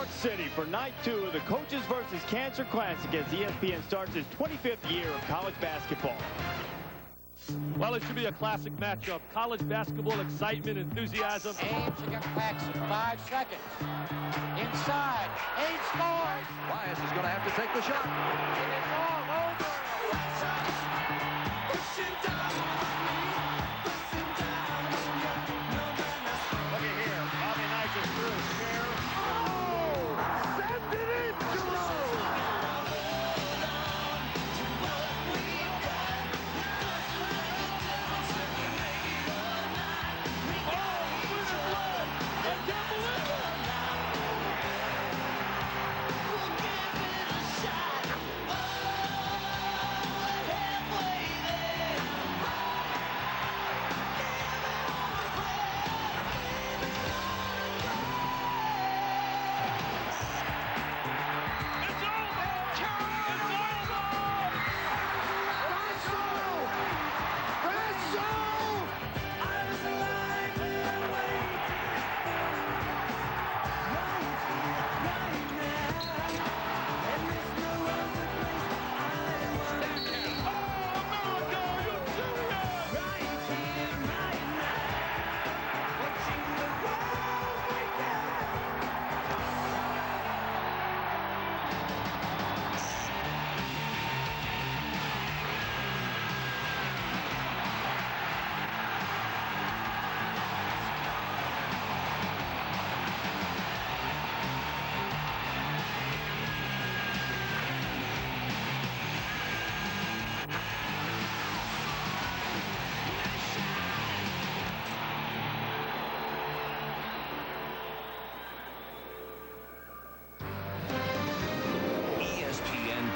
York City for night 2 of the Coaches vs. Cancer Classic as ESPN starts its 25th year of college basketball. Well, it should be a classic matchup. College basketball excitement, enthusiasm. Ames against Paxson, 5 seconds. Inside, Ames scores. Bias is going to have to take the shot. It is all over. Look at here, Bobby Knight is through his chair. Oh! Send it in, Jerome!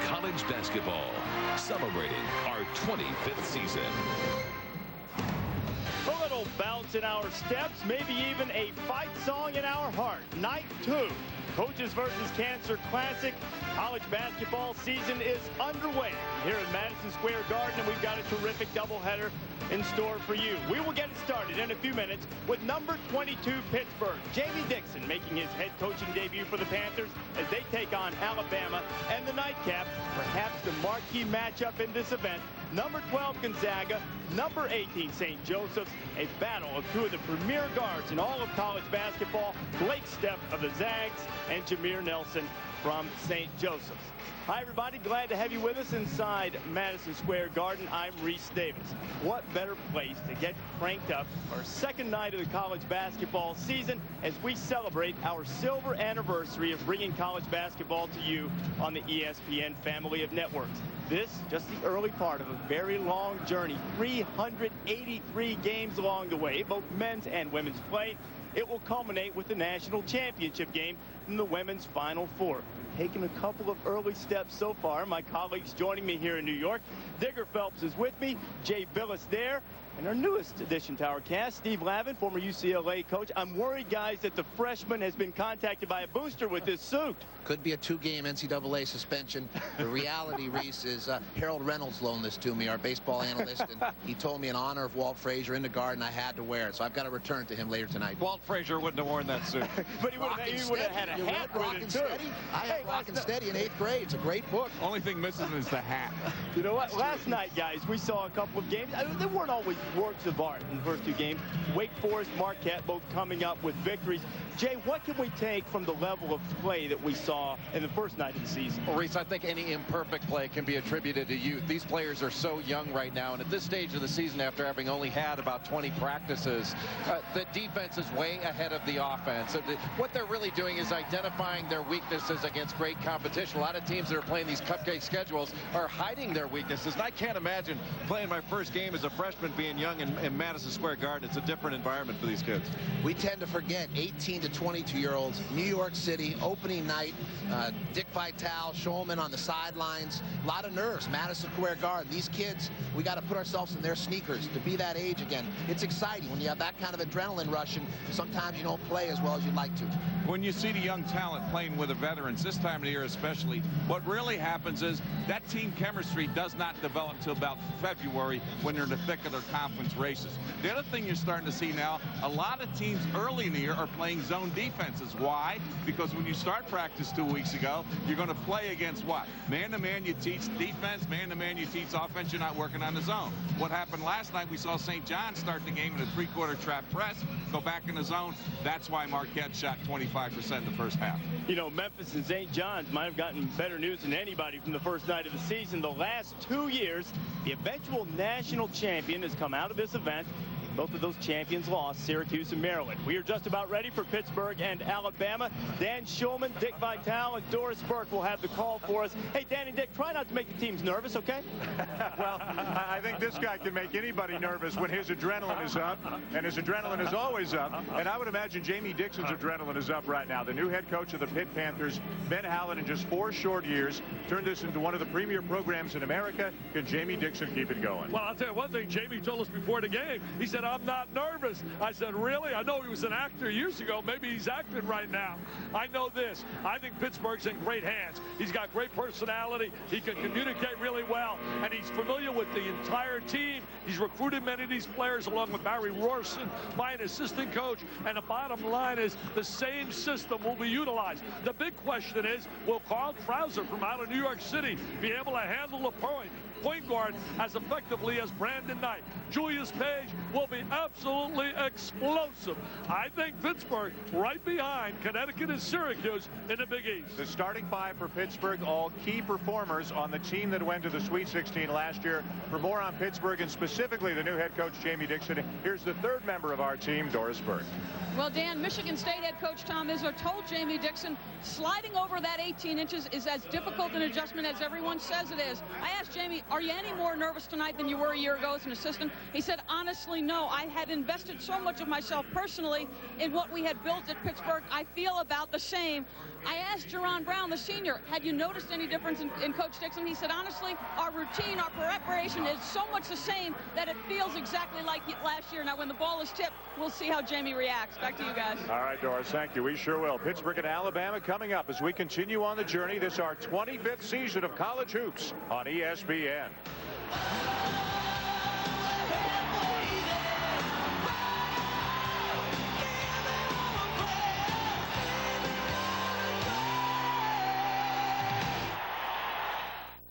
College basketball, celebrating our 25th season. A little bounce in our steps, maybe even a fight song in our heart. Night 2, Coaches vs. Cancer Classic. College basketball season is underway here at Madison Square Garden, and we've got a terrific doubleheader in store for you. We will get it started in a few minutes with number 22 Pittsburgh. Jamie Dixon making his head coaching debut for the Panthers as they take on Alabama, and the nightcap, perhaps the marquee matchup in this event, number 12 Gonzaga, number 18 St. Joseph's, a battle of 2 of the premier guards in all of college basketball, Blake Stepp of the Zags and Jameer Nelson from St. Joseph's. Hi everybody, glad to have you with us inside Madison Square Garden. I'm Reese Davis. What better place to get cranked up for our second night of the college basketball season as we celebrate our silver anniversary of bringing college basketball to you on the ESPN family of networks. This just the early part of a very long journey, 383 games along the way, both men's and women's play. It will culminate with the national championship game in the women's Final Four. We've taken a couple of early steps so far. My colleagues joining me here in New York. Digger Phelps is with me, Jay Billis there, and our newest addition to our cast, Steve Lavin, former UCLA coach. I'm worried, guys, that the freshman has been contacted by a booster with this suit. Could be a 2-game NCAA suspension. The reality, Reese, is Harold Reynolds loaned this to me, our baseball analyst, and he told me in honor of Walt Frazier in the Garden I had to wear it, so I've got to return to him later tonight. Walt Frazier wouldn't have worn that suit. But he would have had a hat with it, too. I had Rockin' Steady in 8th grade. It's a great book. Only thing missing is the hat. You know what? Last night, guys, we saw a couple of games. I mean, they weren't always works of art in the first 2 games. Wake Forest, Marquette both coming up with victories. Jay, what can we take from the level of play that we saw in the first night of the season? Well, Reese, I think any imperfect play can be attributed to youth. These players are so young right now, and at this stage of the season, after having only had about 20 practices, the defense is way ahead of the offense. What they're really doing is identifying their weaknesses against great competition. A lot of teams that are playing these cupcake schedules are hiding their weaknesses, and I can't imagine playing my first game as a freshman being young in Madison Square Garden. It's a different environment for these kids. We tend to forget 18 to 22-year-olds, New York City, opening night, Dick Vitale, Shulman on the sidelines. A lot of nerves. Madison Square Garden. These kids, we got to put ourselves in their sneakers to be that age again. It's exciting when you have that kind of adrenaline rush, and sometimes you don't play as well as you'd like to. When you see the young talent playing with the veterans, this time of the year especially, what really happens is that team chemistry does not develop until about February when they're in the thick of their conference races. The other thing you're starting to see now, a lot of teams early in the year are playing zone defenses. Why? Because when you start practice 2 weeks ago, you're going to play against what? Man-to-man you teach defense, man-to-man you teach offense, you're not working on the zone. What happened last night, we saw St. John start the game in a three-quarter trap press, go back in the zone. That's why Marquette shot 25% in the first half. You know, Memphis and St. John's might have gotten better news than anybody from the first night of the season. The last 2 years, the eventual national champion has come out of this event. Both of those champions lost, Syracuse and Maryland. We are just about ready for Pittsburgh and Alabama. Dan Shulman, Dick Vitale, and Doris Burke will have the call for us. Hey, Dan and Dick, try not to make the teams nervous, okay? Well, I think this guy can make anybody nervous when his adrenaline is up, and his adrenaline is always up. And I would imagine Jamie Dixon's adrenaline is up right now. The new head coach of the Pitt Panthers, Ben Howland, in just 4 short years, turned this into one of the premier programs in America. Can Jamie Dixon keep it going? Well, I'll tell you one thing. Jamie told us before the game. He said, I'm not nervous. I said, really? I know he was an actor years ago. Maybe he's acting right now. I know this. I think Pittsburgh's in great hands. He's got great personality. He can communicate really well, and he's familiar with the entire team. He's recruited many of these players along with Barry Rorson, my assistant coach, and the bottom line is the same system will be utilized. The big question is, will Carl Krauser from out of New York City be able to handle the point guard as effectively as Brandon Knight? Julius Page will be absolutely explosive. I think Pittsburgh right behind Connecticut and Syracuse in the Big East. The starting five for Pittsburgh, all key performers on the team that went to the Sweet 16 last year. For more on Pittsburgh and specifically the new head coach Jamie Dixon, here's the third member of our team, Doris Burke. Well, Dan, Michigan State head coach Tom Izzo told Jamie Dixon sliding over that 18 inches is as difficult an adjustment as everyone says it is. I asked Jamie, are you any more nervous tonight than you were a year ago as an assistant? He said, honestly, no. I had invested so much of myself personally in what we had built at Pittsburgh. I feel about the same. I asked Jerron Brown, the senior, had you noticed any difference in Coach Dixon? He said, honestly, our routine, our preparation is so much the same that it feels exactly like last year. Now, when the ball is tipped, we'll see how Jamie reacts. Back to you guys. All right, Doris, thank you. We sure will. Pittsburgh and Alabama coming up as we continue on the journey. This is our 25th season of College Hoops on ESPN.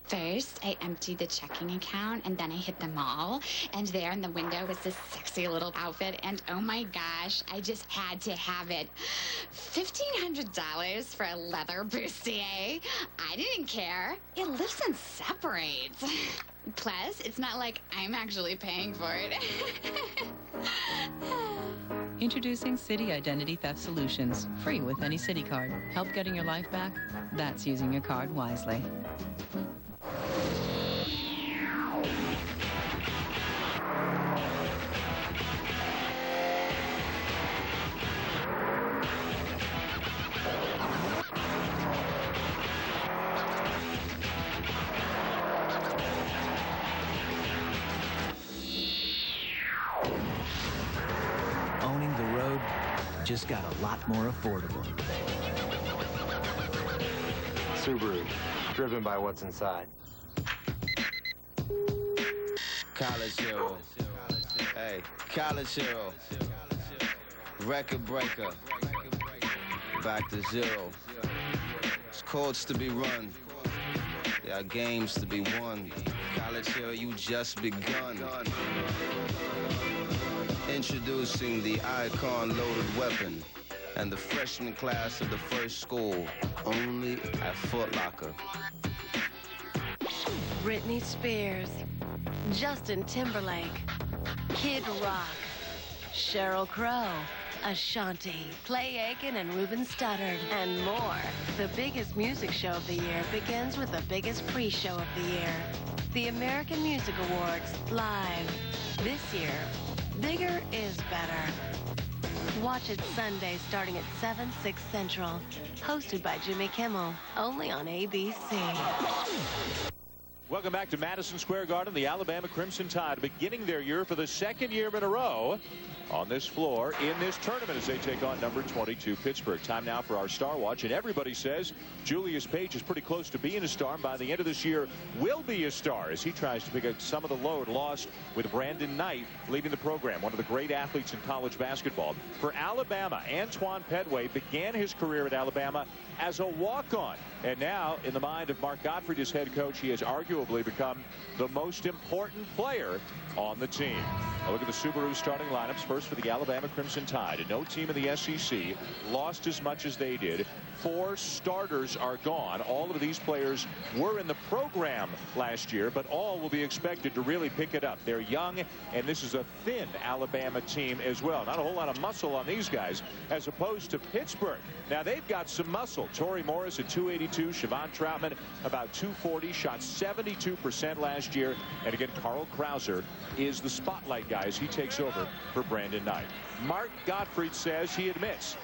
First, I emptied the checking account, and then I hit the mall. And there in the window was this sexy little outfit, and oh my gosh, I just had to have it. $1,500 for a leather bustier? I didn't care. It lifts and separates. Plus, it's not like I'm actually paying for it. Introducing Citi Identity Theft Solutions. Free with any Citi card. Help getting your life back? That's using your card wisely. Owning the road just got a lot more affordable. Subaru, driven by what's inside. College hero. Hey, college hero. Record breaker. Back to zero. It's courts to be run. There are games to be won. College hero, you just begun. Introducing the Icon loaded weapon and the freshman class of the first school, only at Foot Locker. Britney Spears, Justin Timberlake, Kid Rock, Sheryl Crow, Ashanti, Clay Aiken and Ruben Studdard, and more. The biggest music show of the year begins with the biggest pre-show of the year. The American Music Awards, live. This year, bigger is better. Watch it Sunday starting at 7, 6 Central. Hosted by Jimmy Kimmel, only on ABC. Welcome back to Madison Square Garden. The Alabama Crimson Tide beginning their year for the second year in a row on this floor in this tournament as they take on number 22 Pittsburgh. Time now for our Star Watch, and everybody says Julius Page is pretty close to being a star, and by the end of this year will be a star as he tries to pick up some of the load lost with Brandon Knight leaving the program, one of the great athletes in college basketball. For Alabama, Antoine Petway began his career at Alabama as a walk-on, and now in the mind of Mark Gottfried as head coach, he has arguably become the most important player on the team. Now look at the Subaru starting lineups. First for the Alabama Crimson Tide, and no team in the SEC lost as much as they did. 4 starters are gone. All of these players were in the program last year, but all will be expected to really pick it up. They're young, and this is a thin Alabama team as well. Not a whole lot of muscle on these guys as opposed to Pittsburgh. Now they've got some muscle. Torrey Morris at 282, Siobhan Troutman about 240, shot 72% last year. And again, Carl Krauser is the spotlight guy as he takes over for Brandon Knight. Mark Gottfried says he admits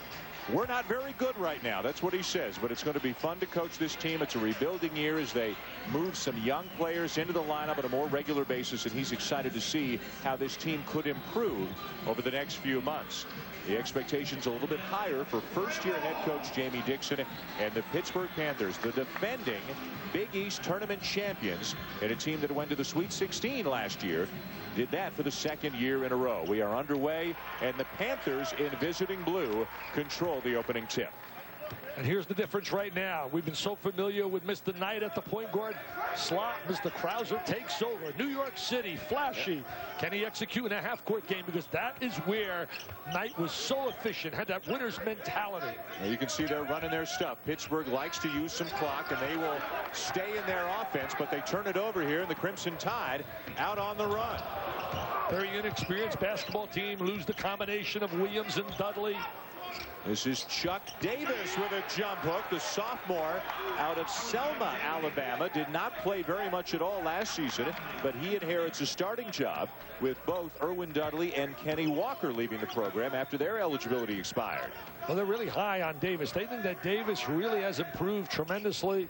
we're not very good right now. That's what he says, but it's going to be fun to coach this team. It's a rebuilding year as they move some young players into the lineup on a more regular basis, and he's excited to see how this team could improve over the next few months. The expectations a little bit higher for first-year head coach Jamie Dixon and the Pittsburgh Panthers, the defending Big East tournament champions, and a team that went to the Sweet 16 last year. Did that for the second year in a row. We are underway, and the Panthers in visiting blue control the opening tip. And here's the difference right now. We've been so familiar with Mr. Knight at the point guard slot. Mr. Krauser takes over. New York City, flashy. Can he execute in a half-court game? Because that is where Knight was so efficient, had that winner's mentality. Now you can see they're running their stuff. Pittsburgh likes to use some clock, and they will stay in their offense, but they turn it over here, and the Crimson Tide out on the run. Very inexperienced basketball team. Lose the combination of Williams and Dudley. This is Chuck Davis with a jump hook, the sophomore out of Selma, Alabama. Did not play very much at all last season, but he inherits a starting job with both Erwin Dudley and Kenny Walker leaving the program after their eligibility expired. Well, they're really high on Davis. They think that Davis really has improved tremendously.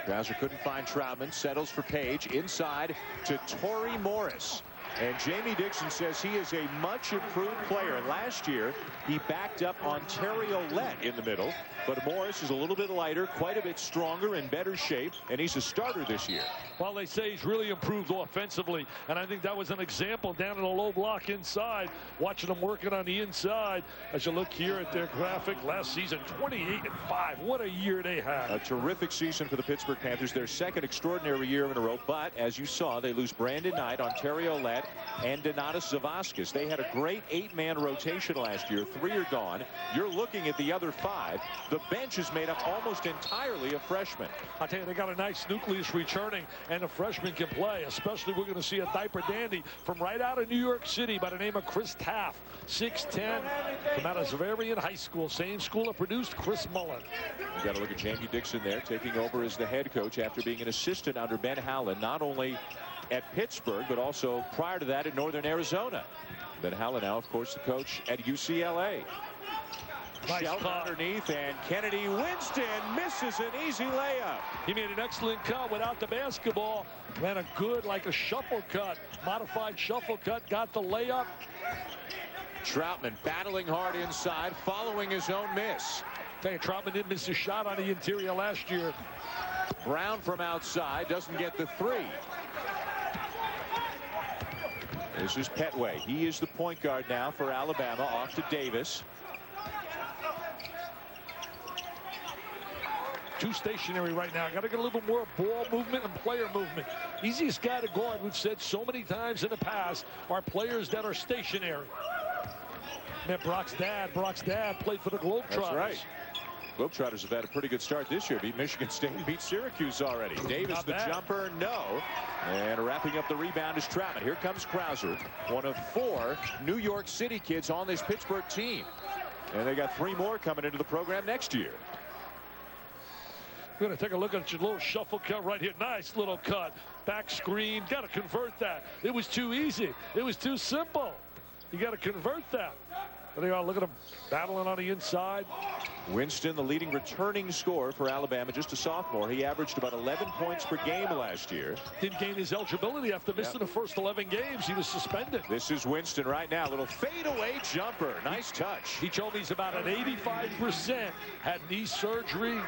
Krauser couldn't find Troutman, settles for Page, inside to Torrey Morris. And Jamie Dixon says he is a much improved player. Last year, he backed up Ontario Lett in the middle, but Morris is a little bit lighter, quite a bit stronger, in better shape, and he's a starter this year. Well, they say he's really improved offensively, and I think that was an example down in the low block inside, watching them working on the inside. As you look here at their graphic, last season, 28-5. What a year they had. A terrific season for the Pittsburgh Panthers, their second extraordinary year in a row, but as you saw, they lose Brandon Knight, Ontario Lett, and Donatas Zavascus. They had a great 8-man rotation last year. 3 are gone. You're looking at the other 5. The bench is made up almost entirely of freshmen. I'll tell you, they got a nice nucleus returning, and the freshmen can play. Especially, we're going to see a diaper dandy from right out of New York City by the name of Chris Taff, 6'10", from out of Xaverian High School, same school that produced Chris Mullen. You got to look at Jamie Dixon there, taking over as the head coach after being an assistant under Ben Howland, not only at Pittsburgh, but also prior to that in Northern Arizona. Ben Howland now, of course, the coach at UCLA. Nice Shelton underneath, and Kennedy Winston misses an easy layup. He made an excellent cut without the basketball. Ran a good, like a shuffle cut, modified shuffle cut, got the layup. Troutman battling hard inside, following his own miss. Tell you, Troutman didn't miss a shot on the interior last year. Brown from outside doesn't get the 3. This is Petway. He is the point guard now for Alabama, off to Davis. Too stationary right now. Got to get a little bit more ball movement and player movement. Easiest guy to guard, we've said so many times in the past, are players that are stationary. Man, Brock's dad played for the Globetrotters. That's right. Globetrotters have had a pretty good start this year. Beat Michigan State, beat Syracuse already. Davis the jumper, no. And wrapping up the rebound is Troutman. Here comes Krauser, one of 4 New York City kids on this Pittsburgh team. And they got 3 more coming into the program next year. We're going to take a look at your little shuffle cut right here. Nice little cut. Back screen. Got to convert that. It was too easy. It was too simple. You got to convert that. There they are. Look at them battling on the inside. Winston, the leading returning scorer for Alabama, just a sophomore. He averaged about 11 points per game last year. Didn't gain his eligibility after missing the first 11 games. He was suspended. This is Winston right now. Little fadeaway jumper. Nice touch. He told me he's about an 85%. Had knee surgery.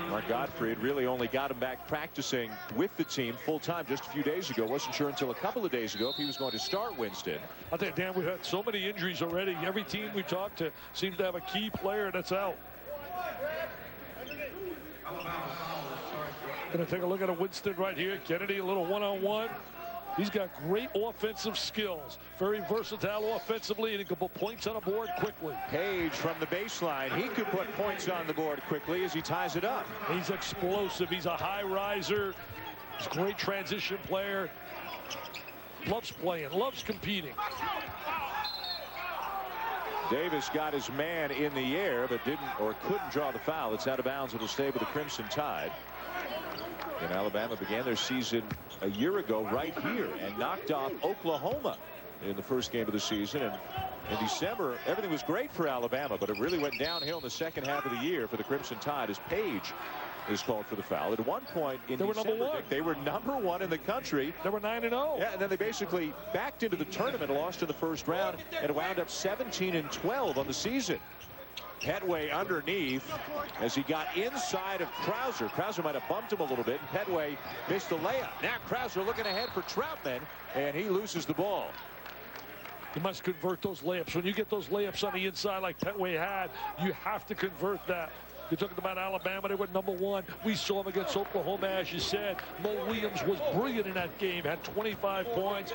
Mark Gottfried really only got him back practicing with the team full-time just a few days ago. Wasn't sure until a couple of days ago if he was going to start Winston. I think, Dan, we've had so many injuries already. Every team we talked to seems to have a key player that's out. Going to take a look at a Winston right here. Kennedy, a little one-on-one. He's got great offensive skills. Very versatile offensively, and he can put points on the board quickly. Page from the baseline. He could put points on the board quickly as he ties it up. He's explosive. He's a high riser. He's a great transition player. Loves playing, loves competing. Davis got his man in the air, but didn't or couldn't draw the foul. It's out of bounds. It'll stay with the Crimson Tide. And Alabama began their season a year ago right here and knocked off Oklahoma in the first game of the season. And in December, everything was great for Alabama, but it really went downhill in the second half of the year for the Crimson Tide as Page is called for the foul. At one point in December, they were number 1 in the country. They were 9-0. Yeah, and then they basically backed into the tournament, lost in the first round, and wound up 17-12 on the season. Petway underneath as he got inside of Krauser. Krauser might have bumped him a little bit, and Petway missed the layup. Now Krauser looking ahead for Troutman, and he loses the ball. You must convert those layups. When you get those layups on the inside like Petway had, you have to convert that. You're talking about Alabama. They were number 1. We saw them against Oklahoma, as you said. Mo Williams was brilliant in that game, had 25 points.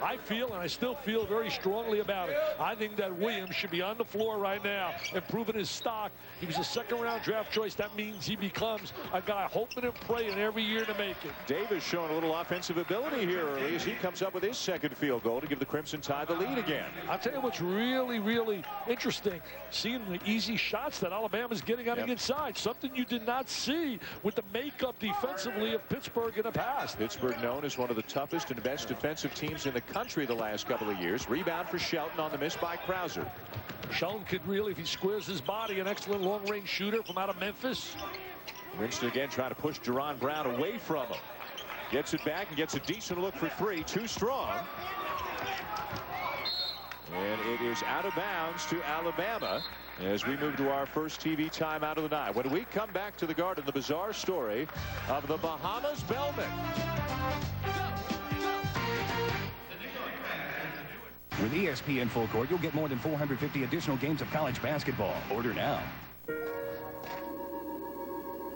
I feel, and I still feel very strongly about it, I think that Williams should be on the floor right now, improving his stock. He was a second-round draft choice. That means he becomes a guy hoping and praying every year to make it. Davis showing a little offensive ability here early as he comes up with his second field goal to give the Crimson Tide the lead again. I'll tell you what's really, really interesting, seeing the easy shots that Alabama's getting on the inside, something you did not see with the makeup defensively of Pittsburgh in the past. Pittsburgh known as one of the toughest and best defensive teams in the country the last couple of years. Rebound for Shelton on the miss by Krauser. Shelton could really, if he squares his body, an excellent long-range shooter from out of Memphis. Winston again trying to push Deron Brown away from him. Gets it back and gets a decent look for 3. Too strong. And it is out of bounds to Alabama as we move to our first TV timeout of the night. When we come back to the Garden, the bizarre story of the Bahamas Bellman. With ESPN Full Court, you'll get more than 450 additional games of college basketball. Order now.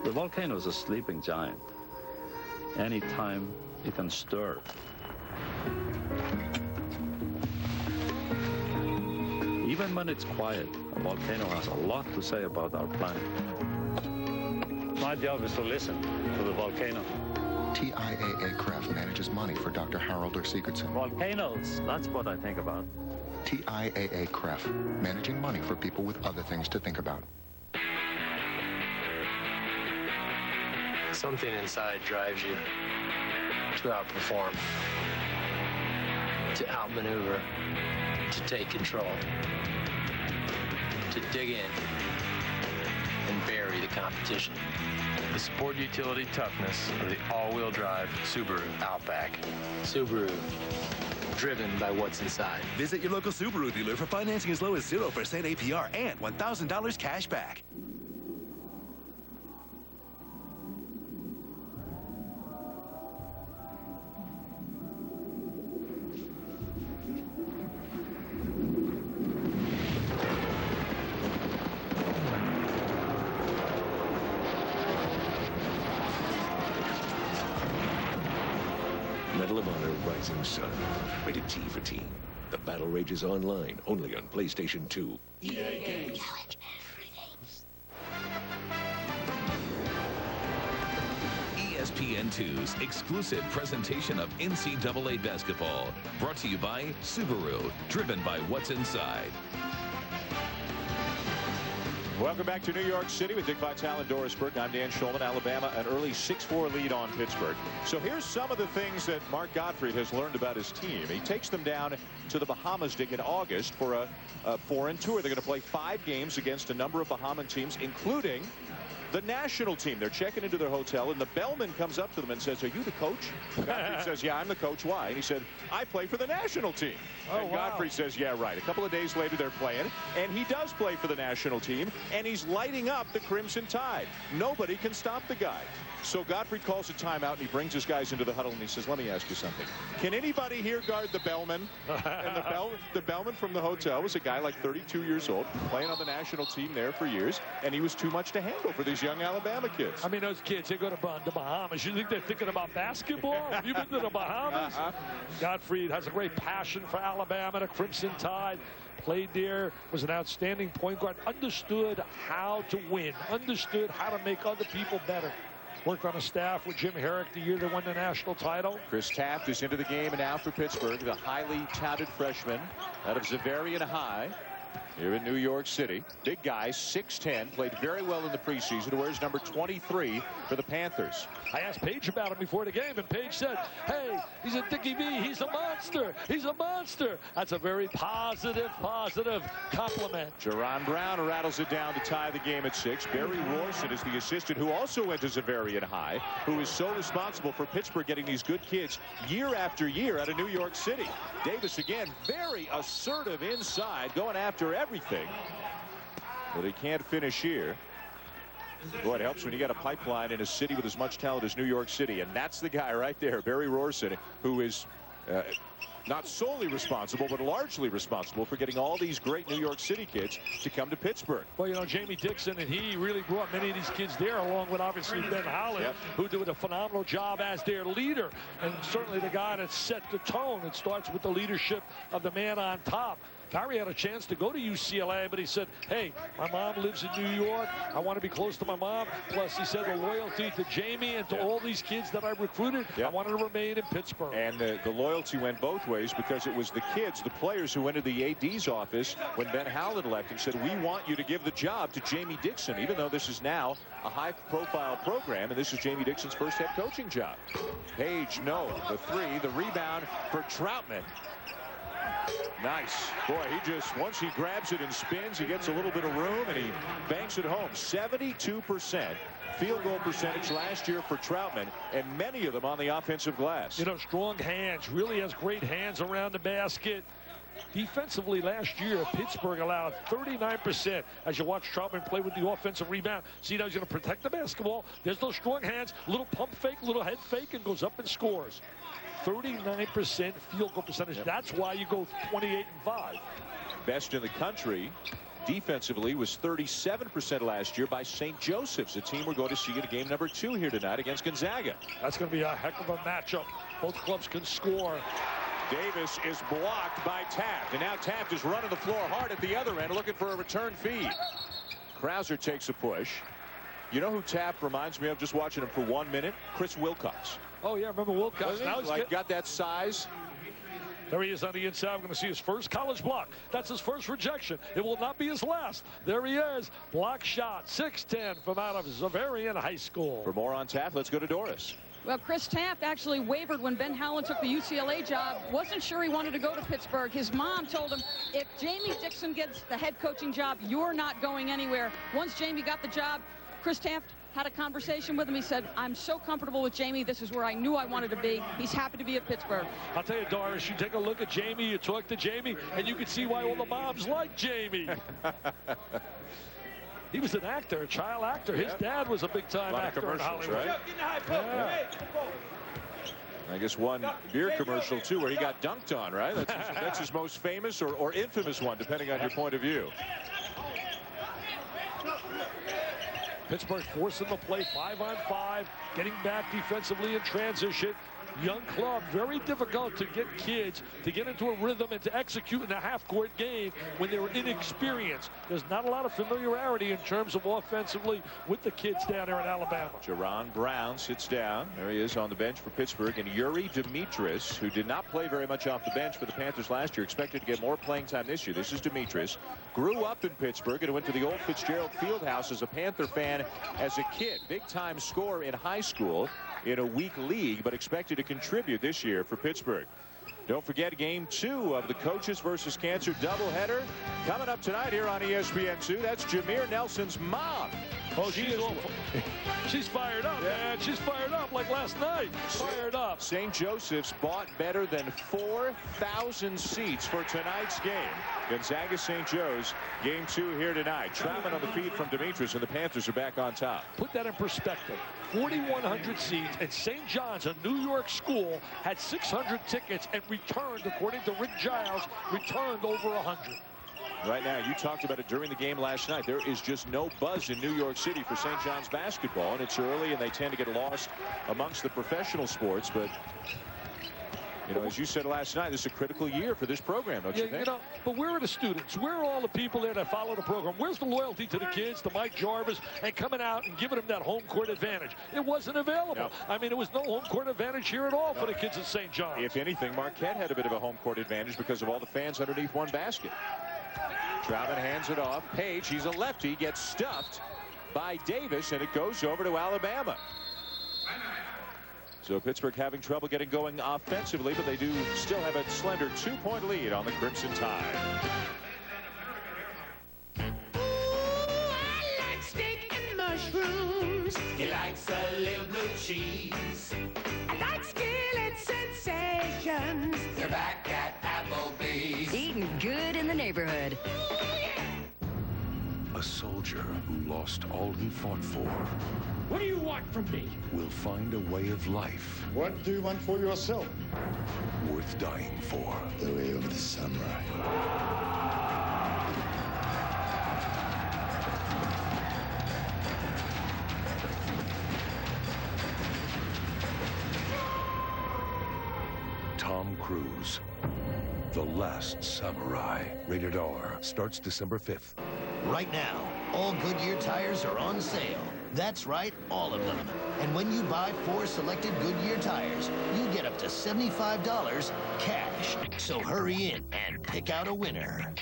The volcano is a sleeping giant. Anytime it can stir. Even when it's quiet, a volcano has a lot to say about our planet. My job is to listen to the volcano. TIAA Craft manages money for Dr. Harold Sigurdsson. Volcanoes, that's what I think about. TIAA Craft, managing money for people with other things to think about. Something inside drives you to outperform, to outmaneuver, to take control, to dig in and bury the competition. The sport utility toughness of the all-wheel drive Subaru Outback. Subaru, driven by what's inside. Visit your local Subaru dealer for financing as low as 0% APR and $1,000 cash back. Medal of Honor Rising Sun. Rated T for Teen. The battle rages online, only on PlayStation 2. EA Games. ESPN2's exclusive presentation of NCAA basketball. Brought to you by Subaru, driven by what's inside. Welcome back to New York City with Dick Vitale and Doris Burton. I'm Dan Schulman. Alabama, an early 6-4 lead on Pittsburgh. So here's some of the things that Mark Gottfried has learned about his team. He takes them down to the Bahamas, Dick, in August for a foreign tour. They're going to play 5 games against a number of Bahamian teams, including the national team. They're checking into their hotel, and the bellman comes up to them and says, "Are you the coach?" Gottfried says, "Yeah, I'm the coach." "Why?" And he said, "I play for the national team." And Gottfried says, "Yeah, right." A couple of days later, they're playing, and he does play for the national team, and he's lighting up the Crimson Tide. Nobody can stop the guy. So Gottfried calls a timeout, and he brings his guys into the huddle, and he says, "Let me ask you something. Can anybody here guard the bellman?" And the bellman from the hotel was a guy like 32 years old, playing on the national team there for years, and he was too much to handle for these young Alabama kids. I mean, those kids, they go to the Bahamas. You think they're thinking about basketball? Have you been to the Bahamas? Gottfried has a great passion for Alabama, the Crimson Tide. Played there, was an outstanding point guard, understood how to win, understood how to make other people better. Worked on a staff with Jim Herrick the year they won the national title. Chris Taft is into the game now for Pittsburgh, the highly touted freshman out of Xaverian High here in New York City. Big guy, 6'10", played very well in the preseason, wears number 23 for the Panthers. I asked Paige about him before the game, and Paige said, "Hey, he's a Dickie V. He's a monster. He's a monster." That's a very positive compliment. Jerron Brown rattles it down to tie the game at 6. Barry Royson is the assistant who also went to Xaverian High, who is so responsible for Pittsburgh getting these good kids year after year out of New York City. Davis again, very assertive inside, going after everything. But he can't finish here. Boy, it helps when you got a pipeline in a city with as much talent as New York City, and that's the guy right there, Barry Royson, who is not solely responsible, but largely responsible for getting all these great New York City kids to come to Pittsburgh. Well, you know, Jamie Dixon, and he really brought many of these kids there, along with obviously Ben Howland, who did a phenomenal job as their leader, and certainly the guy that set the tone. It starts with the leadership of the man on top. Barry had a chance to go to UCLA, but he said, "Hey, my mom lives in New York. I want to be close to my mom." Plus, he said the loyalty to Jamie and to all these kids that I recruited, I wanted to remain in Pittsburgh. And the loyalty went both ways, because it was the kids, the players, who went to the AD's office when Ben Howland left and said, "We want you to give the job to Jamie Dixon," even though this is now a high-profile program, and this is Jamie Dixon's first head coaching job. Page, no. The 3, the rebound for Troutman. Nice. Boy, he just, once he grabs it and spins, he gets a little bit of room, and he banks it home. 72% field goal percentage last year for Troutman, and many of them on the offensive glass. You know, strong hands, really has great hands around the basket. Defensively last year, Pittsburgh allowed 39% as you watch Troutman play with the offensive rebound. See how he's going to protect the basketball. There's those strong hands, little pump fake, little head fake, and goes up and scores. 39% field goal percentage. That's why you go 28-5. Best in the country defensively was 37% last year by St. Joseph's, a team we're going to see in game number 2 here tonight against Gonzaga. That's going to be a heck of a matchup. Both clubs can score. Davis is blocked by Taft, and now Taft is running the floor hard at the other end, looking for a return feed. Krauser takes a push. You know who Taft reminds me of, just watching him for 1 minute? Chris Wilcox. Oh, yeah, remember Wilcox. Now he's got that size. There he is on the inside. We're going to see his first college block. That's his first rejection. It will not be his last. There he is. Block shot. 6'10" from out of Xaverian High School. For more on Taft, let's go to Doris. Well, Chris Taft actually wavered when Ben Howland took the UCLA job. Wasn't sure he wanted to go to Pittsburgh. His mom told him, if Jamie Dixon gets the head coaching job, you're not going anywhere. Once Jamie got the job, Chris Taft had a conversation with him. He said, "I'm so comfortable with Jamie. This is where I knew I wanted to be." He's happy to be at Pittsburgh. I'll tell you, Doris, you take a look at Jamie, you talk to Jamie, and you can see why all the moms like Jamie. He was an actor, a child actor. His dad was a big-time actor in Hollywood. Right? I guess one beer commercial, too, where he got dunked on, right? That's his most famous or infamous one, depending on your point of view. Pittsburgh forcing the play 5-on-5, getting back defensively in transition. young club. Very difficult to get kids to get into a rhythm and to execute in a half-court game when they're inexperienced. There's not a lot of familiarity in terms of offensively with the kids down there in Alabama. Jerron Brown sits down. There he is on the bench for Pittsburgh. And Yuri Demetris, who did not play very much off the bench for the Panthers last year, expected to get more playing time this year. This is Demetris. Grew up in Pittsburgh and went to the old Fitzgerald Fieldhouse as a Panther fan as a kid. Big-time scorer in high school in a weak league, but expected to contribute this year for Pittsburgh. Don't forget Game 2 of the Coaches versus Cancer doubleheader coming up tonight here on ESPN2. That's Jameer Nelson's mom. Oh, she's fired up, man. She's fired up like last night. Fired up. St. Joseph's bought better than 4,000 seats for tonight's game. Gonzaga St. Joe's, Game 2 here tonight. Troutman on the feed from Demetris, and the Panthers are back on top. Put that in perspective. 4,100 seats, and St. John's, a New York school, had 600 tickets and returned, according to Rick Giles, returned over 100. Right now, you talked about it during the game last night. There is just no buzz in New York City for St. John's basketball, and it's early, and they tend to get lost amongst the professional sports. But, you know, as you said last night, this is a critical year for this program, don't you think? You know, but where are the students? Where are all the people there that follow the program? Where's the loyalty to the kids, to Mike Jarvis, and coming out and giving them that home court advantage? It wasn't available. No. I mean, there was no home court advantage here at all for the kids at St. John's. If anything, Marquette had a bit of a home court advantage because of all the fans underneath one basket. Troutman hands it off. Page, he's a lefty, gets stuffed by Davis, and it goes over to Alabama. So Pittsburgh having trouble getting going offensively, but they do still have a slender 2-point lead on the Crimson Tide. I like steak and mushrooms. He likes a little blue cheese. I like skillet sensations. They're back at Applebee's. Eating good in the neighborhood. A soldier who lost all he fought for. What do you want from me? Will find a way of life. What do you want for yourself? Worth dying for. The way of the samurai. Tom Cruise, The Last Samurai. Rated R. Starts December 5th. Right now, all Goodyear tires are on sale. That's right, all of them. And when you buy 4 selected Goodyear tires, you get up to $75 cash. So hurry in and pick out a winner.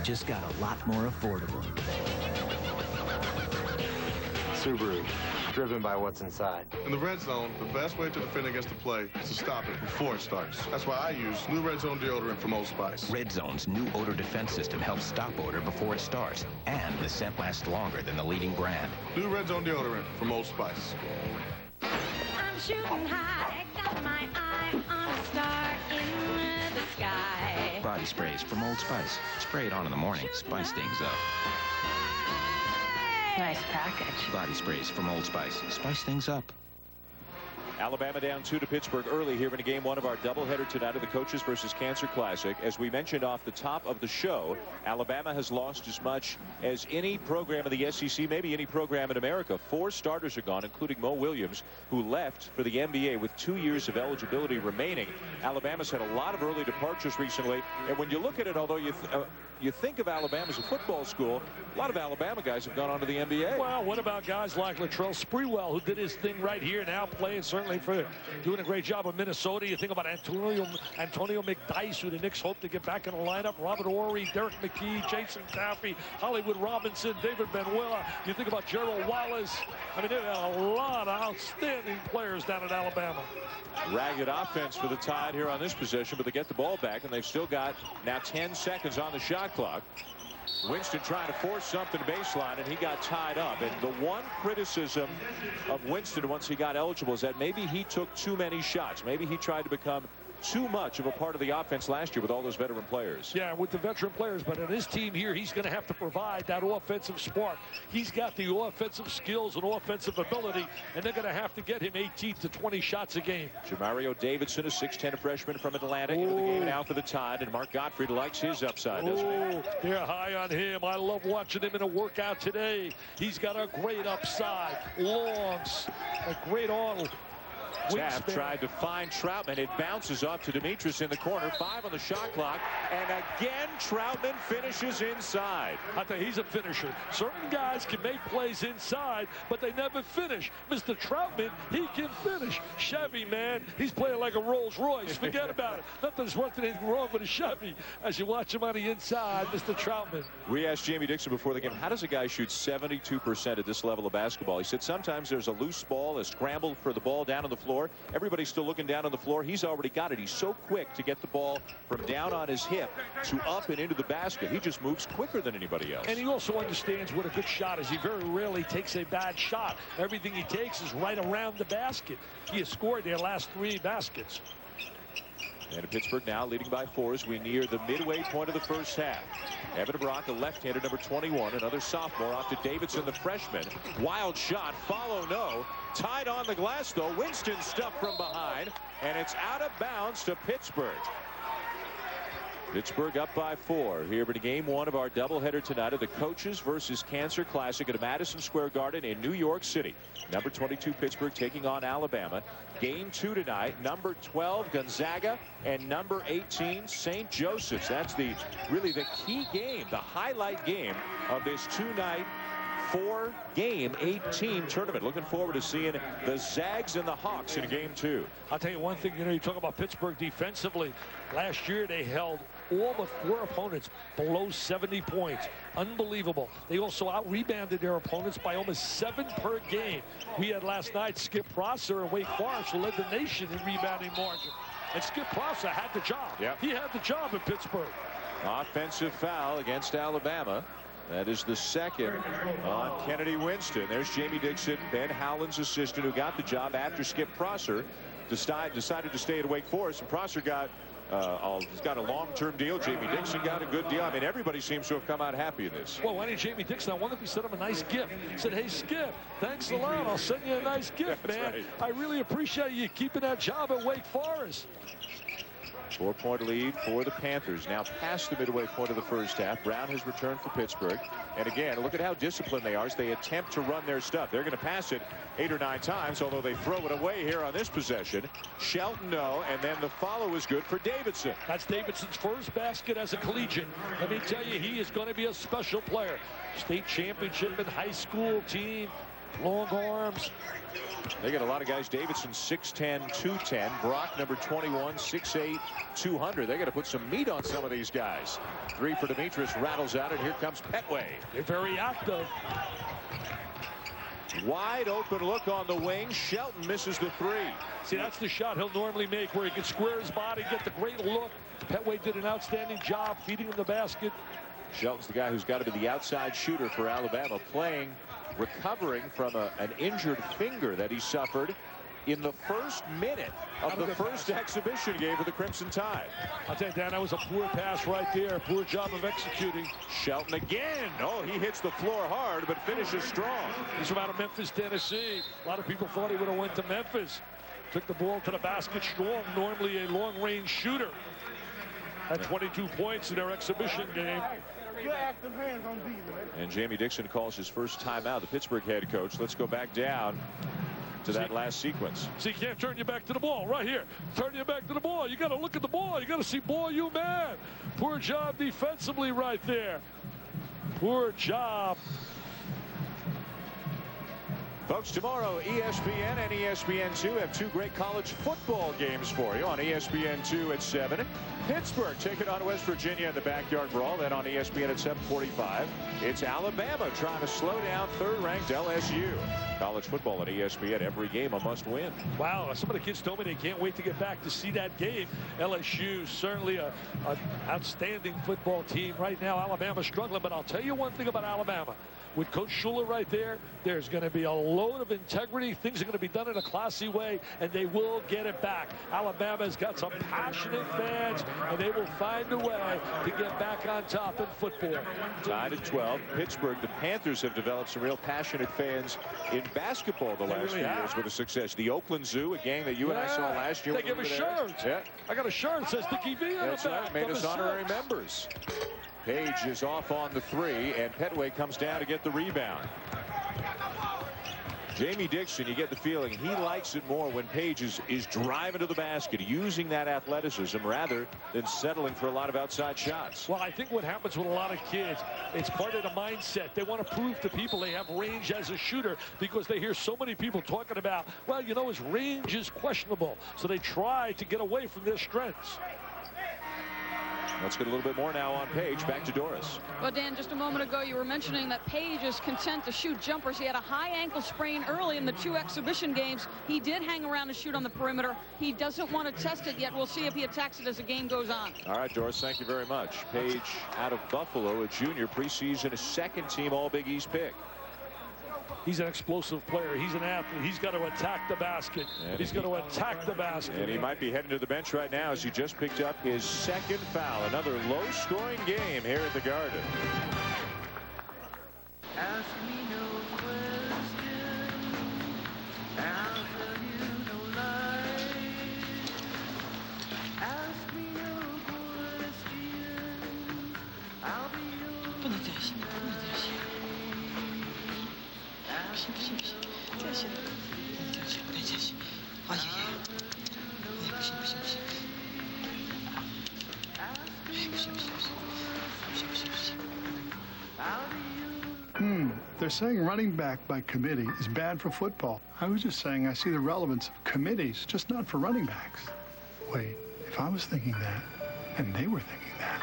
Just got a lot more affordable. Subaru, driven by what's inside. In the red zone, the best way to defend against the play is to stop it before it starts. That's why I use new Red Zone deodorant from Old Spice. Red Zone's new odor defense system helps stop odor before it starts, and the scent lasts longer than the leading brand. New Red Zone deodorant from Old Spice. I'm shooting high, got my eye on a star in the sky. Body sprays from Old Spice. Spray it on in the morning. Spice things up. Nice package. Body sprays from Old Spice. Spice things up. Alabama down 2 to Pittsburgh early here in game 1 of our doubleheader tonight of the Coaches versus Cancer Classic. As we mentioned off the top of the show, Alabama has lost as much as any program in the SEC, maybe any program in America. 4 starters are gone, including Mo Williams, who left for the NBA with 2 years of eligibility remaining. Alabama's had a lot of early departures recently, and when you look at it, although you think of Alabama as a football school, a lot of Alabama guys have gone on to the NBA. Well, what about guys like Latrell Sprewell, who did his thing right here, now playing certainly for doing a great job of Minnesota. You think about Antonio McDyess, who the Knicks hope to get back in the lineup. Robert Horry, Derek McKee, Jason Taffy, Hollywood Robinson, David Benuela. You think about Gerald Wallace. I mean, they've had a lot of outstanding players down at Alabama. Ragged offense for the Tide here on this possession, but they get the ball back, and they've still got now 10 seconds on the shot clock. Winston trying to force something to baseline, and he got tied up. And the one criticism of Winston once he got eligible is that maybe he took too many shots. Maybe he tried to become too much of a part of the offense last year with all those veteran players. Yeah, with the veteran players, but in his team here, he's going to have to provide that offensive spark. He's got the offensive skills and offensive ability, and they're going to have to get him 18 to 20 shots a game. Jamario Davidson, a 6'10" freshman from Atlanta, into the game now for the Tide, and Mark Gottfried likes his upside, doesn't he? They're high on him. I love watching him in a workout today. He's got a great upside, longs, a great arm. Taft tried to find Troutman. It bounces off to Demetrius in the corner. 5 on the shot clock. And again, Troutman finishes inside. I tell you, he's a finisher. Certain guys can make plays inside, but they never finish. Mr. Troutman, he can finish. Chevy, man, he's playing like a Rolls Royce. Forget about it. Nothing's anything wrong with a Chevy as you watch him on the inside, Mr. Troutman. We asked Jamie Dixon before the game, how does a guy shoot 72% at this level of basketball? He said sometimes there's a loose ball, a scramble for the ball down on the floor. Everybody's still looking down on the floor. He's already got it. He's so quick to get the ball from down on his hip to up and into the basket. He just moves quicker than anybody else. And he also understands what a good shot is. He very rarely takes a bad shot. Everything he takes is right around the basket. He has scored their last 3 baskets. And Pittsburgh now leading by 4 as we near the midway point of the first half. Evan Brock, a left-hander, number 21, another sophomore, off to Davidson, the freshman. Wild shot, follow no. Tied on the glass, though. Winston stuffed from behind, and it's out of bounds to Pittsburgh. Pittsburgh up by 4 here in game 1 of our doubleheader tonight of the Coaches versus Cancer Classic at Madison Square Garden in New York City. Number 22 Pittsburgh taking on Alabama. Game 2 tonight, number 12 Gonzaga and number 18 St. Joseph's. That's really the key game, the highlight game of this 2-night 4-game 8-team tournament. Looking forward to seeing the Zags and the Hawks in game 2. I'll tell you one thing, you talk about Pittsburgh defensively. Last year they held all but 4 opponents below 70 points. Unbelievable. They also out-rebounded their opponents by almost 7 per game. We had last night Skip Prosser and Wake Forest, who led the nation in rebounding margin. And Skip Prosser had the job. Yep. He had the job in Pittsburgh. Offensive foul against Alabama. That is the second on Kennedy Winston. There's Jamie Dixon, Ben Howland's assistant, who got the job after Skip Prosser decided to stay at Wake Forest. And Prosser he's got a long-term deal. Jamie Dixon got a good deal. I mean, everybody seems to have come out happy in this. Well, why didn't Jamie Dixon? I wonder if he sent him a nice gift. He said, hey, Skip, thanks a lot. I'll send you a nice gift, man. Right. I really appreciate you keeping that job at Wake Forest. 4-point lead for the Panthers. Now past the midway point of the first half. Brown has returned for Pittsburgh. And again, look at how disciplined they are as they attempt to run their stuff. They're going to pass it 8 or 9 times, although they throw it away here on this possession. Shelton, no, and then the follow is good for Davidson. That's Davidson's first basket as a collegiate. Let me tell you, he is going to be a special player. State championship in high school team, long arms. They got a lot of guys. Davidson 6'10", 210. Brock number 21, 6'8", 200. They got to put some meat on some of these guys. 3 for Demetrius, rattles out, and here comes Petway. They're very active. Wide open look on the wing. Shelton misses the 3. See, that's the shot he'll normally make, where he can square his body, get the great look. Petway did an outstanding job feeding him the basket. Shelton's the guy who's got to be the outside shooter for Alabama, recovering from an injured finger that he suffered in the first minute of the first exhibition game for the Crimson Tide. I'll tell you, Dan, that was a poor pass right there. Poor job of executing. Shelton again. Oh, he hits the floor hard, but finishes strong. He's from out of Memphis, Tennessee. A lot of people thought he would have went to Memphis. Took the ball to the basket strong, normally a long-range shooter. Had 22 points in their exhibition game. And Jamie Dixon calls his first timeout, the Pittsburgh head coach. Let's go back down to that last sequence. See, he can't turn you back to the ball right here. Turn you back to the ball. You got to look at the ball. You got to see, boy, you man. Poor job defensively right there. Poor job. Folks, tomorrow ESPN and ESPN2 have 2 great college football games for you. On ESPN2 at 7. Pittsburgh taking on West Virginia in the backyard brawl. Then on ESPN at 7:45. It's Alabama trying to slow down 3rd-ranked LSU. College football on ESPN, every game a must-win. Wow, some of the kids told me they can't wait to get back to see that game. LSU, certainly an outstanding football team right now. Alabama struggling, but I'll tell you one thing about Alabama. with Coach Schuler right there, there's going to be a load of integrity. Things are going to be done in a classy way, and they will get it back. Alabama's got some passionate fans, and they will find a way to get back on top in football. Tied at 12. Pittsburgh, the Panthers have developed some real passionate fans in basketball the last few years with a success. The Oakland Zoo, a gang that you and I saw last year. They give us shirts. Yeah. I got a shirt that says Dickie V on That's the back. right. Made us honorary members. Page is off on the 3, and Petway comes down to get the rebound. Jamie Dixon, you get the feeling he likes it more when Page is driving to the basket, using that athleticism rather than settling for a lot of outside shots. Well, I think what happens with a lot of kids, it's part of the mindset. They want to prove to people they have range as a shooter because they hear so many people talking about, well, you know, his range is questionable. So they try to get away from their strengths. Let's get a little bit more now on Page. Back to Doris. Well, Dan, just a moment ago, you were mentioning that Page is content to shoot jumpers. He had a high ankle sprain early in the 2 exhibition games. He did hang around and shoot on the perimeter. He doesn't want to test it yet. We'll see if he attacks it as the game goes on. All right, Doris, thank you very much. Page out of Buffalo, a junior, preseason, a second-team All-Big East pick. He's an explosive player. He's an athlete. He's got to attack the basket. He's going to attack the basket. And he might be heading to the bench right now as he just picked up his second foul. Another low-scoring game here at the Garden. Ask me no question. I'll tell you no lie. Ask me no question. I'll be yours. They're saying running back by committee is bad for football. I was just saying I see the relevance of committees, just not for running backs. Wait, if I was thinking that, and they were thinking that.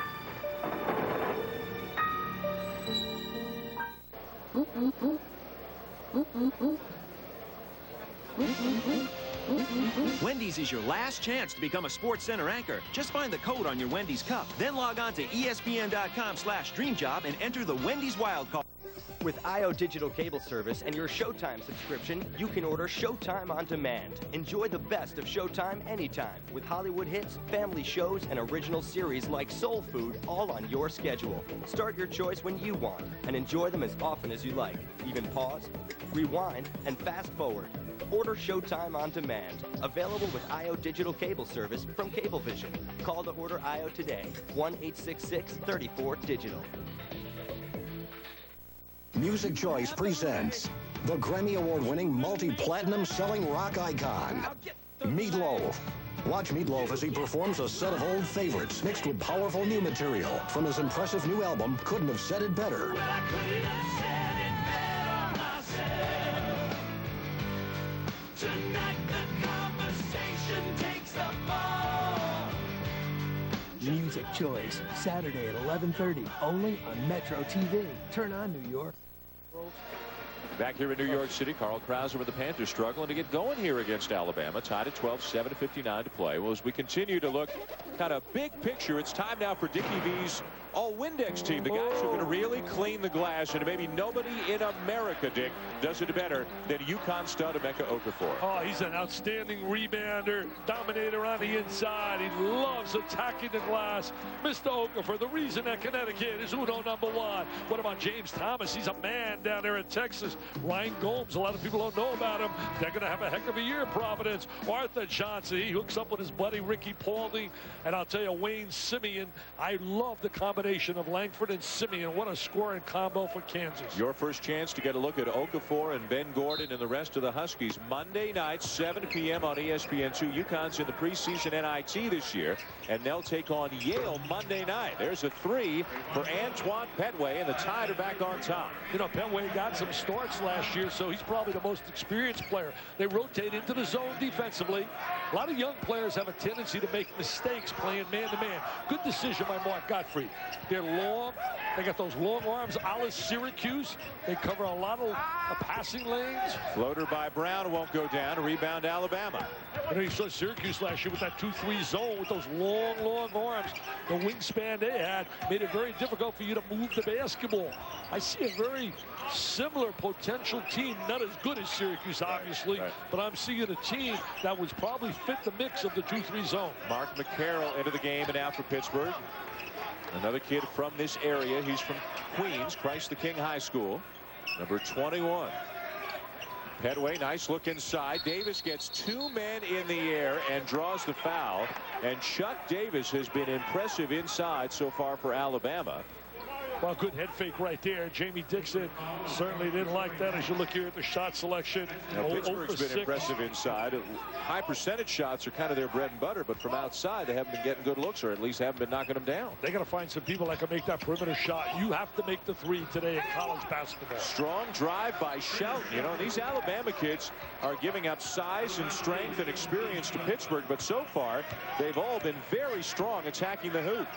Wendy's is your last chance to become a SportsCenter anchor. Just find the code on your Wendy's cup, then log on to ESPN.com/dreamjob and enter the Wendy's wildcard. With IO Digital Cable Service and your Showtime subscription, you can order Showtime on demand. Enjoy the best of Showtime anytime with Hollywood hits, family shows, and original series like Soul Food all on your schedule. Start your choice when you want and enjoy them as often as you like. Even pause, rewind, and fast forward. Order Showtime on demand. Available with IO Digital Cable Service from Cablevision. Call to order IO today. 1-866-34-DIGITAL. Music Choice presents the Grammy Award-winning multi-platinum selling rock icon, Meatloaf. Watch Meatloaf as he performs a set of old favorites mixed with powerful new material from his impressive new album, Couldn't Have Said It Better. Tonight the conversation takes the ball. Music Choice, Saturday at 11:30, only on Metro TV. Turn on, New York. Back here in New York City, Carl Krauser with the Panthers struggling to get going here against Alabama. Tied at 12, 7:59 to play. Well, as we continue to look kind of big picture, it's time now for Dickie V's all-Windex team. The guys who are going to really clean the glass, and maybe nobody in America, Dick, does it better than UConn stud Emeka Okafor. Oh, he's an outstanding rebounder, dominator on the inside. He loves attacking the glass. Mr. Okafor, the reason that Connecticut is Uno #1. What about James Thomas? He's a man down there in Texas. Ryan Gomes, a lot of people don't know about him. They're going to have a heck of a year, Providence. Arthur Johnson, he hooks up with his buddy Ricky Paulding. And I'll tell you, Wayne Simeon, I love the combination of Langford and Simeon. What a scoring combo for Kansas. Your first chance to get a look at Okafor and Ben Gordon and the rest of the Huskies. Monday night, 7 p.m. on ESPN2. UConn's in the preseason NIT this year, and they'll take on Yale Monday night. There's a 3 for Antoine Petway, and the Tide are back on top. You know, Petway got some starts last year, so he's probably the most experienced player. They rotate into the zone defensively. A lot of young players have a tendency to make mistakes playing man-to-man. Good decision by Mark Gottfried. They're long. They got those long arms a la Syracuse. They cover a lot of passing lanes. Floater by Brown won't go down. A rebound, Alabama. You know, you saw Syracuse last year with that 2-3 zone with those long arms. The wingspan they had made it very difficult for you to move the basketball. I see a very similar potential team, not as good as Syracuse, obviously, but I'm seeing a team that would probably fit the mix of the 2-3 zone. Mark McCarroll into the game and out for Pittsburgh. Another kid from this area. He's from Queens, Christ the King High School. Number 21. Headway, nice look inside. Davis gets two men in the air and draws the foul. And Chuck Davis has been impressive inside so far for Alabama. Well, good head fake right there. Jamie Dixon certainly didn't like that as you look here at the shot selection. Now, Pittsburgh's been impressive inside. High percentage shots are kind of their bread and butter, but from outside they haven't been getting good looks, or at least haven't been knocking them down. They got to find some people that can make that perimeter shot. You have to make the three today in college basketball. Strong drive by Shelton. You know, these Alabama kids are giving up size and strength and experience to Pittsburgh, but so far they've all been very strong attacking the hoop.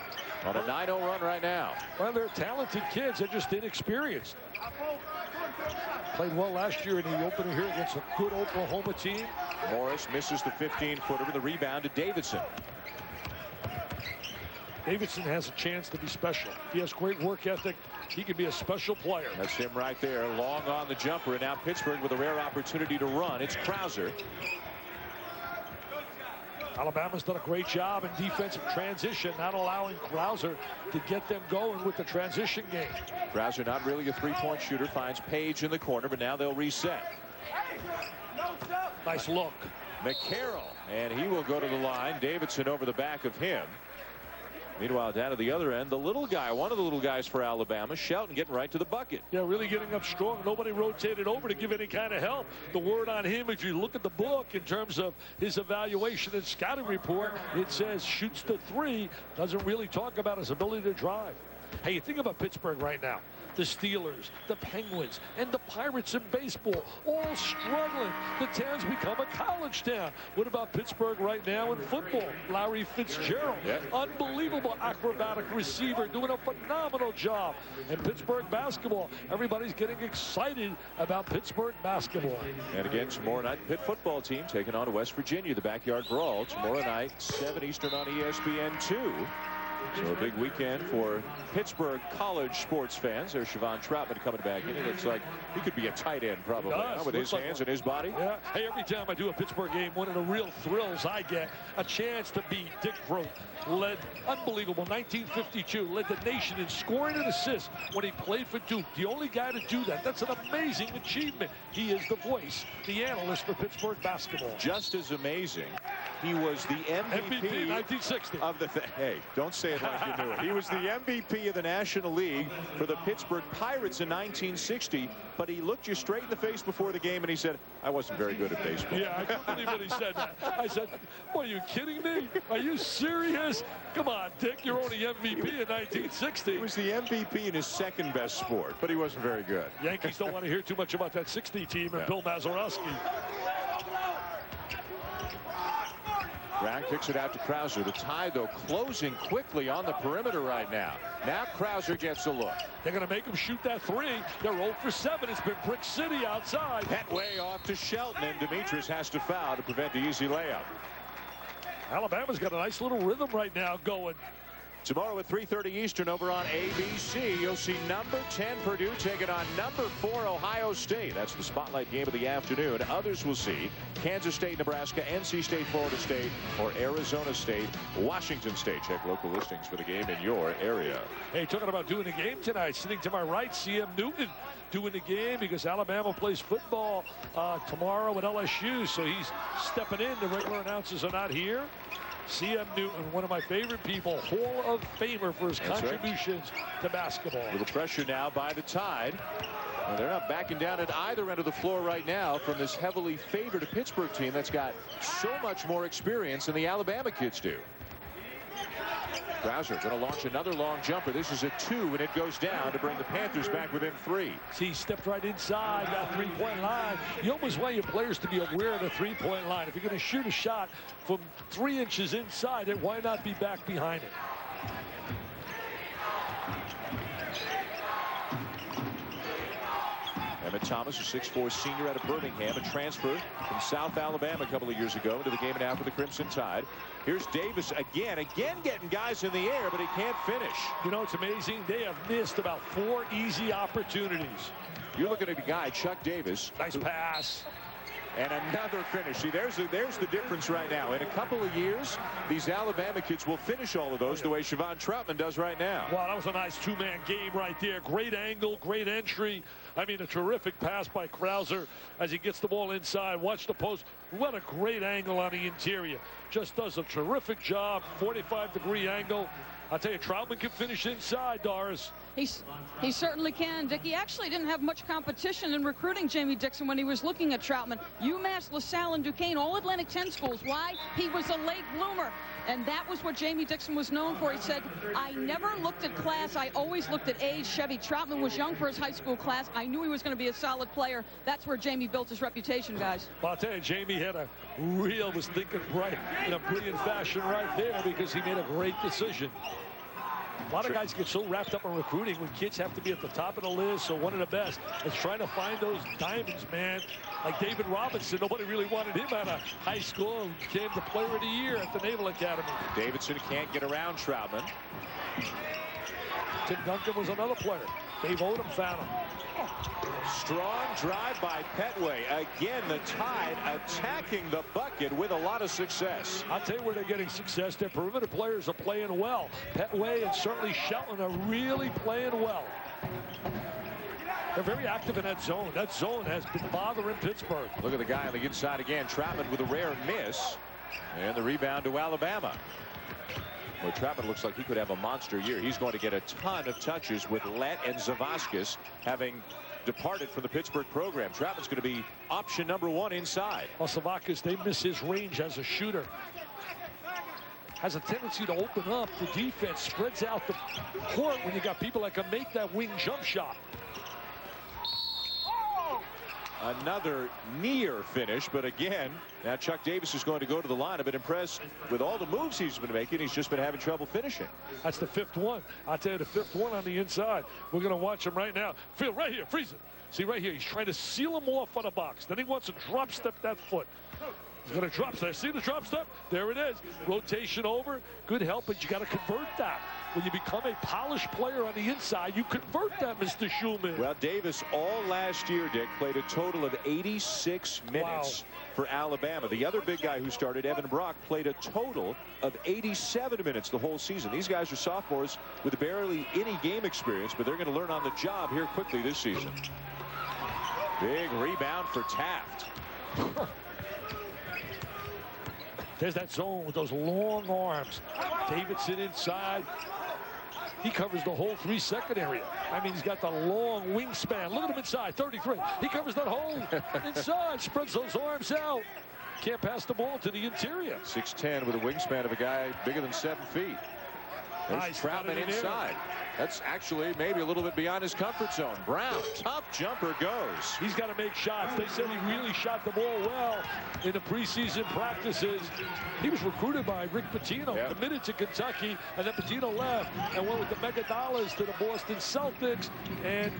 On a 9-0 run right now. Well, they're talented kids. They're just inexperienced. Played well last year in the opener here against a good Oklahoma team. Morris misses the 15-footer with the rebound to Davidson. Davidson has a chance to be special. He has great work ethic. He could be a special player. That's him right there. Long on the jumper. And now Pittsburgh with a rare opportunity to run. It's Krauser. Alabama's done a great job in defensive transition, not allowing Krauser to get them going with the transition game. Krauser not really a three-point shooter, finds Page in the corner, but now they'll reset. Nice look. McCarroll, and he will go to the line. Davidson over the back of him. Meanwhile, down at the other end, the little guy, one of the little guys for Alabama, Shelton, getting right to the bucket. Yeah, really getting up strong. Nobody rotated over to give any kind of help. The word on him, if you look at the book in terms of his evaluation and scouting report, it says shoots the three, doesn't really talk about his ability to drive. Hey, you think about Pittsburgh right now. The Steelers, the Penguins, and the Pirates in baseball, all struggling. The town's become a college town. What about Pittsburgh right now in football? Larry Fitzgerald, unbelievable acrobatic receiver, doing a phenomenal job. And Pittsburgh basketball, everybody's getting excited about Pittsburgh basketball. And again, tomorrow night, Pitt football team taking on West Virginia, the backyard brawl. Tomorrow night, 7 Eastern on ESPN2. So a big weekend for Pittsburgh college sports fans. There's Siobhan Troutman coming back in. He looks like he could be a tight end probably with his hands and his body. Yeah. Hey, every time I do a Pittsburgh game, one of the real thrills I get, a chance to beat Dick Groat. Led, unbelievable, 1952, led the nation in scoring and assists when he played for Duke. The only guy to do that. That's an amazing achievement. He is the voice, the analyst for Pittsburgh basketball. Just as amazing, he was the MVP 1960. of the hey, don't say it like you knew it. He was the MVP of the National League for the Pittsburgh Pirates in 1960, but he looked you straight in the face before the game and he said, I wasn't very good at baseball. Yeah, I couldn't believe when he said that. I said, are you kidding me? Are you serious? Come on, Dick, you're only MVP in 1960. He was the MVP in his second best sport, but he wasn't very good. Yankees don't want to hear too much about that 60 team and Bill Mazeroski. Brown kicks it out to Krauser. The Tide, though, closing quickly on the perimeter right now. Now Krauser gets a look. They're going to make him shoot that three. They're 0 for 7. It's been Brick City outside. Petway off to Shelton, and Demetrius has to foul to prevent the easy layup. Alabama's got a nice little rhythm right now going. Tomorrow at 3:30 Eastern over on ABC, you'll see number 10 Purdue taking on number 4 Ohio State. That's the spotlight game of the afternoon. Others will see Kansas State, Nebraska, NC State, Florida State, or Arizona State, Washington State. Check local listings for the game in your area. Hey, talking about doing the game tonight, sitting to my right, CM Newton doing the game because Alabama plays football tomorrow at LSU, so he's stepping in. The regular announcers are not here. CM Newton, one of my favorite people, Hall of Famer for his contributions to basketball. A little pressure now by the Tide. Well, they're not backing down at either end of the floor right now from this heavily favored Pittsburgh team that's got so much more experience than the Alabama kids do. Krauser going to launch another long jumper. This is a 2, and it goes down to bring the Panthers back within 3. See, he stepped right inside that three-point line. You almost want your players to be aware of the three-point line. If you're going to shoot a shot from 3 inches inside it, why not be back behind it? Emmett Thomas, a 6'4" senior out of Birmingham, a transfer from South Alabama a couple of years ago into the game now for the Crimson Tide. Here's Davis again getting guys in the air, but he can't finish. You know, it's amazing. They have missed about 4 easy opportunities. You're looking at a guy, Chuck Davis. Nice pass. And another finish. See, there's the difference right now. In a couple of years, these Alabama kids will finish all of those the way Siobhan Troutman does right now. Wow, that was a nice 2-man game right there. Great angle, great entry. I mean, a terrific pass by Krauser as he gets the ball inside. Watch the post. What a great angle on the interior. Just does a terrific job. 45-degree angle. I'll tell you, Troutman can finish inside, Doris. He certainly can, Dick. He actually didn't have much competition in recruiting Jamie Dixon when he was looking at Troutman. UMass, LaSalle, and Duquesne, all Atlantic 10 schools. Why? He was a late bloomer. And that was what Jamie Dixon was known for. He said, I never looked at class. I always looked at age. Chevy Troutman was young for his high school class. I knew he was going to be a solid player. That's where Jamie built his reputation, guys. Well, I'll tell you, Jamie was thinking bright in a brilliant fashion right there because he made a great decision. A lot of guys get so wrapped up in recruiting when kids have to be at the top of the list, so one of the best. It's trying to find those diamonds, man. Like David Robinson, nobody really wanted him out of high school and became the player of the year at the Naval Academy. Davidson can't get around Troutman. Tim Duncan was another player. Dave Odom found him. Strong drive by Petway. Again, the Tide attacking the bucket with a lot of success. I'll tell you where they're getting success. Their perimeter players are playing well. Petway and certainly Shelton are really playing well. They're very active in that zone. That zone has been bothering Pittsburgh. Look at the guy on the inside again. Troutman with a rare miss. And the rebound to Alabama. Well, Troutman looks like he could have a monster year. He's going to get a ton of touches with Lett and Zavaskis having departed from the Pittsburgh program. Troutman's going to be option number 1 inside. Well, Zavaskis, they miss his range as a shooter. Has a tendency to open up the defense, spreads out the court when you got people that can make that wing jump shot. Another near finish, but again, now Chuck Davis is going to go to the line. I've been impressed with all the moves he's been making. He's just been having trouble finishing. That's the 5th one. I'll tell you, the 5th one on the inside. We're going to watch him right now. Feel right here, freeze it. See right here, he's trying to seal him off on the box. Then he wants to drop step that foot. He's going to drop step. See the drop step? There it is. Rotation over. Good help, but you got to convert that. When you become a polished player on the inside, you convert that, Mr. Schulman. Well, Davis all last year, Dick, played a total of 86 minutes for Alabama. The other big guy who started, Evan Brock, played a total of 87 minutes the whole season. These guys are sophomores with barely any game experience, but they're going to learn on the job here quickly this season. Big rebound for Taft. There's that zone with those long arms. Davidson inside. He covers the whole 3-second area. I mean, he's got the long wingspan. Look at him inside, 33. He covers that whole inside, spreads those arms out. Can't pass the ball to the interior. 6'10" with a wingspan of a guy bigger than 7 feet. There's Nice. Troutman inside. That's actually maybe a little bit beyond his comfort zone. Brown, tough jumper goes. He's got to make shots. They said he really shot the ball well in the preseason practices. He was recruited by Rick Pitino, committed to Kentucky, and then Pitino left and went with the mega dollars to the Boston Celtics, and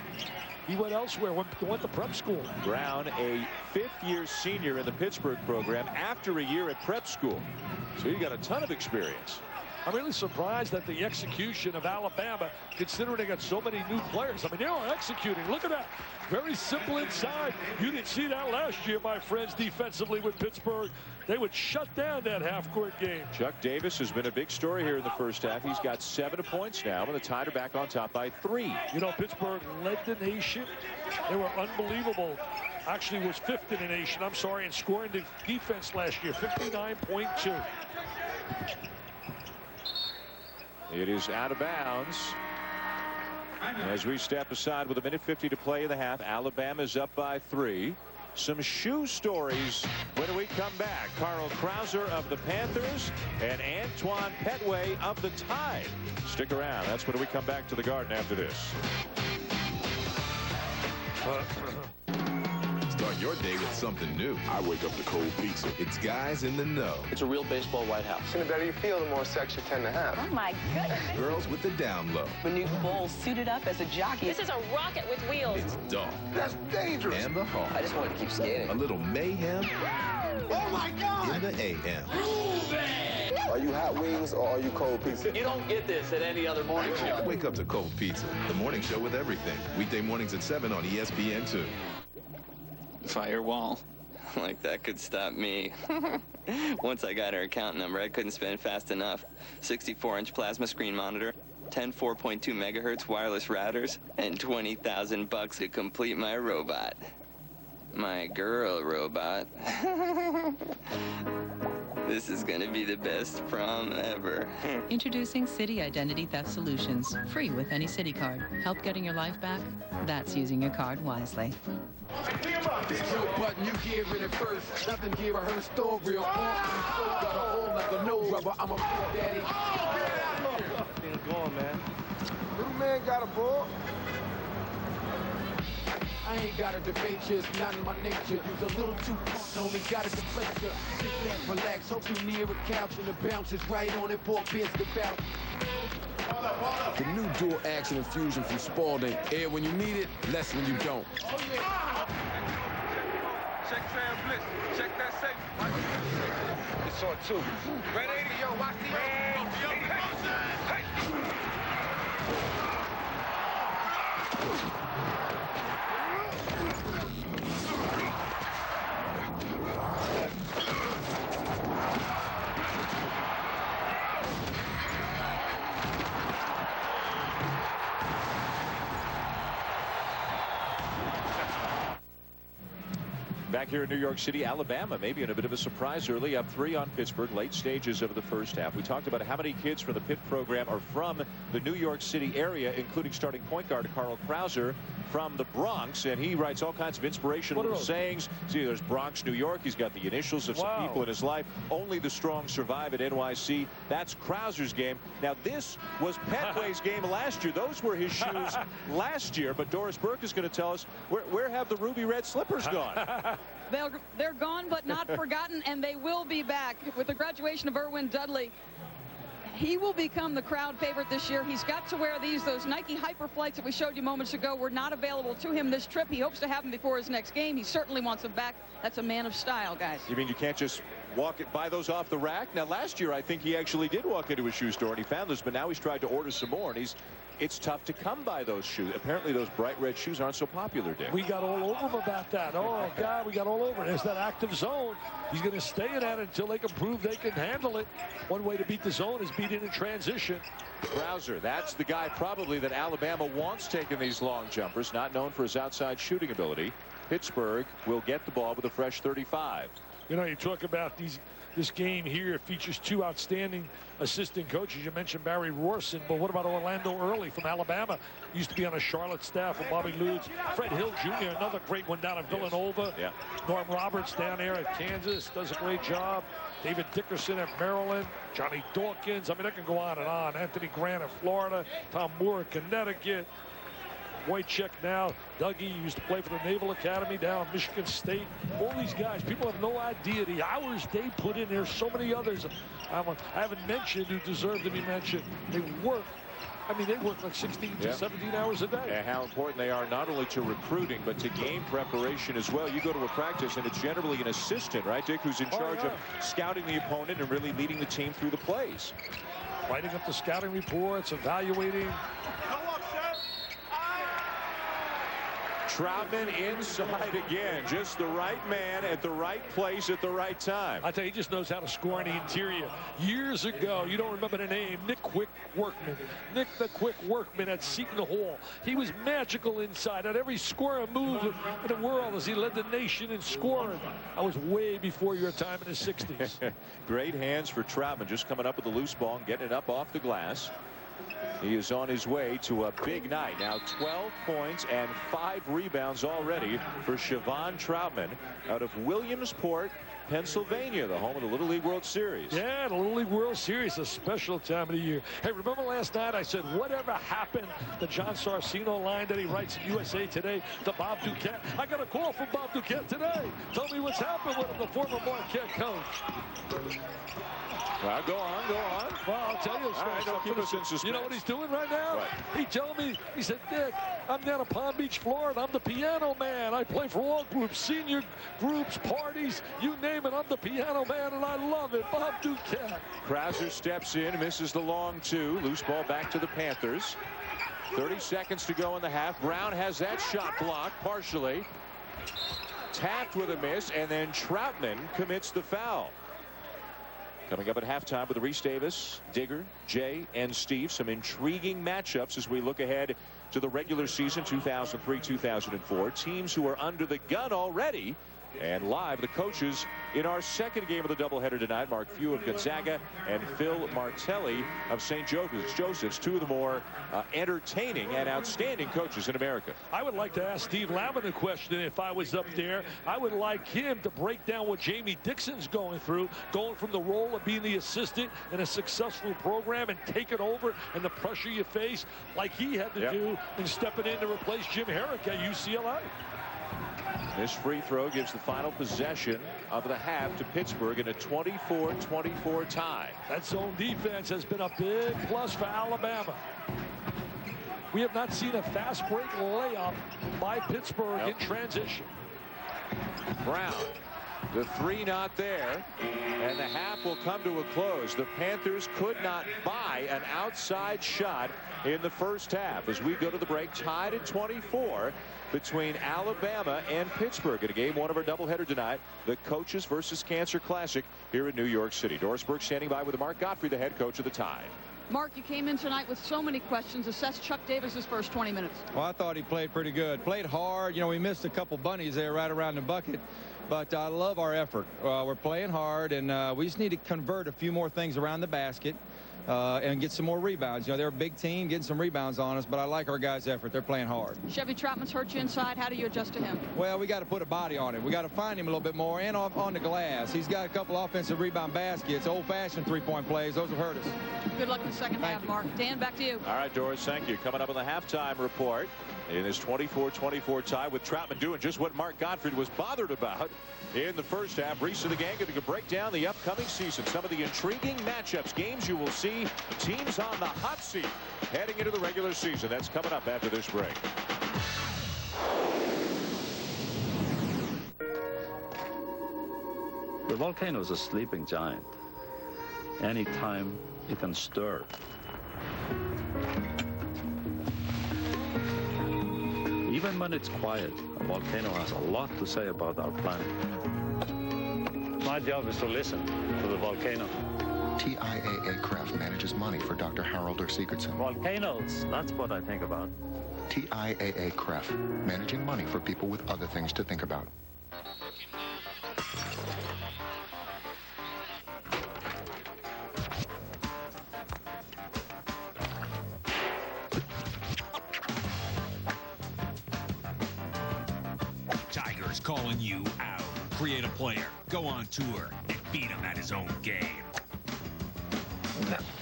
he went elsewhere, went to prep school. Brown, a 5th-year senior in the Pittsburgh program after a year at prep school. So he got a ton of experience. I'm really surprised at the execution of Alabama, considering they got so many new players. I mean, they are executing. Look at that. Very simple inside. You didn't see that last year, my friends, defensively with Pittsburgh. They would shut down that half-court game. Chuck Davis has been a big story here in the first half. He's got 7 points now, and the Tide are back on top by 3. You know, Pittsburgh led the nation. They were unbelievable. Actually was 5th in the nation, I'm sorry, in scoring the defense last year, 59.2. It is out of bounds. As we step aside with 1:50 to play in the half, Alabama's up by 3. Some shoe stories when we come back. Carl Krauser of the Panthers and Antoine Petway of the Tide. Stick around. That's when we come back to the Garden after this. Start your day with something new. I wake up to cold pizza. It's guys in the know. It's a real baseball White House. And the better you feel, the more sex you tend to have. Oh, my goodness. Girls with the down low. Manute Bowles suited up as a jockey. This is a rocket with wheels. It's Dolph. That's dangerous. And the Hawk. I just wanted to keep skating. A little mayhem. Oh, my God. In the AM. Are you hot wings or are you cold pizza? You don't get this at any other morning show. Wake up to cold pizza. The morning show with everything. Weekday mornings at 7 on ESPN2. Firewall. Like that could stop me. Once I got her account number, I couldn't spend fast enough. 64-inch plasma screen monitor, 10 4.2 megahertz wireless routers, and $20,000 to complete my robot. My girl robot. This is gonna be the best prom ever. Introducing City Identity Theft Solutions. Free with any City card. Help getting your life back? That's using your card wisely. This your button, you hearing it first. Nothing here, I heard story real got a hole like a nose rubber. I'm a daddy. Things going, man. Little man got a ball. I ain't got to debate you, it's not in my nature. You's a little too close, homie, got to deflate you. Sit back, relax, hope you near a couch and the bounce is right on it, ball biz about. The new dual action infusion from Spalding. Air when you need it, less when you don't. Oh, yeah. Check Sam Blitz. Check that safe. It's on 2. Red 80, yo, watch the hey. Back here in New York City, Alabama, maybe in a bit of a surprise early, up 3 on Pittsburgh, late stages of the first half. We talked about how many kids from the Pitt program are from the New York City area, including starting point guard Carl Krauser from the Bronx, and he writes all kinds of inspirational sayings. See, there's Bronx, New York. He's got the initials of some people in his life. Only the strong survive at NYC. That's Krauser's game. Now, this was Petway's game last year. Those were his shoes last year, but Doris Burke is going to tell us where have the ruby red slippers gone? They're gone but not forgotten, and they will be back. With the graduation of Irwin Dudley, he will become the crowd favorite this year. He's got to wear these. Those Nike Hyperflights that we showed you moments ago were not available to him this trip. He hopes to have them before his next game. He certainly wants them back. That's a man of style, guys. You mean you can't just buy those off the rack? Now, last year, I think he actually did walk into a shoe store and he found those, but now he's tried to order some more, and it's tough to come by those shoes. Apparently, those bright red shoes aren't so popular, Dick. We got all over him about that. Oh, God, we got all over it. There's that active zone. He's going to stay in that until they can prove they can handle it. One way to beat the zone is beat it in transition. Krauser, that's the guy probably that Alabama wants taking these long jumpers, not known for his outside shooting ability. Pittsburgh will get the ball with a fresh 35. You know, you talk about this game here features 2 outstanding assistant coaches. You mentioned Barry Rorson, but what about Orlando Early from Alabama? Used to be on a Charlotte staff with Bobby Lutz. Fred Hill Jr., another great one down at Villanova. Yeah. Norm Roberts down there at Kansas does a great job. David Dickerson at Maryland. Johnny Dawkins. I mean, I can go on and on. Anthony Grant at Florida. Tom Moore at Connecticut. Wojciech now. Dougie used to play for the Naval Academy down at Michigan State. All these guys, people have no idea the hours they put in. There's so many others I haven't mentioned who deserve to be mentioned. They work. I mean, they work like 16 to 17 hours a day. And how important they are not only to recruiting, but to game preparation as well. You go to a practice, and it's generally an assistant, right, Dick, who's in charge of scouting the opponent and really leading the team through the plays. Writing up the scouting reports, evaluating. Troutman inside again. Just the right man at the right place at the right time. I tell you, he just knows how to score in the interior. Years ago, you don't remember the name, Nick Quick Workman. Nick the Quick Workman at Seton Hall. He was magical inside. At every scorer move in the world as he led the nation in scoring. I was way before your time in the 60s. Great hands for Troutman, just coming up with the loose ball and getting it up off the glass. He is on his way to a big night. Now 12 points and 5 rebounds already for Siobhan Troutman out of Williamsport, Pennsylvania, the home of the Little League World Series. Yeah, the Little League World Series, a special time of the year. Hey, remember last night I said, whatever happened, the John Sarcino line that he writes in USA Today to Bob Duquette? I got a call from Bob Duquette today. Tell me what's happened with him, the former Marquette coach. Well, go on, go on. Well, I'll tell you. Don't put us in suspense. You know what he's doing right now? What? He told me, he said, Dick, I'm down in Palm Beach, Florida. I'm the piano man. I play for all groups, senior groups, parties, you name it. I'm the piano man, and I love it. Bob Duquette. Krauser steps in, misses the long two. Loose ball back to the Panthers. 30 seconds to go in the half. Brown has that shot blocked partially. Tapped with a miss, and then Troutman commits the foul. Coming up at halftime with Reese Davis, Digger, Jay, and Steve. Some intriguing matchups as we look ahead to the regular season 2003-2004. Teams who are under the gun already. And live, the coaches in our second game of the doubleheader tonight. Mark Few of Gonzaga and Phil Martelli of St. Joseph's. Two of the more entertaining and outstanding coaches in America. I would like to ask Steve Lavin a question if I was up there. I would like him to break down what Jamie Dixon's going through, going from the role of being the assistant in a successful program and take it over and the pressure you face like he had to do in stepping in to replace Jim Herrick at UCLA. This free throw gives the final possession of the half to Pittsburgh in a 24-24 tie. That zone defense has been a big plus for Alabama. We have not seen a fast break layup by Pittsburgh in transition. Brown, the three not there, and the half will come to a close. The Panthers could not buy an outside shot in the first half as we go to the break, tied at 24 between Alabama and Pittsburgh in a game one of our doubleheader tonight, the Coaches versus Cancer Classic here in New York City. Doris Burke standing by with Mark Godfrey, the head coach of the Tide. Mark, you came in tonight with so many questions. Assess Chuck Davis's first 20 minutes. Well, I thought he played pretty good. Played hard. You know, we missed a couple bunnies there right around the bucket. But I love our effort. We're playing hard, and we just need to convert a few more things around the basket and get some more rebounds. You know, they're a big team getting some rebounds on us, but I like our guys' effort. They're playing hard. Chevy Troutman's hurt you inside. How do you adjust to him? Well, we got to put a body on him. We got to find him a little bit more and on the glass. He's got a couple offensive rebound baskets, old-fashioned three-point plays. Those will hurt us. Good luck in the second half, Mark. Dan, back to you. All right, Doris, thank you. Coming up on the halftime report in this 24-24 tie with Troutman doing just what Mark Godfrey was bothered about in the first half. Reese and the gang going to break down the upcoming season. Some of the intriguing matchups, games you will see, teams on the hot seat heading into the regular season. That's coming up after this break. The volcano is a sleeping giant. Anytime it can stir. Even when it's quiet, a volcano has a lot to say about our planet. My job is to listen to the volcano. TIAA Craft manages money for Dr. Harold or Sigurdsson. Volcanoes, that's what I think about. TIAA Craft, managing money for people with other things to think about. Tiger's calling you out. Create a player, go on tour, and beat him at his own game.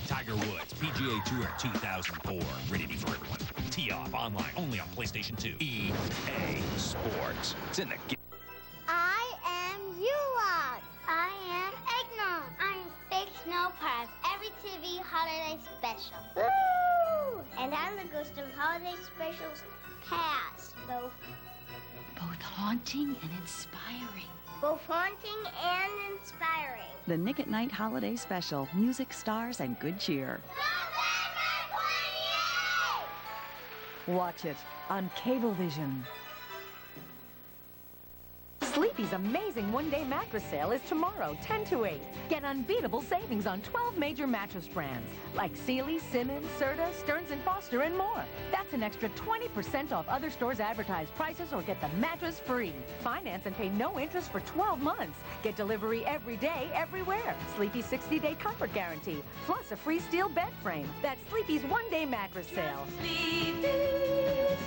Tiger Woods, PGA Tour 2004. Rated E for everyone. Tee off online only on PlayStation 2. EA Sports. It's in the game. I am Yulon. I am Eggnog. I'm Big Snow Part of every TV holiday special. Woo! And I'm the Ghost of Holiday Specials cast. Both haunting and inspiring. Both haunting and inspiring. The Nick at Night Holiday Special. Music, stars, and good cheer. Watch it on Cablevision. Sleepy's amazing one-day mattress sale is tomorrow, 10 to 8. Get unbeatable savings on 12 major mattress brands like Sealy, Simmons, Serta, Stearns & Foster, and more. That's an extra 20% off other stores' advertised prices or get the mattress free. Finance and pay no interest for 12 months. Get delivery every day, everywhere. Sleepy's 60-day comfort guarantee, plus a free steel bed frame. That's Sleepy's one-day mattress sale. Sleepy's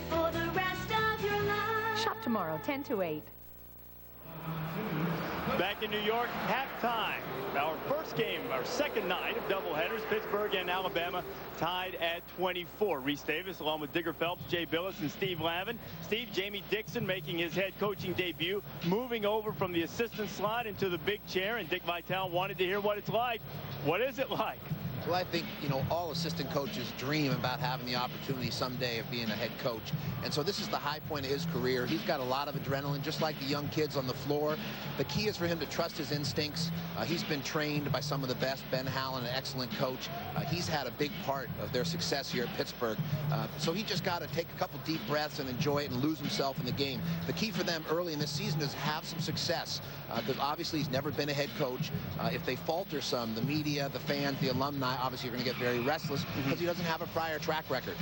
for the rest of your life. Shop tomorrow, 10 to 8. Back in New York, halftime. Our first game, our second night of doubleheaders, Pittsburgh and Alabama tied at 24. Reese Davis along with Digger Phelps, Jay Billis, and Steve Lavin. Steve, Jamie Dixon making his head coaching debut, moving over from the assistant slot into the big chair, and Dick Vitale wanted to hear what it's like. What is it like? Well, I think, you know, all assistant coaches dream about having the opportunity someday of being a head coach. And so this is the high point of his career. He's got a lot of adrenaline, just like the young kids on the floor. The key is for him to trust his instincts. He's been trained by some of the best. Ben Howland, an excellent coach. He's had a big part of their success here at Pittsburgh. So he just got to take a couple deep breaths and enjoy it and lose himself in the game. The key for them early in this season is have some success, because obviously he's never been a head coach. If they falter some, the media, the fans, the alumni, obviously you're going to get very restless because he doesn't have a prior track record.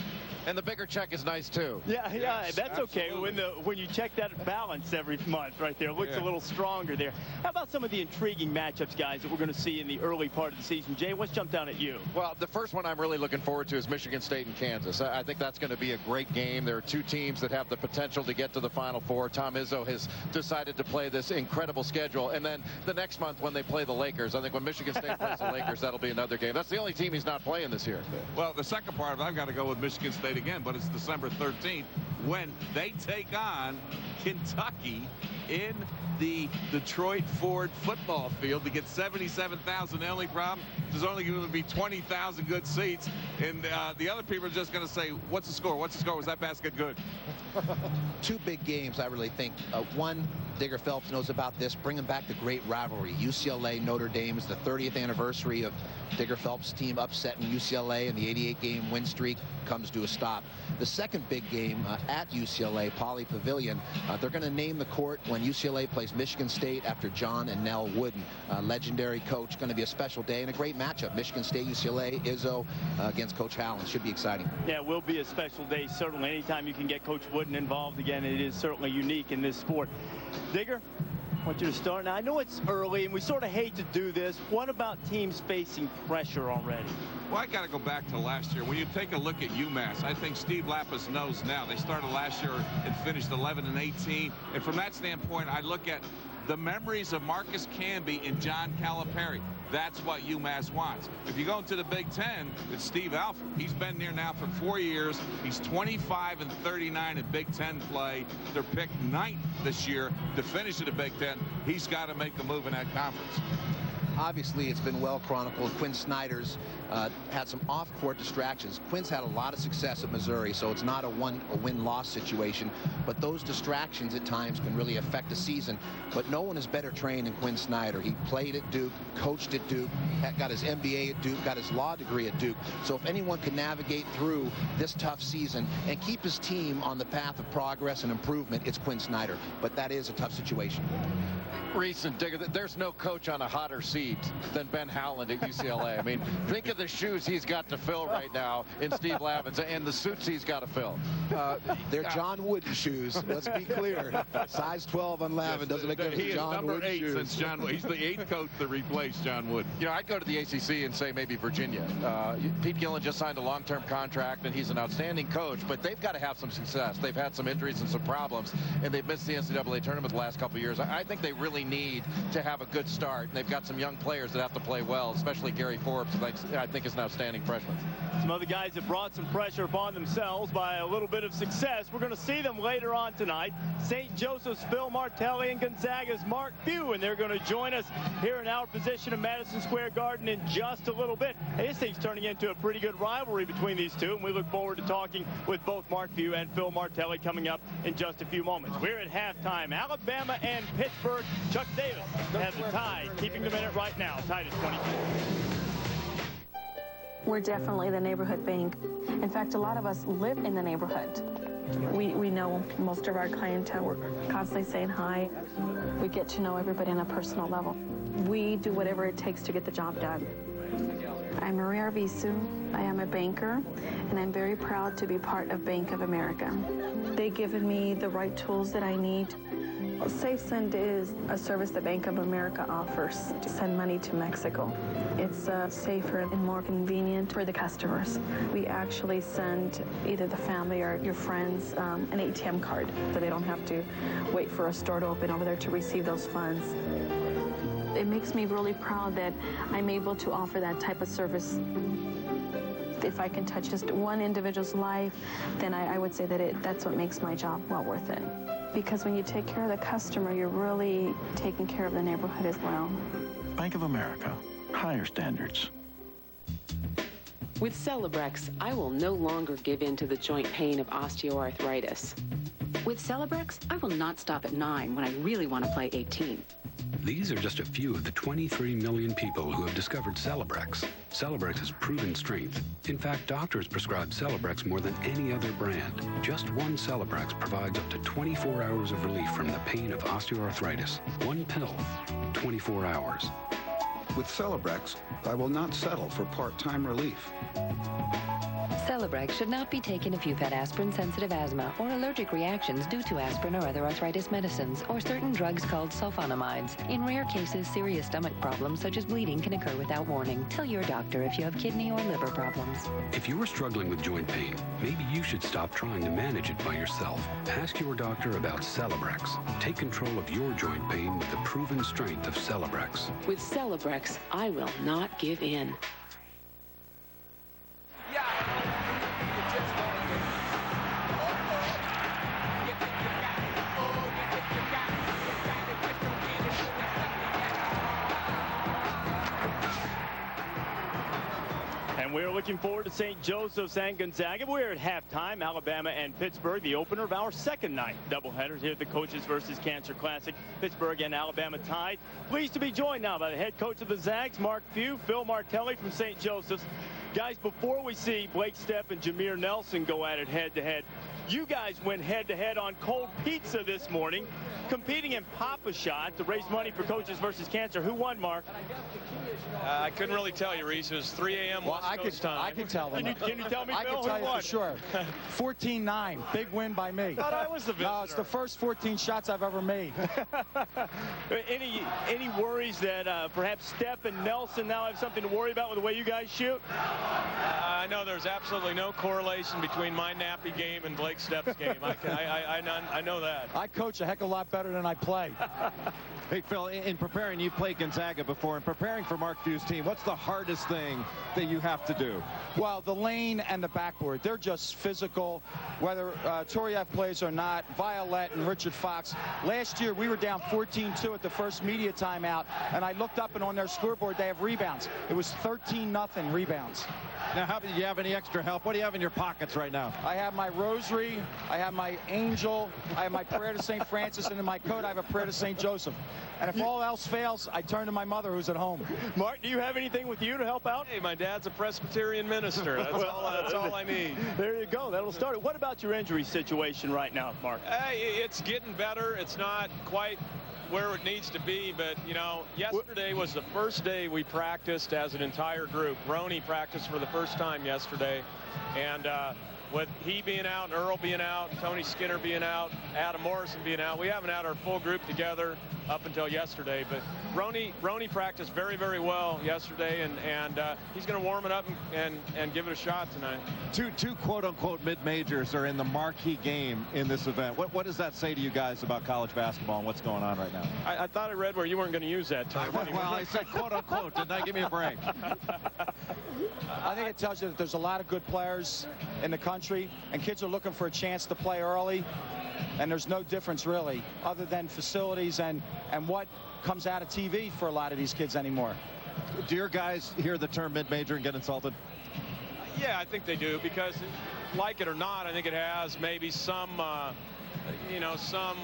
And the bigger check is nice too. Yeah, yes, that's absolutely okay when you check that balance every month right there. It looks a little stronger there. How about some of the intriguing matchups, guys, that we're going to see in the early part of the season? Jay, what's jumped out at you? Well, the first one I'm really looking forward to is Michigan State and Kansas. I think that's going to be a great game. There are two teams that have the potential to get to the Final Four. Tom Izzo has decided to play this incredible schedule. And then the next month when they play the Lakers, I think when Michigan State plays the Lakers, that'll be another game. That's the only team he's not playing this year. Well, the second part of it, I've got to go with Michigan State again, but it's December 13th when they take on Kentucky in the Detroit Ford football field to get 77,000. The only problem, there's only going to be 20,000 good seats, and the other people are just going to say, what's the score? What's the score? Was that basket good? Two big games, I really think. One, Digger Phelps knows about this, bringing back the great rivalry. UCLA Notre Dame is the 30th anniversary of Digger Phelps' team upsetting UCLA, and the 88-game win streak comes to a stop. The second big game at UCLA, Pauley Pavilion, they're going to name the court when UCLA plays Michigan State after John and Nell Wooden. Legendary coach, going to be a special day and a great matchup. Michigan State, UCLA, Izzo against Coach Howland. Should be exciting. Yeah, it will be a special day, certainly. Anytime you can get Coach Wooden involved again, it is certainly unique in this sport. Digger, I want you to start. Now, I know it's early, and we sort of hate to do this. What about teams facing pressure already? Well, I got to go back to last year. When you take a look at UMass, I think Steve Lapis knows now. They started last year and finished 11-18. And from that standpoint, I look at the memories of Marcus Camby and John Calipari. That's what UMass wants. If you go into the Big Ten, it's Steve Alford. He's been there now for 4 years. He's 25-39 in Big Ten play. They're picked 9th this year to finish in the Big Ten. He's got to make a move in that conference. Obviously, it's been well chronicled. Quinn Snyder's had some off-court distractions. Quinn's had a lot of success at Missouri, so it's not a win-loss situation. But those distractions at times can really affect the season. But no one is better trained than Quinn Snyder. He played at Duke, coached at Duke, got his MBA at Duke, got his law degree at Duke. So if anyone can navigate through this tough season and keep his team on the path of progress and improvement, it's Quinn Snyder. But that is a tough situation. Reese and Digger, there's no coach on a hotter seat than Ben Howland at UCLA. I mean, think of the shoes he's got to fill right now in Steve Lavin's and the suits he's got to fill. They're John Wooden shoes. Let's be clear. Size 12 on Lavin doesn't make them John Wooden shoes. He is number 8 since John Wooden. He's the 8th coach to replace John Wooden. You know, I'd go to the ACC and say maybe Virginia. Pete Gillen just signed a long-term contract, and he's an outstanding coach, but they've got to have some success. They've had some injuries and some problems, and they've missed the NCAA tournament the last couple of years. I think they really need to have a good start, and they've got some young players that have to play well, especially Gary Forbes, who I think is an outstanding freshman. Some other guys have brought some pressure upon themselves by a little bit of success. We're going to see them later on tonight. St. Joseph's Phil Martelli and Gonzaga's Mark Few, and they're going to join us here in our position in Madison Square Garden in just a little bit. Hey, this thing's turning into a pretty good rivalry between these two, and we look forward to talking with both Mark Few and Phil Martelli coming up in just a few moments. We're at halftime. Alabama and Pittsburgh. Chuck Davis has the tie, keeping them in it right now. Tied at 24. We're definitely the neighborhood bank. In fact, a lot of us live in the neighborhood. We know most of our clientele. We're constantly saying hi. We get to know everybody on a personal level. We do whatever it takes to get the job done. I'm Maria Arvizu. I am a banker, and I'm very proud to be part of Bank of America. They've given me the right tools that I need. SafeSend is a service that Bank of America offers to send money to Mexico. It's safer and more convenient for the customers. We actually send either the family or your friends an ATM card so they don't have to wait for a store to open over there to receive those funds. It makes me really proud that I'm able to offer that type of service. If I can touch just one individual's life, then I would say that that's what makes my job well worth it. Because when you take care of the customer, you're really taking care of the neighborhood as well. Bank of America, higher standards. With Celebrex, I will no longer give in to the joint pain of osteoarthritis. With Celebrex, I will not stop at 9 when I really want to play 18. These are just a few of the 23 million people who have discovered Celebrex. Celebrex has proven strength. In fact, doctors prescribe Celebrex more than any other brand. Just one Celebrex provides up to 24 hours of relief from the pain of osteoarthritis. One pill, 24 hours. With Celebrex, I will not settle for part-time relief. Celebrex should not be taken if you've had aspirin-sensitive asthma or allergic reactions due to aspirin or other arthritis medicines or certain drugs called sulfonamides. In rare cases, serious stomach problems such as bleeding can occur without warning. Tell your doctor if you have kidney or liver problems. If you're struggling with joint pain, maybe you should stop trying to manage it by yourself. Ask your doctor about Celebrex. Take control of your joint pain with the proven strength of Celebrex. With Celebrex, I will not give in. And we're looking forward to St. Joseph's and Gonzaga. We're at halftime, Alabama and Pittsburgh, the opener of our second night doubleheaders here at the Coaches versus Cancer Classic. Pittsburgh and Alabama tied. Pleased to be joined now by the head coach of the Zags, Mark Few, Phil Martelli from St. Joseph's. Guys, before we see Blake Stepp and Jameer Nelson go at it head-to-head, you guys went head-to-head on cold pizza this morning, competing in Pop-A-Shot to raise money for Coaches versus Cancer. Who won, Mark? I couldn't really tell you, Reese. It was 3 a.m. West Coast time. I can tell them. Can you tell me, I Phil, can tell who you won? for sure. 14-9. Big win by me. Thought I was the visitor. No, it's the first 14 shots I've ever made. Any worries that perhaps Stepp and Nelson now have something to worry about with the way you guys shoot? I know there's absolutely no correlation between my nappy game and Blake Stepp's game. I know that. I coach a heck of a lot better than I play. Hey, Phil, in preparing, you've played Gonzaga before. In preparing for Mark Few's team, what's the hardest thing that you have to do? Well, the lane and the backboard, they're just physical, whether Toriev plays or not. Violet and Richard Fox. Last year, we were down 14-2 at the first media timeout, and I looked up, and on their scoreboard, they have rebounds. It was 13-0 rebounds. Now, do you have any extra help? What do you have in your pockets right now? I have my rosary, I have my angel, I have my prayer to St. Francis, and in my coat, I have a prayer to St. Joseph. And if all else fails, I turn to my mother who's at home. Mark, do you have anything with you to help out? Hey, my dad's a Presbyterian minister. That's all I need. There you go. That'll start it. What about your injury situation right now, Mark? Hey, it's getting better. It's not quite where it needs to be, but you know, yesterday was the first day we practiced as an entire group. Roney practiced for the first time yesterday, and with he being out and Earl being out, Tony Skinner being out, Adam Morrison being out, we haven't had our full group together up until yesterday. But Roney practiced very, very well yesterday, and he's going to warm it up and give it a shot tonight. Two quote-unquote mid-majors are in the marquee game in this event. What does that say to you guys about college basketball and what's going on right now? I thought I read where you weren't going to use that term. Well, I said quote-unquote. Didn't I? Give me a break. I think it tells you that there's a lot of good players in the country, and kids are looking for a chance to play early, and there's no difference really other than facilities and what comes out of TV for a lot of these kids anymore. Do your guys hear the term mid-major and get insulted? Yeah, I think they do, because like it or not, I think it has maybe some some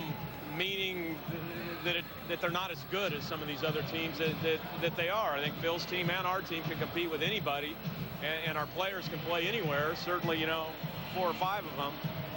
meaning that they're not as good as some of these other teams that they are. I think Phil's team and our team can compete with anybody, and our players can play anywhere, certainly, 4 or 5 of them.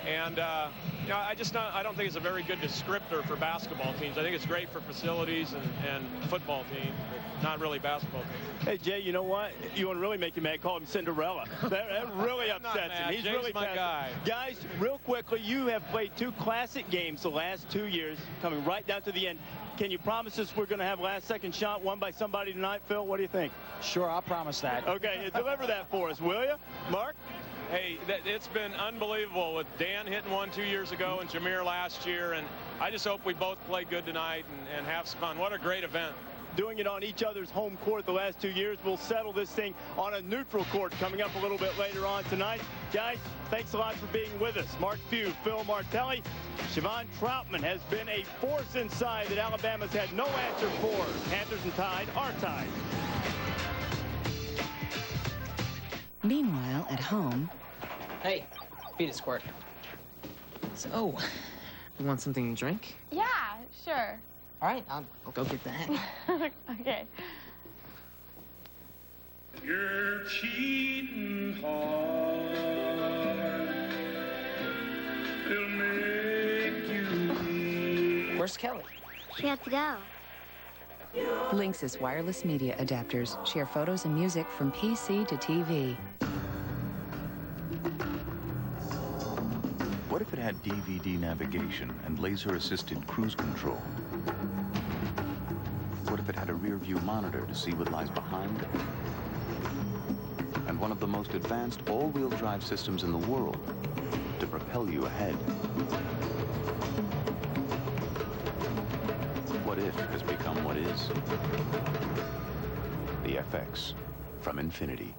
And I don't think it's a very good descriptor for basketball teams. I think it's great for facilities and football teams, but not really basketball teams. Hey, Jay, you know what? You want to really make him mad, call him Cinderella. That really upsets him. He's Jay's really my guy. Guys, real quickly, you have played 2 classic games the last 2 years, coming right down to the end. Can you promise us we're going to have last-second shot won by somebody tonight, Phil? What do you think? Sure, I'll promise that. Okay, deliver that for us, will you? Mark? Hey, it's been unbelievable with Dan hitting one 2 years ago and Jameer last year, and I just hope we both play good tonight and have some fun. What a great event. doing it on each other's home court the last 2 years. We'll settle this thing on a neutral court coming up a little bit later on tonight. Guys, thanks a lot for being with us. Mark Few, Phil Martelli. Siobhan Troutman has been a force inside that Alabama's had no answer for. Panthers and Tide are tied. Meanwhile, at home... Hey, feed a squirt. So, you want something to drink? Yeah, sure. All right, I'll go get that. Okay. You're cheating hard. It'll make you. Where's Kelly? She had to go. Linksys wireless media adapters share photos and music from PC to TV. What if it had DVD navigation and laser-assisted cruise control? What if it had a rear-view monitor to see what lies behind? And one of the most advanced all-wheel drive systems in the world to propel you ahead? What if has become what is? The FX from Infinity.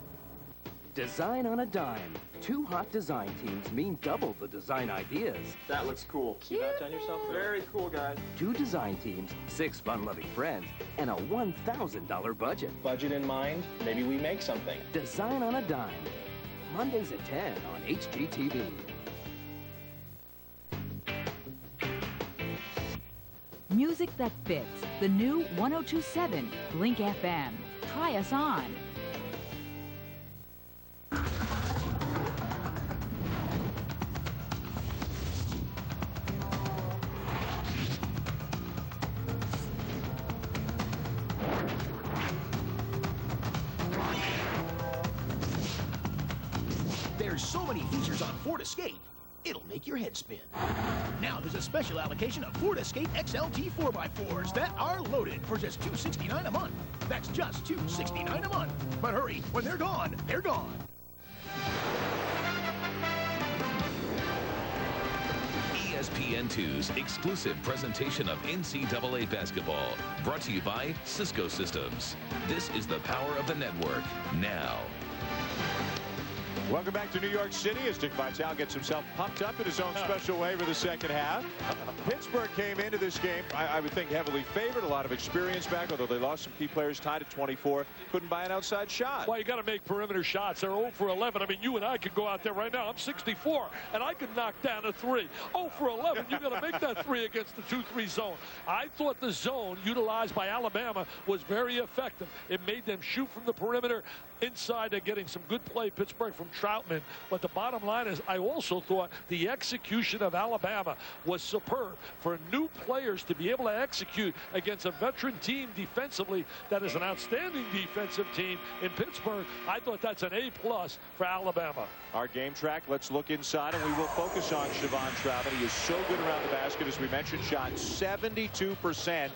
Design on a dime. 2 hot design teams mean double the design ideas. That looks cool. Keep that on yourself. Very cool, guys. 2 design teams, 6 fun-loving friends, and a $1,000 budget. Budget in mind, maybe we make something. Design on a dime. Mondays at 10 on HGTV. Music that fits. The new 102.7 Blink FM. Try us on. There's so many features on Ford Escape, it'll make your head spin. Now there's a special allocation of Ford Escape XLT 4x4s that are loaded for just $269 a month. That's just $269 a month. But hurry, when they're gone, they're gone. ESPN2's exclusive presentation of NCAA basketball, brought to you by Cisco Systems. This is the power of the network, now. Welcome back to New York City as Dick Vitale gets himself pumped up in his own special way for the second half. Pittsburgh came into this game, I would think, heavily favored. A lot of experience back, although they lost some key players, tied at 24. Couldn't buy an outside shot. Well, you got to make perimeter shots. They're 0 for 11. I mean, you and I could go out there right now. I'm 64, and I could knock down a 3. 0 for 11. You got to make that 3 against the 2-3 zone. I thought the zone utilized by Alabama was very effective. It made them shoot from the perimeter. Inside, they're getting some good play, Pittsburgh, from Troutman. But the bottom line is, I also thought the execution of Alabama was superb. For new players to be able to execute against a veteran team defensively that is an outstanding defensive team in Pittsburgh, I thought that's an A+ for Alabama. Our game track, let's look inside, and we will focus on Siobhan Troutman. He is so good around the basket, as we mentioned, shot 72%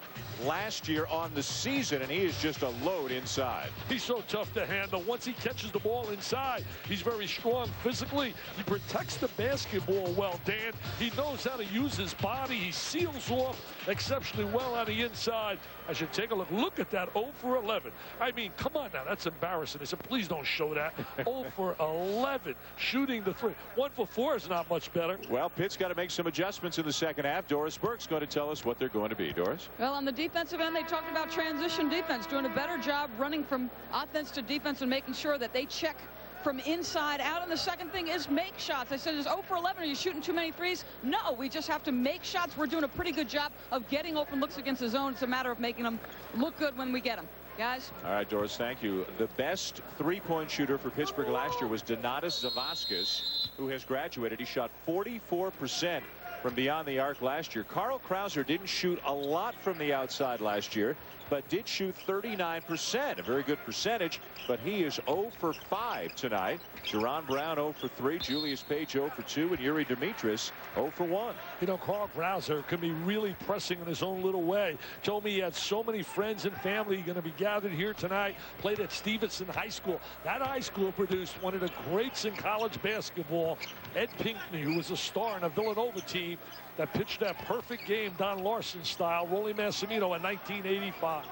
last year on the season, and he is just a load inside. He's so tough to handle. Once he catches the ball inside, he's very strong physically. He protects the basketball well, Dan. He knows how to use his body. He seals off exceptionally well on the inside. I should take a look. Look at that, 0 for 11. I mean, come on now, that's embarrassing. They said, please don't show that. 0 for 11, shooting the 3. 1 for 4 is not much better. Well, Pitt's got to make some adjustments in the second half. Doris Burke's going to tell us what they're going to be. Doris? Well, on the defensive end, they talked about transition defense, doing a better job running from offense to defense and making sure that they check from inside out. And the second thing is make shots. I said, is 0 for 11. Are you shooting too many threes? No, we just have to make shots. We're doing a pretty good job of getting open looks against the zone. It's a matter of making them look good when we get them. Guys? All right, Doris, thank you. The best three-point shooter for Pittsburgh last year was Donatas Zavaskas, who has graduated. He shot 44% from beyond the arc last year. Carl Krauser didn't shoot a lot from the outside last year, but did shoot 39%, a very good percentage, but he is 0 for 5 tonight. Jerron Brown 0 for 3, Julius Page 0 for 2, and Yuri Dimitris 0 for 1. You know, Carl Krauser can be really pressing in his own little way. Told me he had so many friends and family going to be gathered here tonight. Played at Stevenson High School. That high school produced one of the greats in college basketball, Ed Pinckney, who was a star in a Villanova team that pitched that perfect game, Don Larson style, Rollie Massimino in 1985.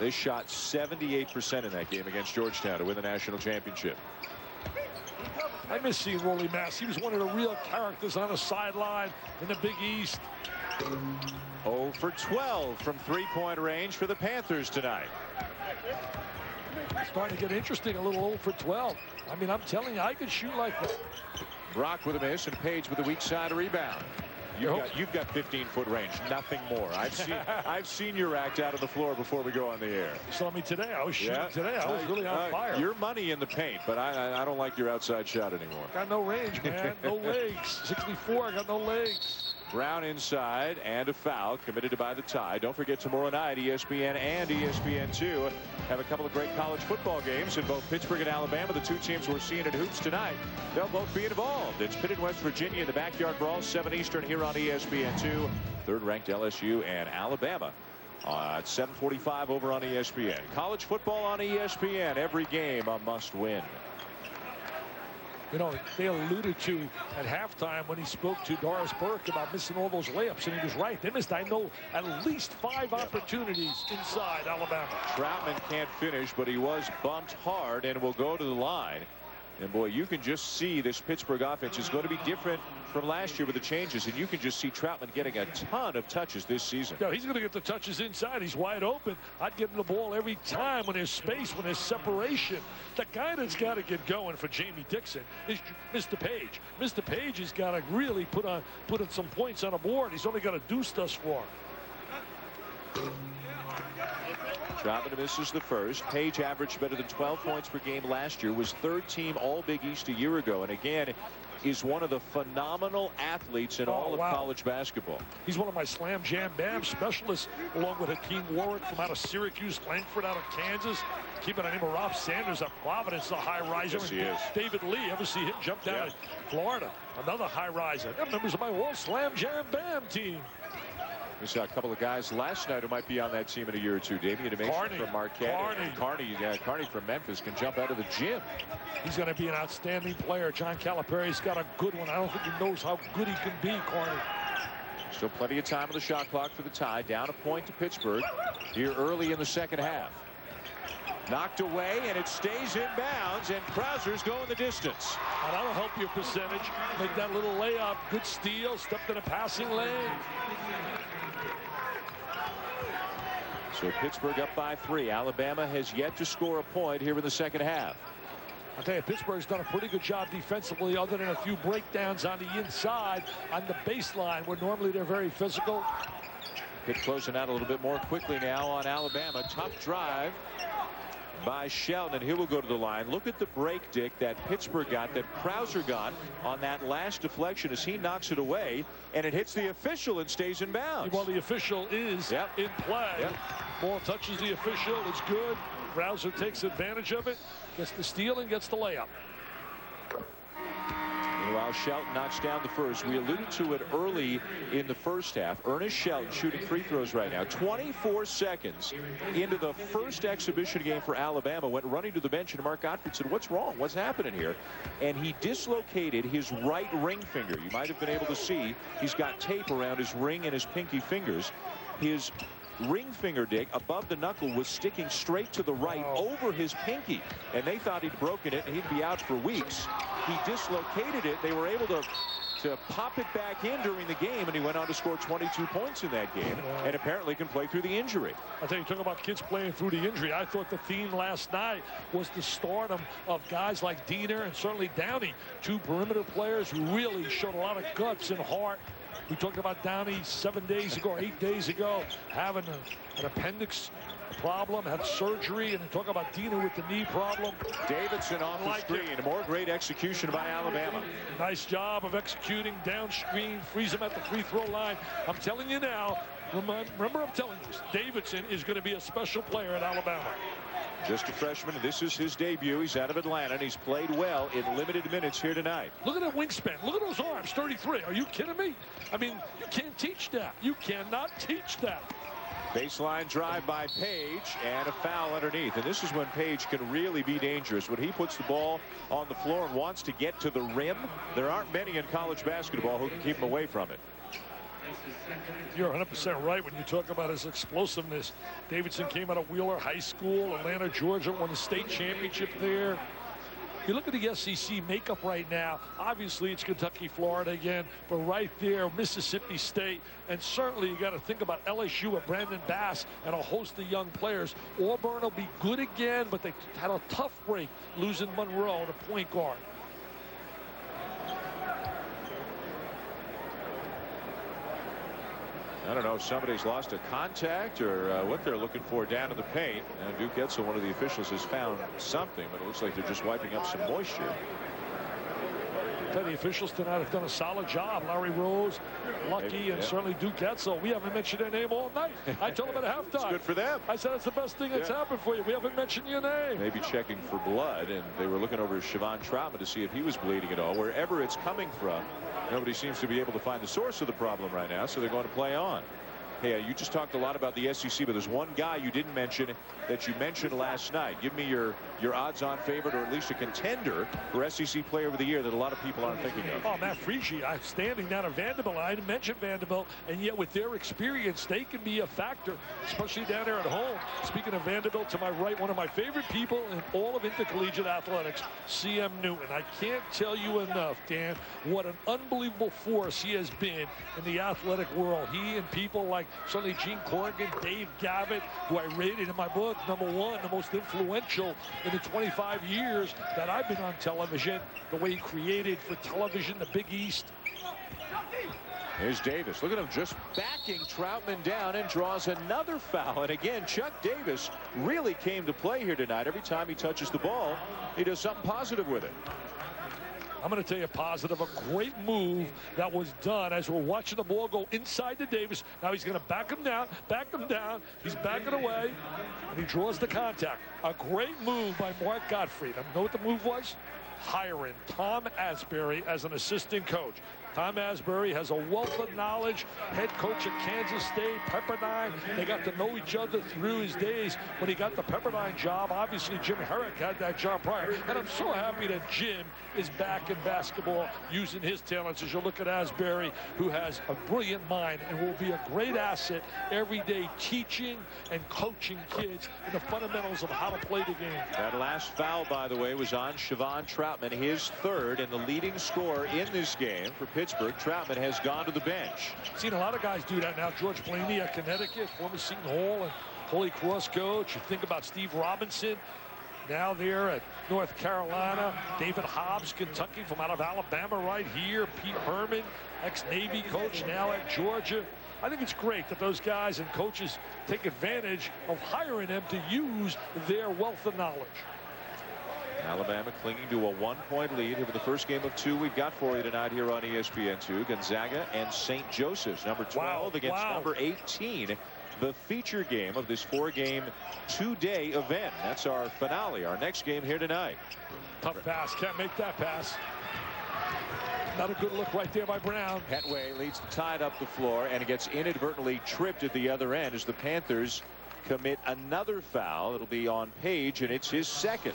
They shot 78% in that game against Georgetown to win the national championship. I miss seeing Rollie Mass. He was one of the real characters on the sideline in the Big East. 0 for 12 from three-point range for the Panthers tonight. It's starting to get interesting, a little 0 for 12. I mean, I'm telling you, I could shoot like that. Brock with a miss and Page with a weak side rebound. You've got 15-foot range, nothing more. I've seen your act out on the floor before we go on the air. You saw me today. I was shooting today. I was really on fire. You're money in the paint, but I don't like your outside shot anymore. Got no range, man. No legs. 64. I got no legs. Brown inside and a foul committed by the Tide. Don't forget tomorrow night ESPN and ESPN2 have a couple of great college football games in both Pittsburgh and Alabama. The two teams we're seeing in hoops tonight, they'll both be involved. It's Pitt and West Virginia in the Backyard Brawl, 7 Eastern here on ESPN2. Third-ranked LSU and Alabama at 7:45 over on ESPN. College football on ESPN. Every game a must-win. You know, they alluded to at halftime when he spoke to Doris Burke about missing all those layups, and he was right. They missed, I know, at least 5 opportunities inside Alabama. Troutman can't finish, but he was bumped hard and will go to the line. And boy, you can just see this Pittsburgh offense is going to be different from last year with the changes, and you can just see Troutman getting a ton of touches this season. Yeah, he's going to get the touches inside. He's wide open. I'd give him the ball every time when there's space, when there's separation. The guy that's got to get going for Jamie Dixon is Mr. Page. Mr. Page has got to really put in some points on the board. He's only got to do stuff for him. Troutman misses the first. Page averaged better than 12 points per game last year, was third team All Big East a year ago, and again is one of the phenomenal athletes in all of college basketball. He's one of my slam jam bam specialists, along with Hakeem Warwick from out of Syracuse, Langford out of Kansas, keeping an name of Rob Sanders at Providence, a high riser. Yes, he is. David Lee, ever see him jump down at Florida? Another high riser. They're members of my all slam jam bam team. We saw a couple of guys last night who might be on that team in a year or two. Damian Demation from Marquette. Carney from Memphis can jump out of the gym. He's going to be an outstanding player. John Calipari's got a good one. I don't think he knows how good he can be, Carney. Still plenty of time on the shot clock for the Tide. Down a point to Pittsburgh here early in the second half. Knocked away, and it stays in bounds, and Krauser's going the distance. And that'll help your percentage. Make that little layup. Good steal. Stepped in a passing lane. So Pittsburgh up by 3. Alabama has yet to score a point here in the second half. I'll tell you, Pittsburgh's done a pretty good job defensively, other than a few breakdowns on the inside, on the baseline, where normally they're very physical. Pitt closing out a little bit more quickly now on Alabama. Tough drive by Shelton, and he will go to the line. Look at the break, Dick, that Pittsburgh got, that Krauser got on that last deflection as he knocks it away, and it hits the official and stays in bounds. Well, the official is in play. Ball touches the official. It's good. Krauser takes advantage of it, gets the steal, and gets the layup. Meanwhile, Shelton knocks down the first. We alluded to it early in the first half. Ernest Shelton shooting free throws right now. 24 seconds into the first exhibition game for Alabama. Went running to the bench, and Mark Gottfried said, "What's wrong? What's happening here?" And he dislocated his right ring finger. You might have been able to see he's got tape around his ring and his pinky fingers. His ring finger, Dick, above the knuckle was sticking straight to the right over his pinky, and they thought he'd broken it and he'd be out for weeks. He dislocated it. They were able to pop it back in during the game, and he went on to score 22 points in that game, and apparently can play through the injury. I tell you, talking about kids playing through the injury, I thought the theme last night was the stardom of guys like Diener and certainly Downey, two perimeter players who really showed a lot of guts and heart. We talked about Downey 7 days ago, 8 days ago, having an appendix problem, had surgery, and talk about Diener with the knee problem. Davidson off the screen. More great execution by Alabama. Nice job of executing down screen, freeze him at the free throw line. I'm telling you now, remember I'm telling you, Davidson is going to be a special player at Alabama. Just a freshman. This is his debut. He's out of Atlanta, and he's played well in limited minutes here tonight. Look at that wingspan. Look at those arms. 33. Are you kidding me? I mean, you can't teach that. You cannot teach that. Baseline drive by Page, and a foul underneath. And this is when Page can really be dangerous. When he puts the ball on the floor and wants to get to the rim, there aren't many in college basketball who can keep him away from it. You're 100% right when you talk about his explosiveness. Davidson came out of Wheeler High School, Atlanta, Georgia, won the state championship there. You look at the SEC makeup right now, obviously it's Kentucky, Florida again, but right there, Mississippi State, and certainly you got to think about LSU with Brandon Bass and a host of young players. Auburn will be good again, but they had a tough break losing Monroe, the point guard. I don't know if somebody's lost a contact or what they're looking for down in the paint. And Duke Edsel, one of the officials, has found something, but it looks like they're just wiping up some moisture. The officials tonight have done a solid job. Larry Rose, Lucky, and certainly Duke Edsel. We haven't mentioned their name all night. I told them at halftime. It's good for them. I said it's the best thing that's happened for you. We haven't mentioned your name. Maybe checking for blood, and they were looking over Siobhan Troutman to see if he was bleeding at all. Wherever it's coming from, nobody seems to be able to find the source of the problem right now, so they're going to play on. Hey, you just talked a lot about the SEC, but there's one guy you didn't mention that you mentioned last night. Give me your odds-on favorite, or at least a contender for SEC Player of the Year that a lot of people aren't thinking of. Oh, Matt Frigie, standing down at Vanderbilt. I didn't mention Vanderbilt, and yet with their experience, they can be a factor, especially down there at home. Speaking of Vanderbilt, to my right, one of my favorite people in all of intercollegiate athletics, C.M. Newton. I can't tell you enough, Dan, what an unbelievable force he has been in the athletic world. He and people like certainly Gene Corrigan, Dave Gavitt, who I rated in my book #1, the most influential in the 25 years that I've been on television, the way he created for television the Big East. Here's Davis. Look at him just backing Troutman down and draws another foul. And again, Chuck Davis really came to play here tonight. Every time he touches the ball, he does something positive with it. I'm going to tell you positive, a great move that was done as we're watching the ball go inside to Davis. Now he's going to back him down. He's backing away, and he draws the contact. A great move by Mark Gottfried. You know what the move was? Hiring Tom Asbury as an assistant coach. Tom Asbury has a wealth of knowledge, head coach at Kansas State, Pepperdine. They got to know each other through his days when he got the Pepperdine job. Obviously, Jim Herrick had that job prior. And I'm so happy that Jim is back in basketball using his talents as you look at Asbury, who has a brilliant mind and will be a great asset every day teaching and coaching kids in the fundamentals of how to play the game. That last foul, by the way, was on Siobhan Troutman, his third, and the leading scorer in this game for Pittsburgh. Troutman has gone to the bench. Seen a lot of guys do that now. George Blaney at Connecticut, former Seton Hall and Holy Cross coach. You think about Steve Robinson, now there at North Carolina. David Hobbs, Kentucky, from out of Alabama right here. Pete Herman, ex-Navy coach, now at Georgia. I think it's great that those guys and coaches take advantage of hiring them to use their wealth of knowledge. Alabama clinging to a 1-point lead here for the first game of 2 we've got for you tonight here on ESPN2. Gonzaga and St. Joseph's, number 12 against number 18. The feature game of this 4-game 2-day event. That's our finale, our next game here tonight. Tough pass, can't make that pass. Not a good look right there by Brown. Petway leads the Tide up the floor, and it gets inadvertently tripped at the other end as the Panthers commit another foul. It'll be on Page, and it's his second.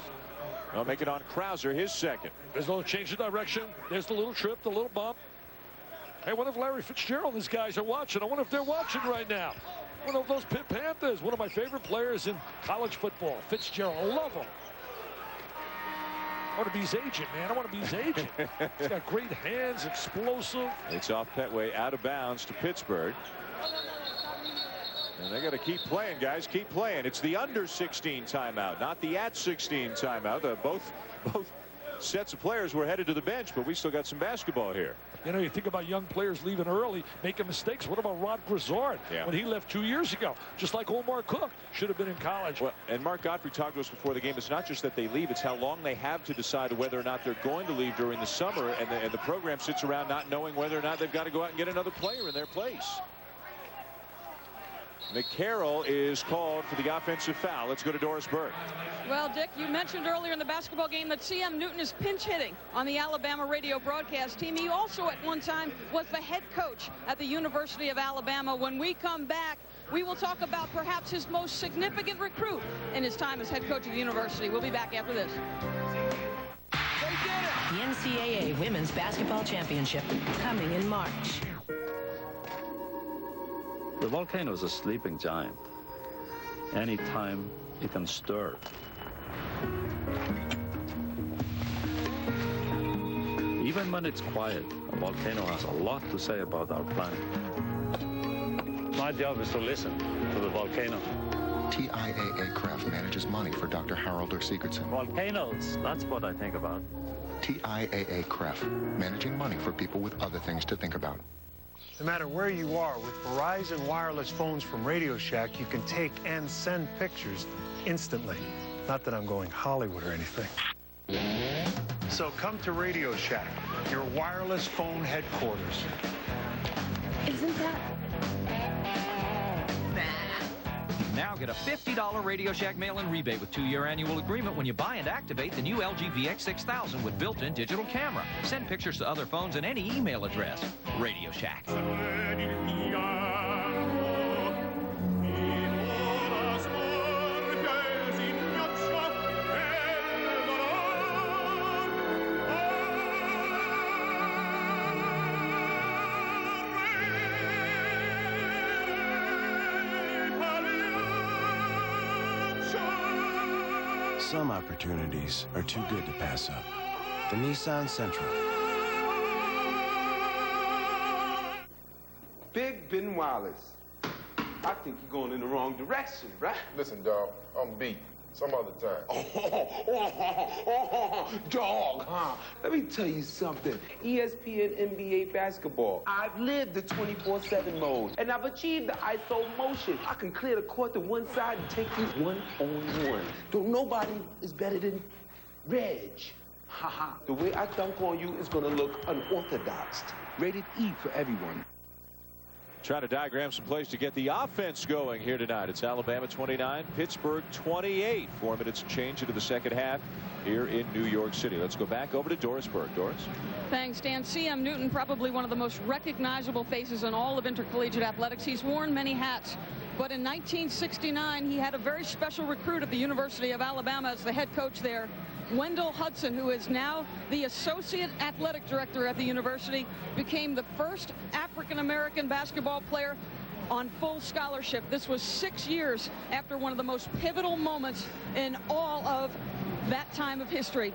They'll make it on Krauser, his second. There's a little change of direction. There's the little trip, the little bump. Hey, what if Larry Fitzgerald and these guys are watching? I wonder if they're watching right now. One of those Pitt Panthers, one of my favorite players in college football. Fitzgerald, I love him. I want to be his agent, man. I want to be his agent. He's got great hands, explosive. It's off Petway, out of bounds to Pittsburgh. And they got to keep playing, guys. Keep playing. It's the under 16 timeout, not the at 16 timeout. Both sets of players were headed to the bench, but we still got some basketball here. You know, you think about young players leaving early, making mistakes. What about Rod Grizzard when he left 2 years ago? Just like Omar Cook should have been in college. Well, and Mark Godfrey talked to us before the game. It's not just that they leave, it's how long they have to decide whether or not they're going to leave during the summer. And the program sits around not knowing whether or not they've got to go out and get another player in their place. McCarroll is called for the offensive foul. Let's go to Doris Burke. Well, Dick, you mentioned earlier in the basketball game that C.M. Newton is pinch hitting on the Alabama radio broadcast team. He also at one time was the head coach at the University of Alabama. When we come back, we will talk about perhaps his most significant recruit in his time as head coach of the university. We'll be back after this. The NCAA Women's Basketball Championship coming in March. The volcano is a sleeping giant. Anytime it can stir. Even when it's quiet, a volcano has a lot to say about our planet. My job is to listen to the volcano. TIAA Craft manages money for Dr. Harold or Sigurdsson. Volcanoes, that's what I think about. TIAA Craft, managing money for people with other things to think about. No matter where you are, with Verizon wireless phones from Radio Shack, you can take and send pictures instantly. Not that I'm going Hollywood or anything. So come to Radio Shack, your wireless phone headquarters. Isn't that... Now get a $50 Radio Shack mail-in rebate with 2-year annual agreement when you buy and activate the new LG VX6000 with built-in digital camera. Send pictures to other phones and any email address. Radio Shack. Some opportunities are too good to pass up. The Nissan Sentra. Big Ben Wallace. I think you're going in the wrong direction, right? Listen, dog, I'm beat. Some other time. Dog, huh? Let me tell you something. ESPN NBA basketball. I've lived the 24/7 mode, and I've achieved the ISO motion. I can clear the court to one side and take you one-on-one. Though nobody is better than Reg. Haha. The way I dunk on you is gonna look unorthodox. Rated E for everyone. Trying to diagram some plays to get the offense going here tonight. It's Alabama 29, Pittsburgh 28. 4 minutes change into the second half here in New York City. Let's go back over to Doris Burke. Doris? Thanks, Dan. C.M. Newton, probably one of the most recognizable faces in all of intercollegiate athletics. He's worn many hats. But in 1969, he had a very special recruit at the University of Alabama as the head coach there. Wendell Hudson, who is now the associate athletic director at the university, became the first African-American basketball player on full scholarship. This was 6 years after one of the most pivotal moments in all of that time of history.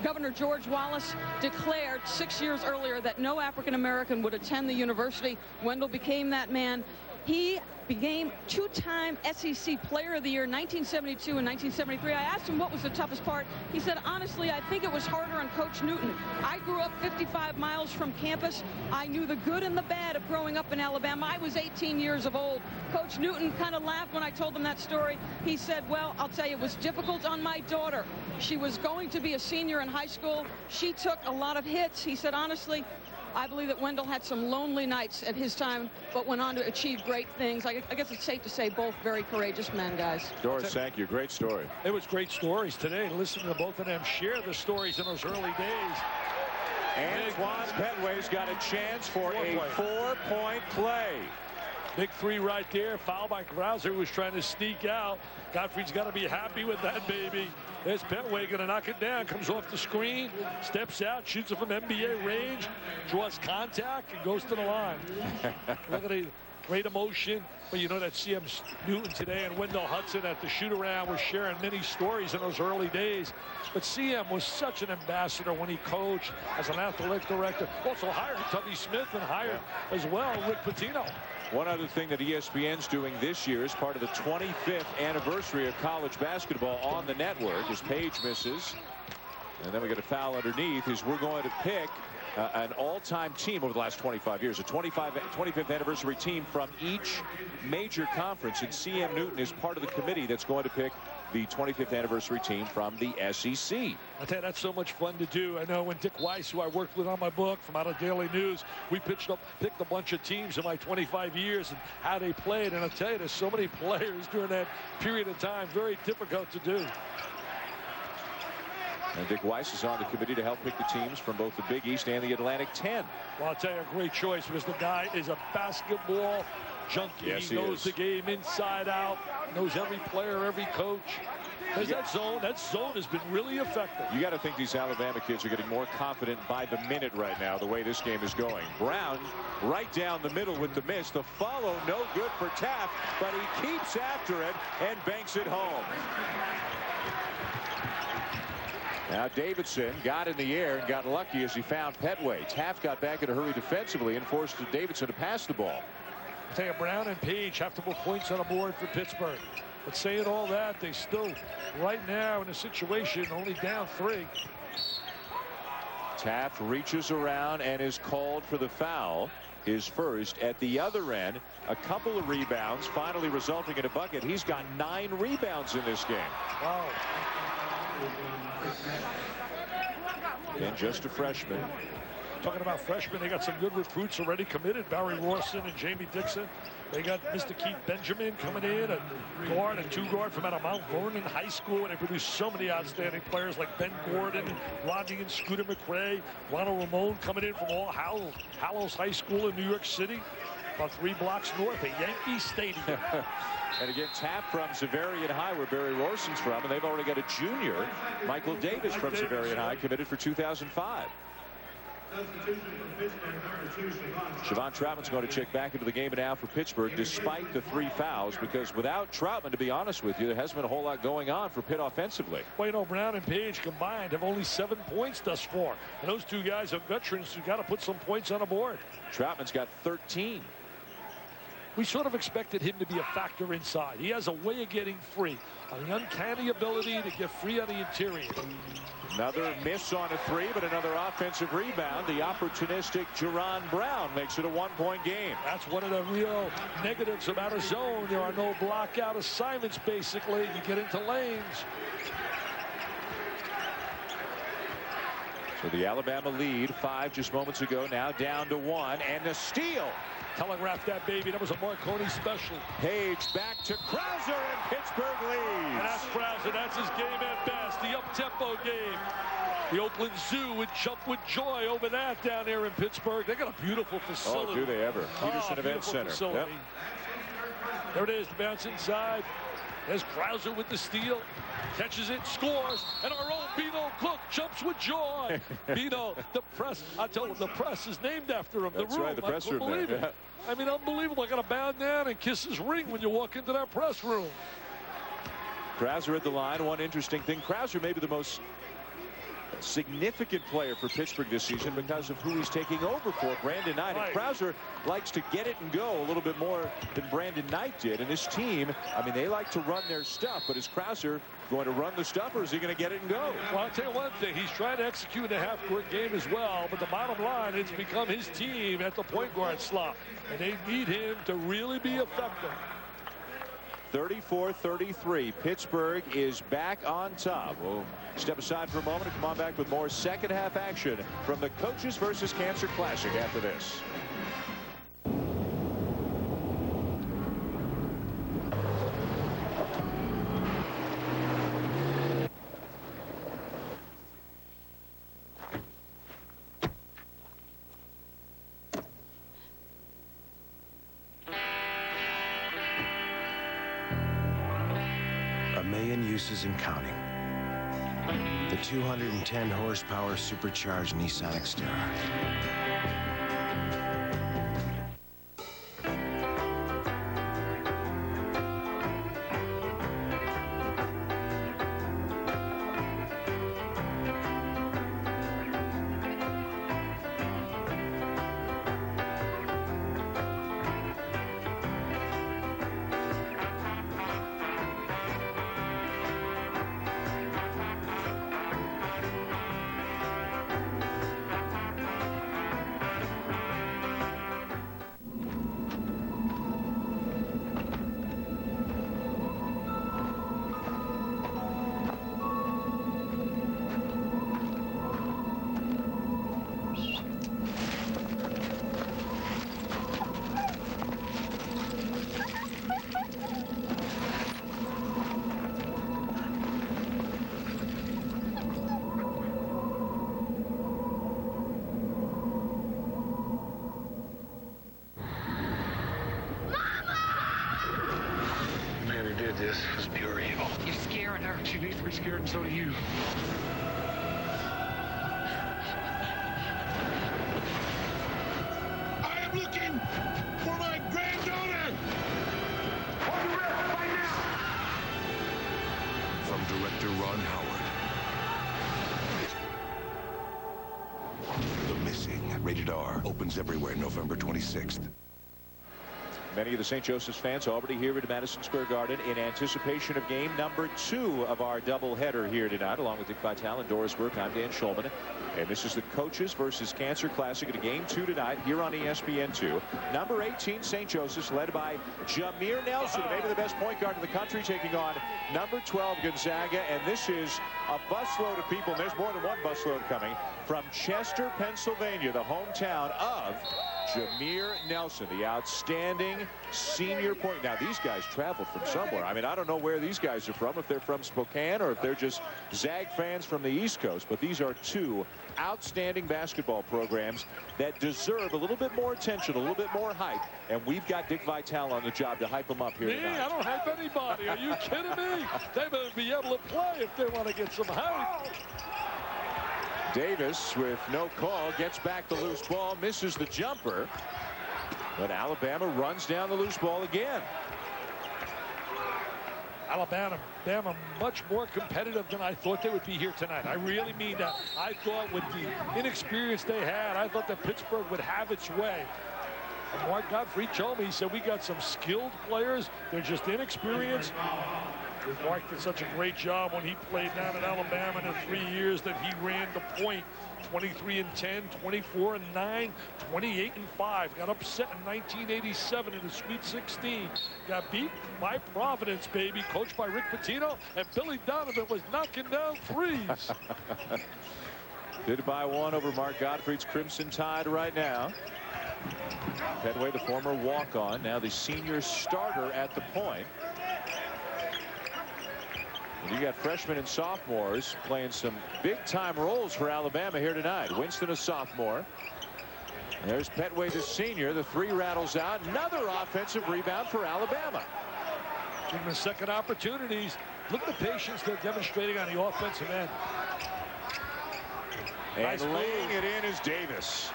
Governor George Wallace declared 6 years earlier that no African-American would attend the university. Wendell became that man. He became two-time SEC Player of the Year, 1972 and 1973. I asked him what was the toughest part. He said, honestly, I think it was harder on Coach Newton. I grew up 55 miles from campus. I knew the good and the bad of growing up in Alabama. I was 18 years of old. Coach Newton kind of laughed when I told him that story. He said, well, I'll tell you, it was difficult on my daughter. She was going to be a senior in high school. She took a lot of hits. He said, honestly, I believe that Wendell had some lonely nights at his time, but went on to achieve great things. I guess it's safe to say both very courageous men, guys. Doris, thank you. Great story. It was great stories today. Listen to both of them share the stories in those early days. Antoine Petway's got a chance for a 4-point play. Big three right there. Foul by Krauser, who was trying to sneak out. Godfrey's got to be happy with that, baby. There's Petway going to knock it down. Comes off the screen, steps out, shoots it from NBA range, draws contact, and goes to the line. Look at the great emotion. But you know that C.M. Newton today and Wendell Hudson at the shoot-around was sharing many stories in those early days. But C.M. was such an ambassador when he coached as an athletic director. Also hired Tubby Smith and hired as well Rick Pitino. One other thing that ESPN's doing this year is part of the 25th anniversary of college basketball on the network as Page misses. And then we get a foul underneath as we're going to pick an all-time team over the last 25 years, a 25th anniversary team from each major conference. And C.M. Newton is part of the committee that's going to pick the 25th anniversary team from the SEC. I tell you, that's so much fun to do. I know when Dick Weiss, who I worked with on my book from out of Daily News, we picked a bunch of teams in my 25 years and how they played. And I tell you, there's so many players during that period of time, very difficult to do. And Dick Weiss is on the committee to help pick the teams from both the Big East and the Atlantic 10. Well, I'll tell you, a great choice because the guy is a basketball junkie. Yes, he knows the game inside out, knows every player, every coach. That zone has been really effective. You got to think these Alabama kids are getting more confident by the minute right now, the way this game is going. Brown right down the middle with the miss. The follow, no good for Taft, but he keeps after it and banks it home. Now Davidson got in the air and got lucky as he found Petway. Taft got back in a hurry defensively and forced Davidson to pass the ball. I tell you, Brown and Page have to put points on the board for Pittsburgh. But saying all that, they still, right now, in a situation, only down 3. Taft reaches around and is called for the foul. His first at the other end. A couple of rebounds, finally resulting in a bucket. He's got 9 rebounds in this game. Wow. And just a freshman. Talking about freshmen, they got some good recruits already committed. Barry Rawson and Jamie Dixon. They got Mr. Keith Benjamin coming in, a guard and 2-guard from out of Mount Vernon High School. And they produced so many outstanding players like Ben Gordon, Rodney and Scooter McRae, Ronald Ramon coming in from All Hallows High School in New York City, about 3 blocks north of Yankee Stadium. And again, Taft from Xaverian High, where Barry Rorson's from, and they've already got a junior, Michael Davis from Xaverian High, committed for 2005. Siobhan Troutman's going to check back into the game now for Pittsburgh, despite the 3 fouls, because without Troutman, to be honest with you, there hasn't been a whole lot going on for Pitt offensively. Well, you know, Brown and Page combined have only 7 points thus far. And those 2 guys are veterans who got to put some points on the board. Troutman's got 13. We sort of expected him to be a factor inside. He has a way of getting free, an uncanny ability to get free on the interior. Another miss on a 3, but another offensive rebound. The opportunistic Jerron Brown makes it a 1-point game. That's one of the real negatives about a zone. There are no block-out assignments, basically. You get into lanes. So the Alabama lead, 5 just moments ago, now down to 1, and the steal. Telegraph that, baby. That was a Marconi special. Page back to Krauser, and Pittsburgh leads. And that's Krauser. That's his game at best. The up-tempo game. The Oakland Zoo would jump with joy over that down there in Pittsburgh. They got a beautiful facility. Oh, do they ever. Peterson Event Center. Yep. There it is. The bounce inside. There's Krauser with the steal. Catches it, scores, and our own Beano Cook jumps with joy. Beano, the press, I tell you, the press is named after him. That's the room, right, the press room. Believe it. I mean, unbelievable. I got to bow down and kiss his ring when you walk into that press room. Krauser at the line. One interesting thing, Krauser may be the most significant player for Pittsburgh this season because of who he's taking over for, Brandon Knight. Right. And Krauser likes to get it and go a little bit more than Brandon Knight did. And this team, I mean, they like to run their stuff, but is Krauser going to run the stuff, or is he going to get it and go? Well, I'll tell you one thing. He's trying to execute a half-court game as well, but the bottom line, it's become his team at the point guard slot, and they need him to really be effective. 34-33. Pittsburgh is back on top. We'll step aside for a moment and come on back with more second half action from the Coaches versus Cancer Classic after this. Uses and counting. The 210 horsepower supercharged Nissan Xterra. awfully scared, and so do you. I am looking for my granddaughter! Hold your breath right now! From director Ron Howard. The Missing, rated R, opens everywhere November 26th. Many of the St. Joseph's fans already here at Madison Square Garden in anticipation of game number 2 of our doubleheader here tonight, along with Dick Vitale and Doris Burke. I'm Dan Schulman, and this is the Coaches versus Cancer Classic at a game 2 tonight here on ESPN2. Number 18, St. Joseph's, led by Jameer Nelson, maybe the best point guard in the country, taking on number 12, Gonzaga. And this is a busload of people, and there's more than one busload coming from Chester, Pennsylvania, the hometown of Jameer Nelson, the outstanding senior point. Now, these guys traveled from somewhere. I mean, I don't know where these guys are from, if they're from Spokane or if they're just Zag fans from the East Coast. But these are two outstanding basketball programs that deserve a little bit more attention, a little bit more hype. And we've got Dick Vitale on the job to hype them up here tonight. I don't hype anybody. Are you kidding me? They better be able to play if they want to get some hype. Davis, with no call, gets back the loose ball, misses the jumper, but Alabama runs down the loose ball again. Alabama much more competitive than I thought they would be here tonight. I really mean that. I thought with the inexperience they had, I thought that Pittsburgh would have its way. And Mark Godfrey told me, he said, we got some skilled players. They're just inexperienced. Mark did such a great job when he played down at Alabama in the 3 years that he ran the point. 23-10, 24-9, 28-5. Got upset in 1987 in the Sweet 16. Got beat by Providence, baby, coached by Rick Pitino, and Billy Donovan was knocking down threes. Did by one over Mark Godfrey's Crimson Tide right now. Pedway, the former walk-on, now the senior starter at the point. And you got freshmen and sophomores playing some big-time roles for Alabama here tonight. Winston, a sophomore. There's Petway, the senior. The three rattles out. Another offensive rebound for Alabama. Give them second opportunities. Look at the patience they're demonstrating on the offensive end. And nice laying it in is Davis.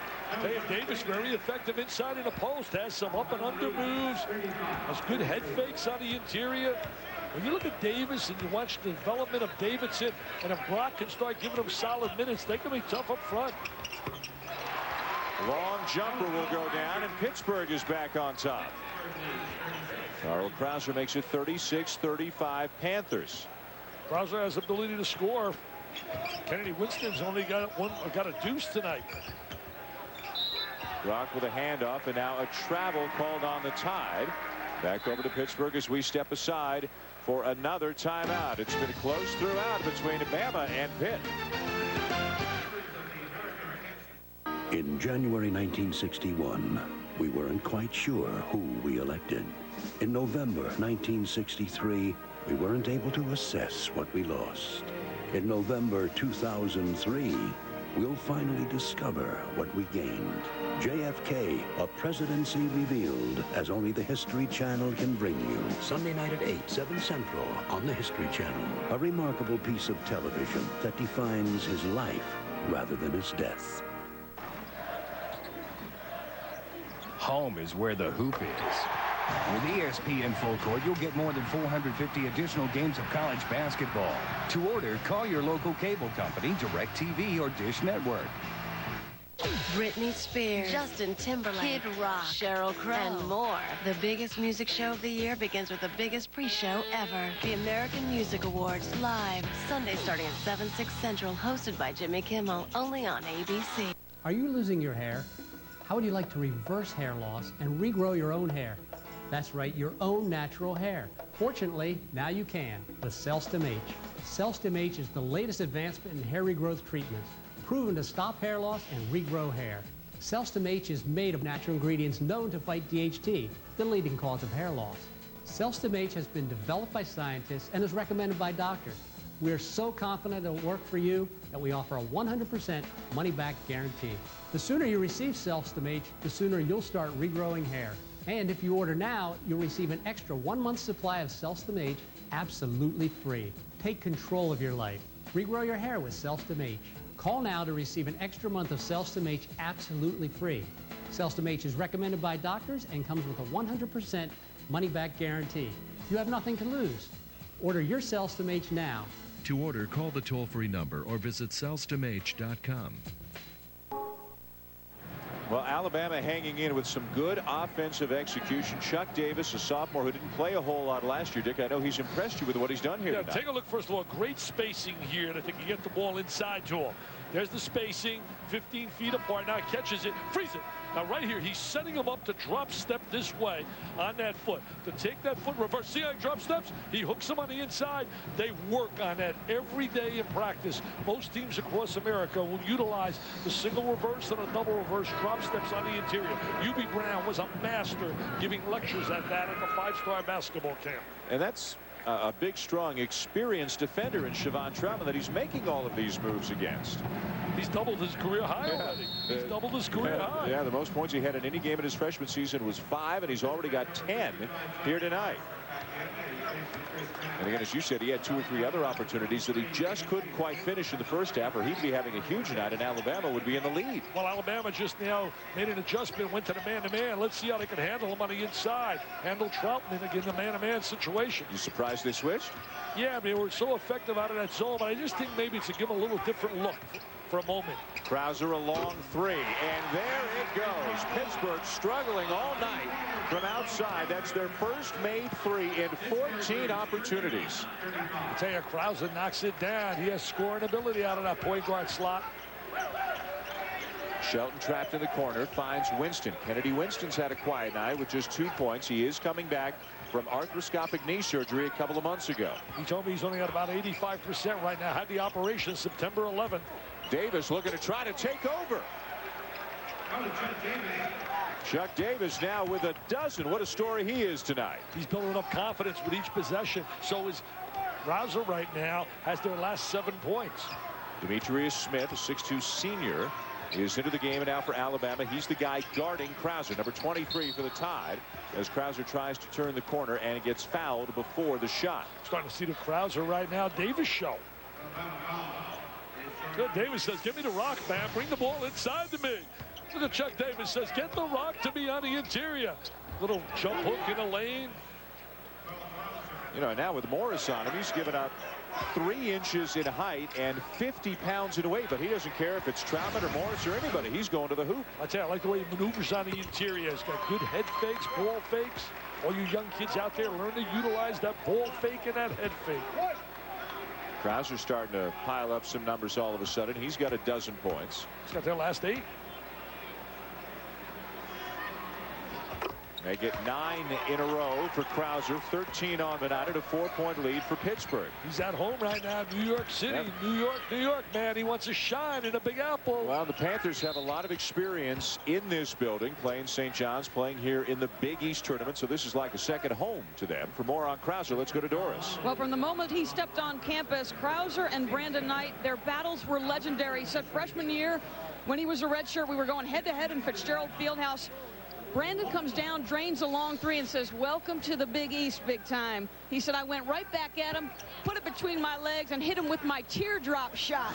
Davis very effective inside in the post. Has some up and under moves. Has good head fakes on the interior. When you look at Davis and you watch the development of Davidson, and if Brock can start giving them solid minutes, they can be tough up front. Long jumper will go down, and Pittsburgh is back on top. Carl Krauser makes it 36-35 Panthers. Krauser has the ability to score. Kennedy Winston's only got a deuce tonight. Brock with a handoff, and now a travel called on the Tide. Back over to Pittsburgh as we step aside for another timeout. It's been close throughout between Bama and Pitt. In January 1961, we weren't quite sure who we elected. In November 1963, we weren't able to assess what we lost. In November 2003, we'll finally discover what we gained. JFK, a presidency revealed, as only the History Channel can bring you. Sunday night at 8, 7 Central on the History Channel. A remarkable piece of television that defines his life rather than his death. Home is where the hoop is. With ESPN Full Court, you'll get more than 450 additional games of college basketball. To order, call your local cable company, DirecTV, or Dish Network. Britney Spears, Justin Timberlake, Kid Rock, Sheryl Crow, and more. The biggest music show of the year begins with the biggest pre-show ever. The American Music Awards, live, Sunday starting at 7, 6 Central, hosted by Jimmy Kimmel, only on ABC. Are you losing your hair? How would you like to reverse hair loss and regrow your own hair? That's right, your own natural hair. Fortunately, now you can with Celstim H. Celstim H is the latest advancement in hair regrowth treatments, proven to stop hair loss and regrow hair. Celstim H is made of natural ingredients known to fight DHT, the leading cause of hair loss. Celstim H has been developed by scientists and is recommended by doctors. We are so confident it will work for you that we offer a 100% money-back guarantee. The sooner you receive Celstim H, the sooner you'll start regrowing hair. And if you order now, you'll receive an extra 1 month supply of Celstim H absolutely free. Take control of your life. Regrow your hair with Celstim H. Call now to receive an extra month of Celstim H absolutely free. Celstim H is recommended by doctors and comes with a 100% money-back guarantee. You have nothing to lose. Order your Celstim H now. To order, call the toll-free number or visit celstimh.com. Well, Alabama hanging in with some good offensive execution. Chuck Davis, a sophomore who didn't play a whole lot last year. Dick, I know he's impressed you with what he's done here tonight. Take a look, first of all, great spacing here that they can get the ball inside to him. There's the spacing, 15 feet apart. Now he catches it, frees it. Now right here, he's setting him up to drop step this way on that foot. To take that foot reverse. See how he drop steps? He hooks him on the inside. They work on that every day in practice. Most teams across America will utilize the single reverse and a double reverse drop steps on the interior. UB Brown was a master giving lectures at that at the 5-star basketball camp. And that's a big, strong, experienced defender in Siobhan Troutman that he's making all of these moves against. He's doubled his career high already. He's doubled his career high. Yeah, the most points he had in any game in his freshman season was 5, and he's already got 10 here tonight. And again, as you said, he had 2 or 3 other opportunities that he just couldn't quite finish in the first half, or he'd be having a huge night, and Alabama would be in the lead. Well, Alabama just now made an adjustment, went to the man-to-man. Let's see how they can handle him on the inside. Handle Troutman again, the man-to-man situation. You surprised they switched? Yeah, they were so effective out of that zone, but I just think maybe it's to give him a little different look for a moment. Krauser a long 3, and there it goes. Pittsburgh struggling all night from outside. That's their first made 3 in 14 opportunities. I tell you, Krauser knocks it down. He has scoring ability out of that point guard slot. Shelton trapped in the corner, finds Winston. Kennedy Winston's had a quiet night with just 2 points. He is coming back from arthroscopic knee surgery a couple of months ago. He told me he's only at about 85% right now. Had the operation September 11th. Davis looking to try to take over. Chuck Davis now with a dozen. What a story he is tonight. He's building up confidence with each possession. So is Krauser right now, has their last 7 points. Demetrius Smith, a 6'2 senior, is into the game now for Alabama. He's the guy guarding Krauser, number 23 for the Tide, as Krauser tries to turn the corner and gets fouled before the shot. Starting to see the Krauser right now. Davis show. Good. Davis says, give me the rock, man. Bring the ball inside to me. Look at Chuck Davis says, get the rock to me on the interior. Little jump hook in the lane. You know, now with Morris on him, he's given up 3 inches in height and 50 pounds in weight, but he doesn't care if it's Troutman or Morris or anybody. He's going to the hoop. I tell you, I like the way he maneuvers on the interior. He's got good head fakes, ball fakes. All you young kids out there, learn to utilize that ball fake and that head fake. Krauser's starting to pile up some numbers all of a sudden. He's got a dozen points. He's got their last 8. They get 9 in a row for Krauser. 13 on the night at a 4-point lead for Pittsburgh. He's at home right now, New York City. Yep. New York, man. He wants to shine in the Big Apple. Well, the Panthers have a lot of experience in this building, playing St. John's, playing here in the Big East tournament. So this is like a second home to them. For more on Krauser, let's go to Doris. Well, from the moment he stepped on campus, Krauser and Brandon Knight, their battles were legendary. He said freshman year, when he was a redshirt, we were going head-to-head in Fitzgerald Fieldhouse. Brandon comes down, drains a long 3, and says, welcome to the Big East, big time. He said, I went right back at him, put it between my legs, and hit him with my teardrop shot.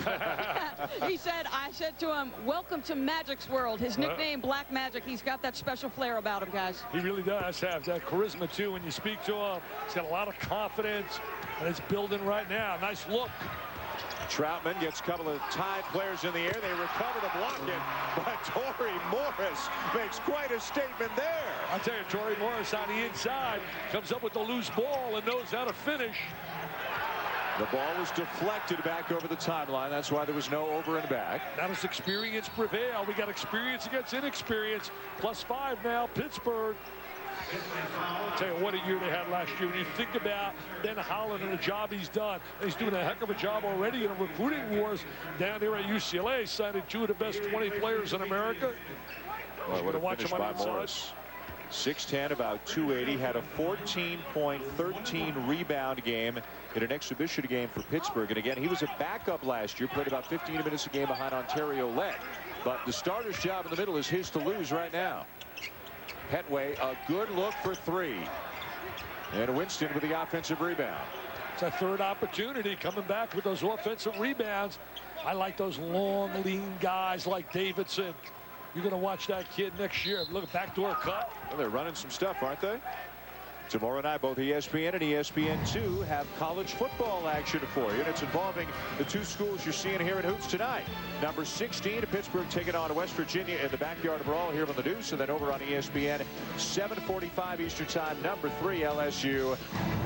He said, I said to him, welcome to Magic's world. His nickname, Black Magic. He's got that special flair about him, guys. He really does have that charisma, too, when you speak to him. He's got a lot of confidence, and it's building right now. Nice look. Troutman gets a couple of Tide players in the air. They recover to block it, but Torrey Morris makes quite a statement there. I'll tell you, Torrey Morris on the inside comes up with the loose ball and knows how to finish. The ball was deflected back over the timeline. That's why there was no over and back. Now does experience prevail? We got experience against inexperience. +5 now, Pittsburgh. I'll tell you what a year they had last year. When you think about Ben Holland and the job he's done, he's doing a heck of a job already in the recruiting wars down there at UCLA, signing 2 of the best 20 players in America. Well, what a finish by Morris. 6'10", about 280, had a 14-point, 13-rebound game in an exhibition game for Pittsburgh. And again, he was a backup last year, played about 15 minutes a game behind Ontario Lett. But the starter's job in the middle is his to lose right now. Petway, a good look for 3. And Winston with the offensive rebound. It's a third opportunity coming back with those offensive rebounds. I like those long, lean guys like Davidson. You're going to watch that kid next year. Look at backdoor cut. Well, they're running some stuff, aren't they? Tomorrow night, both ESPN and ESPN2 have college football action for you, and it's involving the two schools you're seeing here in Hoops tonight. Number 16, Pittsburgh taking on West Virginia in the backyard brawl here on the Deuce, and then over on ESPN, 7:45 Eastern Time, number 3, LSU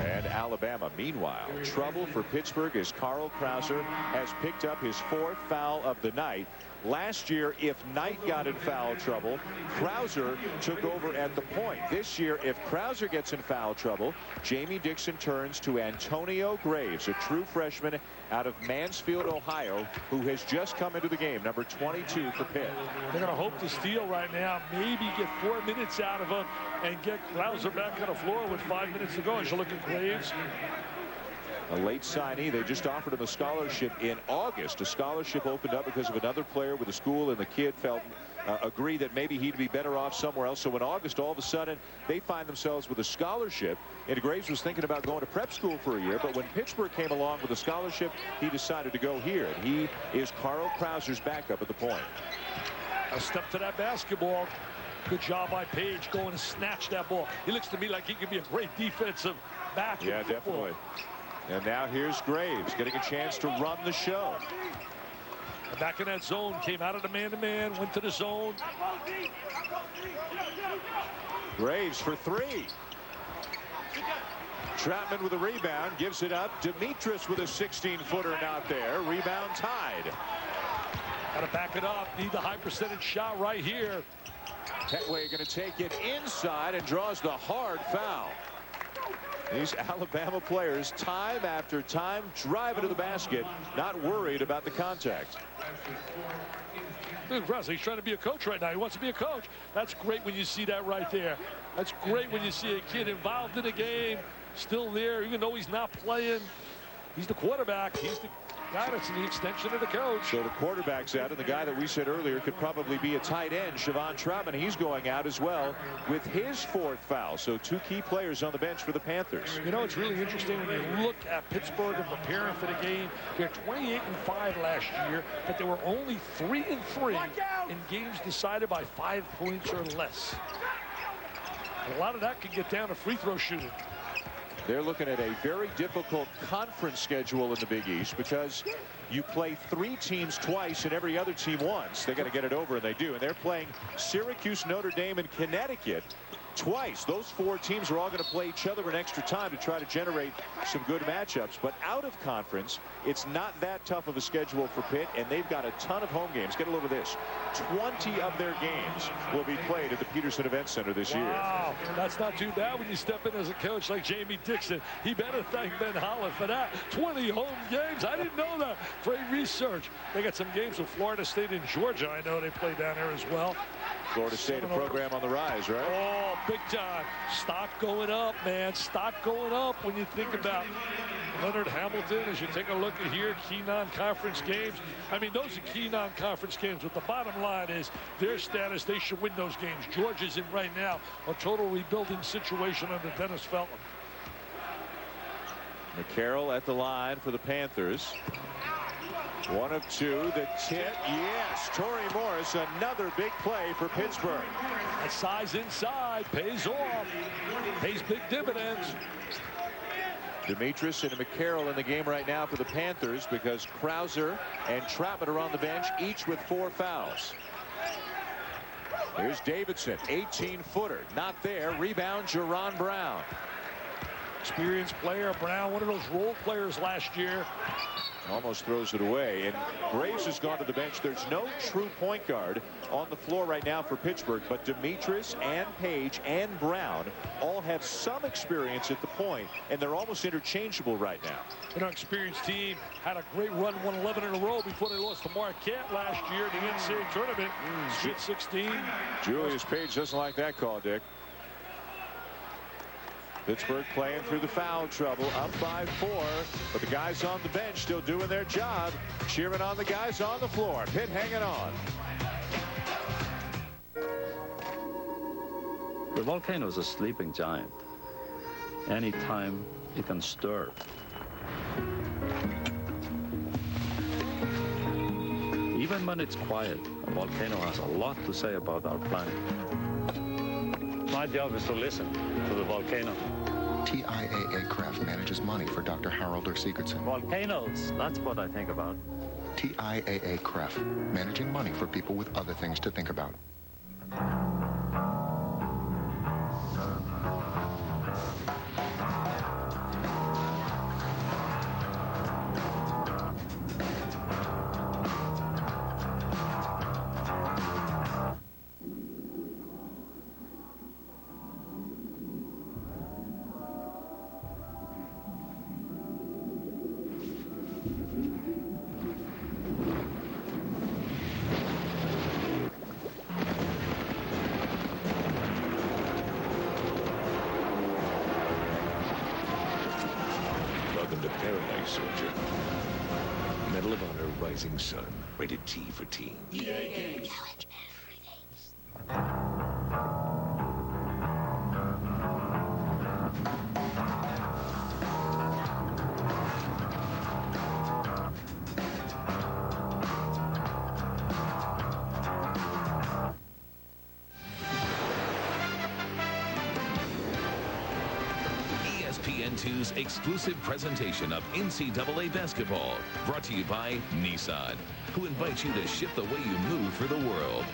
and Alabama. Meanwhile, trouble for Pittsburgh as Carl Krauser has picked up his 4th foul of the night. Last year, if Knight got in foul trouble, Krauser took over at the point. This year, if Krauser gets in foul trouble, Jamie Dixon turns to Antonio Graves, a true freshman out of Mansfield, Ohio, who has just come into the game, number 22 for Pitt. They're going to hope to steal right now, maybe get 4 minutes out of him and get Krauser back on the floor with 5 minutes to go. As you look at Graves. A late signee. They just offered him a scholarship in August. A scholarship opened up because of another player with a school, and the kid felt agreed that maybe he'd be better off somewhere else. So in August, all of a sudden, they find themselves with a scholarship. And Graves was thinking about going to prep school for a year, but when Pittsburgh came along with a scholarship, he decided to go here. And he is Carl Krauser's backup at the point. A step to that basketball. Good job by Page going to snatch that ball. He looks to me like he could be a great defensive back. Yeah, definitely. And now here's Graves getting a chance to run the show. Back in that zone, came out of the man-to-man, went to the zone. Graves for 3. Troutman with a rebound, gives it up. Demetris with a 16-footer, not there. Rebound tied. Got to back it up. Need the high percentage shot right here. Petway going to take it inside and draws the hard foul. These Alabama players, time after time, driving to the basket, not worried about the contact. Look, Russ, he's trying to be a coach right now. He wants to be a coach. That's great when you see that right there. That's great when you see a kid involved in the game, still there, even though he's not playing. He's the quarterback. He's the guy that's the extension of the coach. So the quarterback's out, and the guy that we said earlier could probably be a tight end, Siobhan Troutman. He's going out as well with his 4th foul. So 2 key players on the bench for the Panthers. You know, it's really interesting when you look at Pittsburgh and preparing for the game. They're 28-5 last year, but they were only 3-3 in games decided by 5 points or less. A lot of that could get down to free throw shooting. They're looking at a very difficult conference schedule in the Big East because you play 3 teams twice and every other team once. They got to get it over, and they do. And they're playing Syracuse, Notre Dame, and Connecticut twice. Those 4 teams are all going to play each other in extra time to try to generate some good matchups. But out of conference, it's not that tough of a schedule for Pitt, and they've got a ton of home games. Get a look at this. 20 of their games will be played at the Peterson Event Center this year. Wow, that's not too bad when you step in as a coach like Jamie Dixon. He better thank Ben Holland for that. 20 home games. I didn't know that. Great research. They got some games with Florida State and Georgia. I know they play down there as well. Florida State, a program on the rise, right? Oh, big time. Stock going up, man. Stock going up when you think about Leonard Hamilton. As you take a look at here, key non-conference games. I mean, those are key non-conference games. But the bottom line is their status. They should win those games. Georgia's in right now a total rebuilding situation under Dennis Felton. McCarroll at the line for the Panthers. 1 of 2. The tip. Yes. Torrey Morris, another big play for Pittsburgh. That size inside pays off. Pays big dividends. Demetris and McCarroll in the game right now for the Panthers because Krauser and Troutman are on the bench, each with 4 fouls. Here's Davidson, 18-footer. Not there. Rebound, Jerron Brown. Experienced player. Brown, one of those role players last year. Almost throws it away, and Graves has gone to the bench. There's no true point guard on the floor right now for Pittsburgh, but Demetris and Page and Brown all have some experience at the point, and they're almost interchangeable right now. An experienced team had a great run, won 11 in a row before they lost to Marquette last year in the NCAA tournament. Sweet 16. Julius Page doesn't like that call, Dick. Pittsburgh playing through the foul trouble, up by 4, but the guys on the bench still doing their job, cheering on the guys on the floor. Pitt hanging on. The volcano is a sleeping giant. Anytime it can stir. Even when it's quiet, a volcano has a lot to say about our planet. My job is to listen to the volcano. TIAA Craft manages money for Dr. Harold or Sigurdsson. Volcanoes, that's what I think about. TIAA Craft, managing money for people with other things to think about. Soldier. Medal of Honor Rising Sun. Rated T for teen. EA Games. ESPN2's exclusive presentation of NCAA basketball, brought to you by Nissan, who invites you to shift the way you move for the world.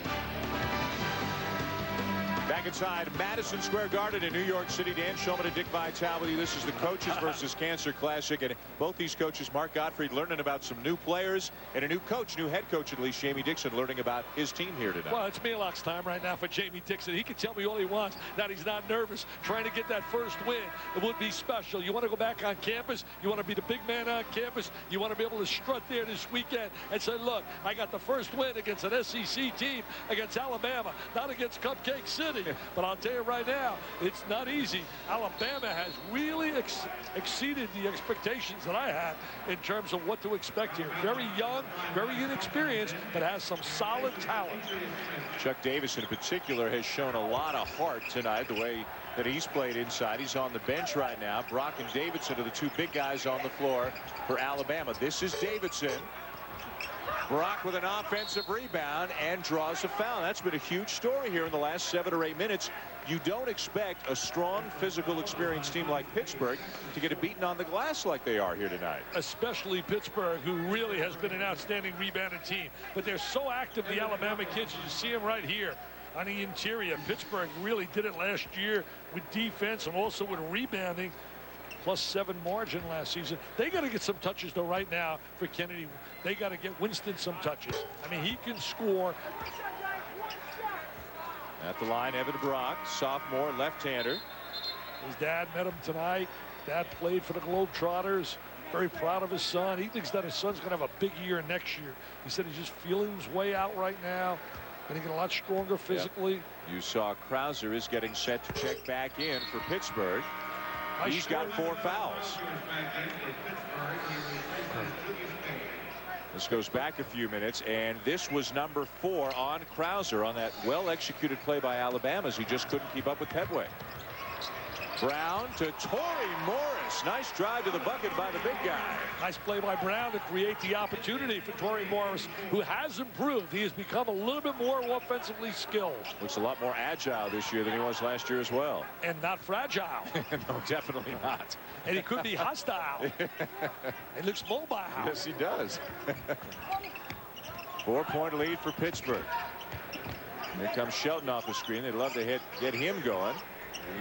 Back inside Madison Square Garden in New York City. Dan Shulman and Dick Vitale with you. This is the Coaches versus Cancer Classic, and both these coaches, Mark Gottfried, learning about some new players, and a new coach, new head coach at least, Jamie Dixon, learning about his team here tonight. Well, it's Mayloc's time right now for Jamie Dixon. He can tell me all he wants that he's not nervous, trying to get that first win. It would be special. You want to go back on campus, you want to be the big man on campus, you want to be able to strut there this weekend and say, look, I got the first win against an SEC team, against Alabama, not against Cupcake City. But I'll tell you right now, it's not easy. Alabama has really exceeded the expectations that I had in terms of what to expect here. Very young, very inexperienced, but has some solid talent. Chuck Davis in particular has shown a lot of heart tonight, the way that he's played inside. He's on the bench right now. Brock and Davidson are the two big guys on the floor for Alabama. This is Davidson. Brock with an offensive rebound and draws a foul. That's been a huge story here in the last 7 or 8 minutes. You don't expect a strong, physical, experienced team like Pittsburgh to get it beaten on the glass like they are here tonight. Especially Pittsburgh, who really has been an outstanding rebounding team. But they're so active, the Alabama kids. You see them right here on the interior. Pittsburgh really did it last year with defense and also with rebounding. +7 margin last season. They got to get some touches, though, right now for Kennedy. They got to get Winston some touches. I mean, he can score. At the line, Evan Brock, sophomore, left-hander. His dad met him tonight. Dad played for the Globetrotters. Very proud of his son. He thinks that his son's going to have a big year next year. He said he's just feeling his way out right now. Going to get a lot stronger physically. Yep. You saw Krauser is getting set to check back in for Pittsburgh. He's got 4 fouls. This goes back a few minutes, and this was number 4 on Krauser on that well-executed play by Alabama as he just couldn't keep up with Petway. Brown to Torrey Morris. Nice drive to the bucket by the big guy. Nice play by Brown to create the opportunity for Torrey Morris, who has improved. He has become a little bit more offensively skilled. Looks a lot more agile this year than he was last year as well. And not fragile. No, definitely not. And he could be hostile. He looks mobile. Yes, he does. 4-point lead for Pittsburgh. Here comes Shelton off the screen. They'd love to get him going.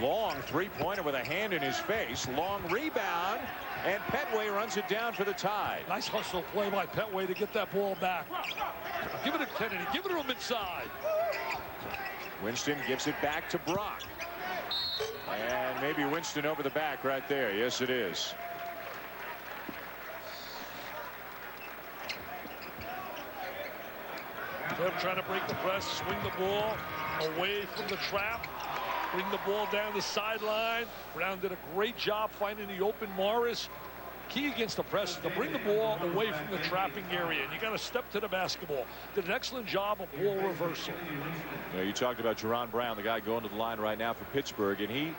Long three-pointer with a hand in his face. Long rebound, and Petway runs it down for the tie. Nice hustle play by Petway to get that ball back. Give it to Kennedy. Give it to him inside. Winston gives it back to Brock. And maybe Winston over the back right there. Yes, it is. They're trying to break the press, swing the ball away from the trap. Bring the ball down the sideline. Brown did a great job finding the open Morris. key against the press is to bring the ball away from the trapping area, and you got to step to the basketball. Did an excellent job of ball reversal. Yeah, you talked about Jerron Brown, the guy going to the line right now for Pittsburgh, and he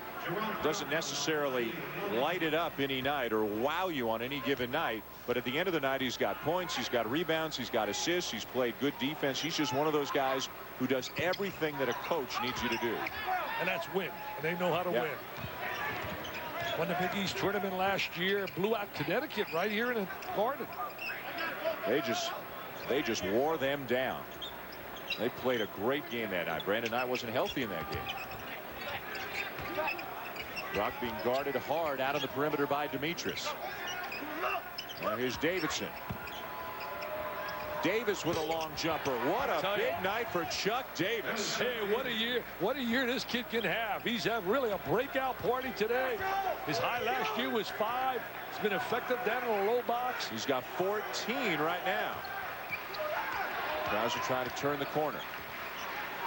doesn't necessarily light it up any night or wow you on any given night, but at the end of the night, he's got points, he's got rebounds, he's got assists, he's played good defense. He's just one of those guys who does everything that a coach needs you to do. And that's win, and they know how to win. Won the Big East tournament last year, blew out Connecticut right here in the Garden. They just wore them down. They played a great game that night. Brandon Knight wasn't healthy in that game. Rock being guarded hard out on the perimeter by Demetrius. Now here's Davidson. Davis with a long jumper. What a big night for Chuck Davis. Hey, what a year this kid can have. He's had really a breakout party today. His high last year was 5. He's been effective down in the low box. He's got 14 right now. Krauser trying to turn the corner.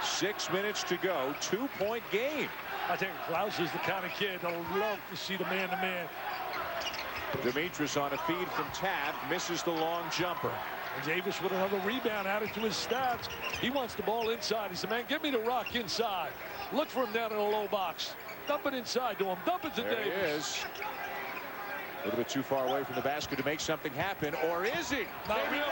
6 minutes to go. 2-point game. I think Krauser is the kind of kid that'll love to see the man-to-man. Demetrius on a feed from Taft, misses the long jumper. And Davis with another rebound added to his stats. He wants the ball inside. He said, man, give me the rock inside. Look for him down in the low box. Dump it inside to him. Dump it to Davis. There he is. A little bit too far away from the basket to make something happen, or is he? Not really.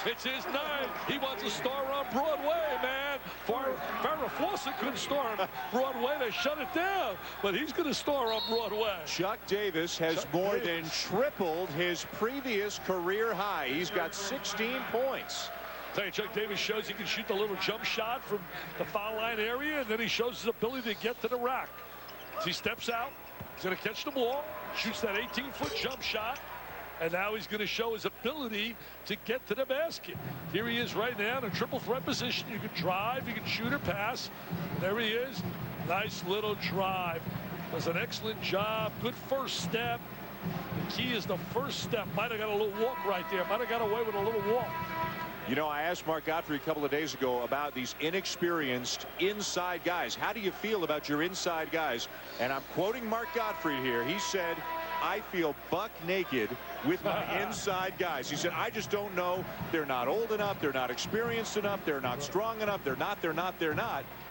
It's his night. He wants to star on Broadway, man. Farrah Fawcett couldn't star on Broadway. They shut it down, but he's going to star on Broadway. Chuck Davis has more than tripled his previous career high. He's got 16 points. Tell you, Chuck Davis shows he can shoot the little jump shot from the foul line area, and then he shows his ability to get to the rack. As he steps out, he's going to catch the ball, shoots that 18-foot jump shot, and now he's going to show his ability to get to the basket. Here he is right now in a triple threat position. You can drive, you can shoot or pass. There he is. Nice little drive. Does an excellent job. Good first step. The key is the first step. Might have got a little walk right there. Might have got away with a little walk. You know, I asked Mark Godfrey a couple of days ago about these inexperienced inside guys. How do you feel about your inside guys? And I'm quoting Mark Godfrey here. He said, I feel buck naked with my inside guys. He said, I just don't know. They're not old enough. They're not experienced enough. They're not strong enough. They're not.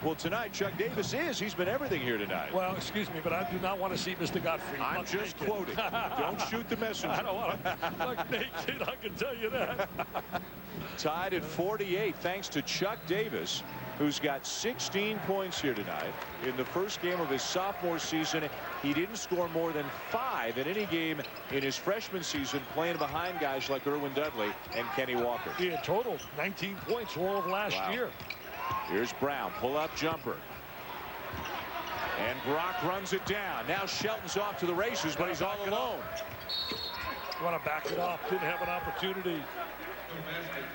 Well, tonight, Chuck Davis is. He's been everything here tonight. Well, excuse me, but I do not want to see Mr. Godfrey. I'm just quoting. Don't shoot the messenger. I don't want to look naked, I can tell you that. Tied at 48 thanks to Chuck Davis, who's got 16 points here tonight. In the first game of his sophomore season, he didn't score more than 5 in any game in his freshman season, playing behind guys like Irwin Dudley and Kenny Walker. Yeah, total 19 points all of last year. Here's Brown, pull-up jumper. And Brock runs it down. Now Shelton's off to the races, but he's all alone. Want to back it up. Didn't have an opportunity.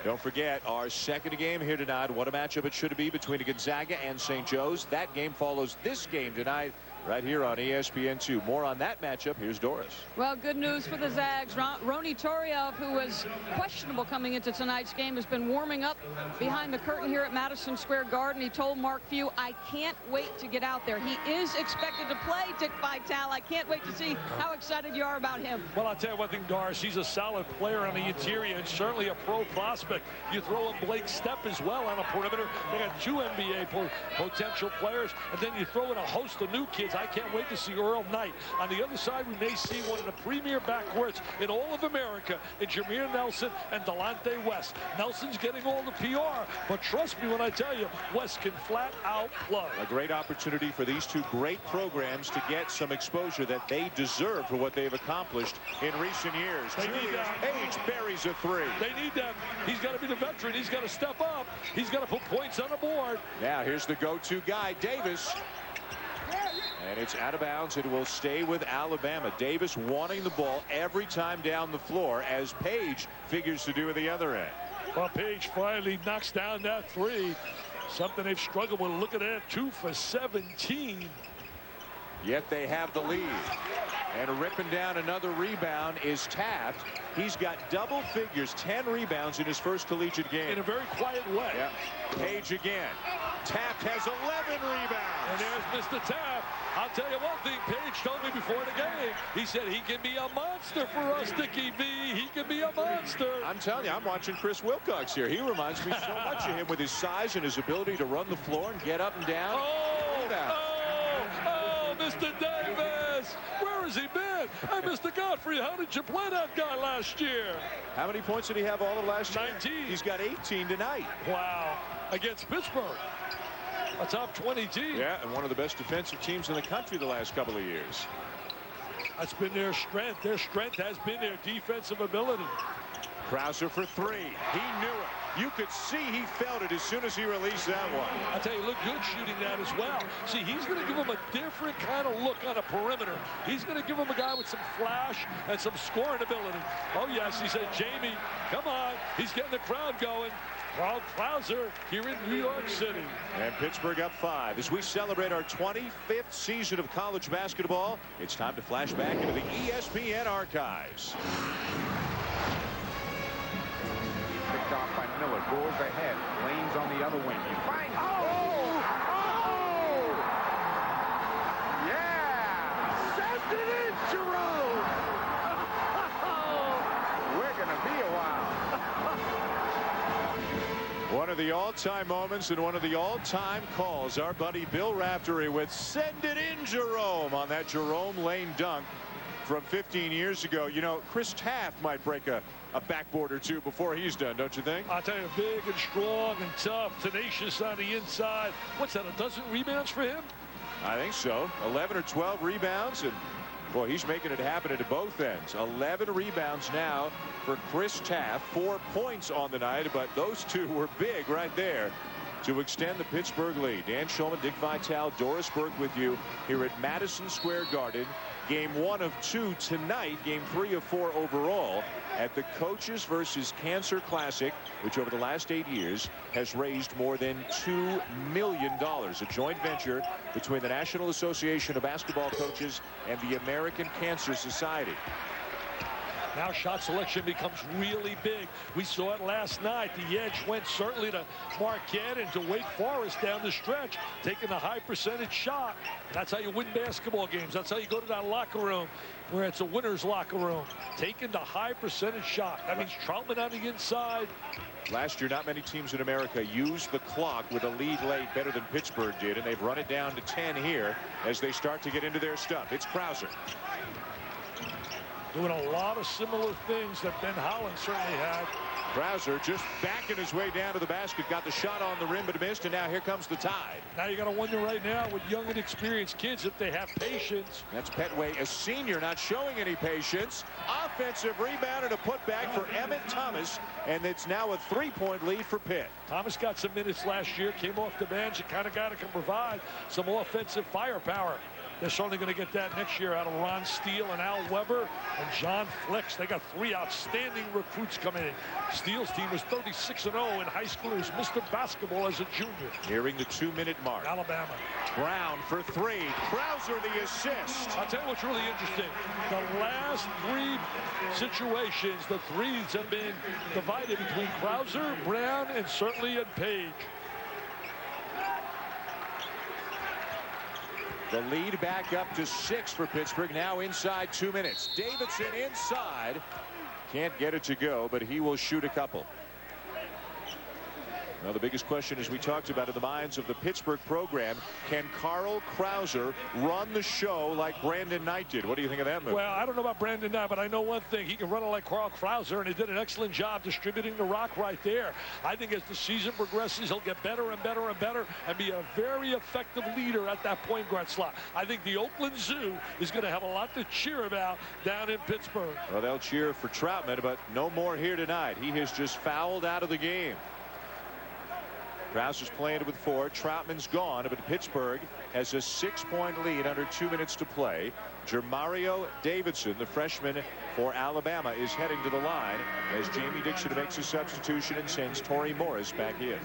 Don't forget our second game here tonight. What a matchup it should be between Gonzaga and St. Joe's. That game follows this game tonight right here on ESPN2. More on that matchup. Here's Doris. Well, good news for the Zags. Rony Toriev, who was questionable coming into tonight's game, has been warming up behind the curtain here at Madison Square Garden. He told Mark Few, I can't wait to get out there. He is expected to play, Dick Vitale. I can't wait to see how excited you are about him. Well, I'll tell you one thing, Doris. He's a solid player on the interior and certainly a pro prospect. You throw in Blake Stepp as well on a perimeter. They got 2 NBA potential players, and then you throw in a host of new kids. I can't wait to see Earl Knight. On the other side, we may see one of the premier backcourts in all of America in Jameer Nelson and Delonte West. Nelson's getting all the PR, but trust me when I tell you, West can flat out play. A great opportunity for these two great programs to get some exposure that they deserve for what they've accomplished in recent years. Page buries a 3. They need that. He's got to be the veteran. He's got to step up. He's got to put points on the board. Now here's the go-to guy, Davis. And it's out of bounds. It will stay with Alabama. Davis wanting the ball every time down the floor, as Page figures to do at the other end. Well, Page finally knocks down that 3. Something they've struggled with. Look at that, 2 for 17. Yet they have the lead. And ripping down another rebound is Taft. He's got double figures, 10 rebounds in his first collegiate game. In a very quiet way. Yep. Page again. Taft has 11 rebounds. And there's Mr. Taft. I'll tell you one thing, Page told me before the game. He said he can be a monster for us, Dickie V. He can be a monster. I'm telling you, I'm watching Chris Wilcox here. He reminds me so much of him with his size and his ability to run the floor and get up and down. Mr. Davis, where has he been? Hey, Mr. Godfrey, how did you play that guy last year? How many points did he have all of last year? 19. He's got 18 tonight. Wow. Against Pittsburgh. A top 20 team. Yeah, and one of the best defensive teams in the country the last couple of years. That's been their strength. Their strength has been their defensive ability. Krauser for three. He knew it. You could see he felt it as soon as he released that one. I tell you, look good shooting that as well. See, he's going to give him a different kind of look on a perimeter. He's going to give him a guy with some flash and some scoring ability. Oh, yes, he said, Jamie, come on. He's getting the crowd going. Carl Krauser here in New York City. And Pittsburgh up 5. As we celebrate our 25th season of college basketball, it's time to flash back into the ESPN archives. Picked off by Miller, goes ahead, lanes on the other wing. He finds, yeah! Sent it in, Jerome! We're gonna be a while. One of the all-time moments and one of the all-time calls. Our buddy Bill Raftery with "Send it in, Jerome" on that Jerome Lane dunk from 15 years ago. You know, Chris Taft might break a backboard or two before he's done, don't you think? I'll tell you, big and strong and tough, tenacious on the inside. What's that, a dozen rebounds for him? I think so. 11 or 12 rebounds, and boy, he's making it happen at both ends. 11 rebounds now for Chris Taft. 4 points on the night, but those two were big right there to extend the Pittsburgh lead. Dan Shulman, Dick Vitale, Doris Burke with you here at Madison Square Garden. Game 1 of 2 tonight, game 3 of 4 overall at the Coaches versus Cancer Classic, which over the last 8 years has raised more than $2 million. A joint venture between the National Association of Basketball Coaches and the American Cancer Society. Now shot selection becomes really big. We saw it last night. The edge went certainly to Marquette and to Wake Forest down the stretch, taking a high percentage shot. That's how you win basketball games. That's how you go to that locker room where it's a winner's locker room. Taking the high percentage shot. That means Troutman on the inside. Last year, not many teams in America used the clock with a lead late better than Pittsburgh did, and they've run it down to 10 here as they start to get into their stuff. It's Krauser. Doing a lot of similar things that Ben Holland certainly had. Krauser just backing his way down to the basket, got the shot on the rim but missed, and now here comes the tide. Now you got to wonder right now with young and experienced kids if they have patience. That's Petway, a senior, not showing any patience. Offensive rebound and a putback for Emmett Thomas, and it's now a 3-point lead for Pitt. Thomas got some minutes last year, came off the bench, and kind of guy that can provide some offensive firepower. They're certainly going to get that next year out of Ron Steele and Al Weber and John Flex. They got 3 outstanding recruits coming in. Steele's team was 36-0 in high school. He was Mr. Basketball as a junior. Nearing the 2-minute mark. Alabama. Brown for 3. Krauser the assist. I'll tell you what's really interesting. The last 3 situations, the threes have been divided between Krauser, Brown, and certainly in Page. The lead back up to 6 for Pittsburgh. Now inside 2 minutes. Davidson inside. Can't get it to go, but he will shoot a couple. Now the biggest question, as we talked about in the minds of the Pittsburgh program, can Carl Krauser run the show like Brandon Knight did? What do you think of that move? Well, I don't know about Brandon Knight, but I know one thing. He can run it like Carl Krauser, and he did an excellent job distributing the rock right there. I think as the season progresses, he'll get better and better and better and be a very effective leader at that point guard slot. I think the Oakland Zoo is going to have a lot to cheer about down in Pittsburgh. Well, they'll cheer for Troutman, but no more here tonight. He has just fouled out of the game. Krauser's playing it with 4. Troutman's gone, but Pittsburgh has a 6-point lead under 2 minutes to play. Jermario Davidson, the freshman for Alabama, is heading to the line as Jamie Dixon makes a substitution and sends Torrey Morris back in.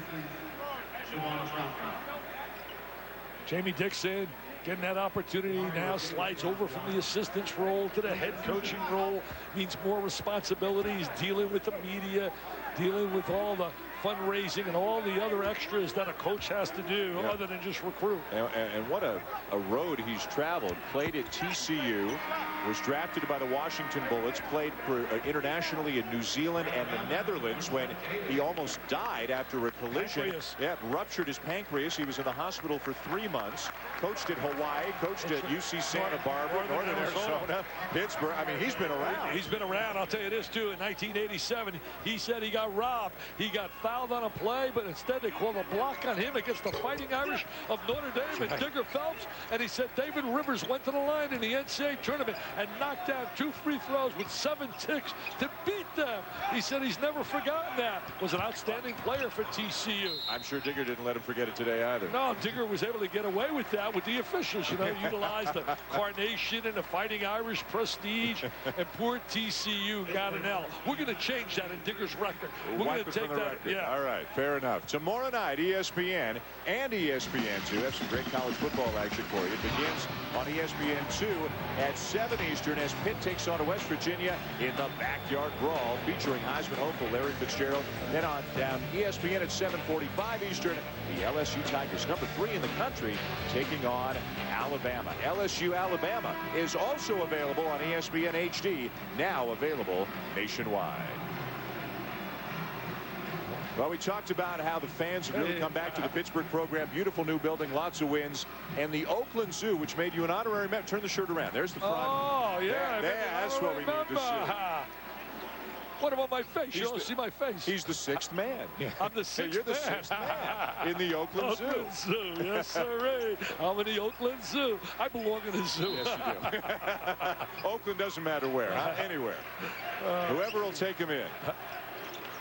Jamie Dixon getting that opportunity now, slides over from the assistant's role to the head coaching role, means more responsibilities, dealing with the media, dealing with all the fundraising and all the other extras that a coach has to do other than just recruit. And what a road he's traveled. Played at TCU, was drafted by the Washington Bullets, played for internationally in New Zealand and the Netherlands when he almost died after a collision. Pancreas. Yeah, ruptured his pancreas. He was in the hospital for 3 months. Coached at Hawaii, coached at UC Santa Barbara, Northern Arizona, Pittsburgh. I mean, he's been around. He's been around. I'll tell you this, too. In 1987, he said he got robbed. He got fouled on a play, but instead they called a block on him against the Fighting Irish of Notre Dame and Digger Phelps. And he said David Rivers went to the line in the NCAA tournament and knocked down 2 free throws with 7 ticks to beat them. He said he's never forgotten that. Was an outstanding player for TCU. I'm sure Digger didn't let him forget it today either. No, Digger was able to get away with that with the officials. You know, utilized the Carnation and the Fighting Irish prestige, and poor TCU got an L. We're going to change that in Digger's record. We're going to take that. Record. Yeah. All right, fair enough. Tomorrow night, ESPN and ESPN2 have some great college football action for you. It begins on ESPN2 at 7 Eastern as Pitt takes on West Virginia in the backyard brawl, featuring Heisman hopeful Larry Fitzgerald. Then on down ESPN at 7:45 Eastern, the LSU Tigers, number 3 in the country, taking on Alabama. LSU Alabama is also available on ESPN HD, now available nationwide. Well, we talked about how the fans have really come back to the Pittsburgh program. Beautiful new building, lots of wins. And the Oakland Zoo, which made you an honorary member. Turn the shirt around. There's the front. Oh, yeah. That's what we need to see. What about my face? You don't see my face. He's the 6th man. I'm the 6th man. You're the 6th man in the Oakland Zoo. Oakland Zoo. Yes, sir. I'm in the Oakland Zoo. I belong in the zoo. Yes, you do. Oakland doesn't matter where, anywhere. Whoever will take him in.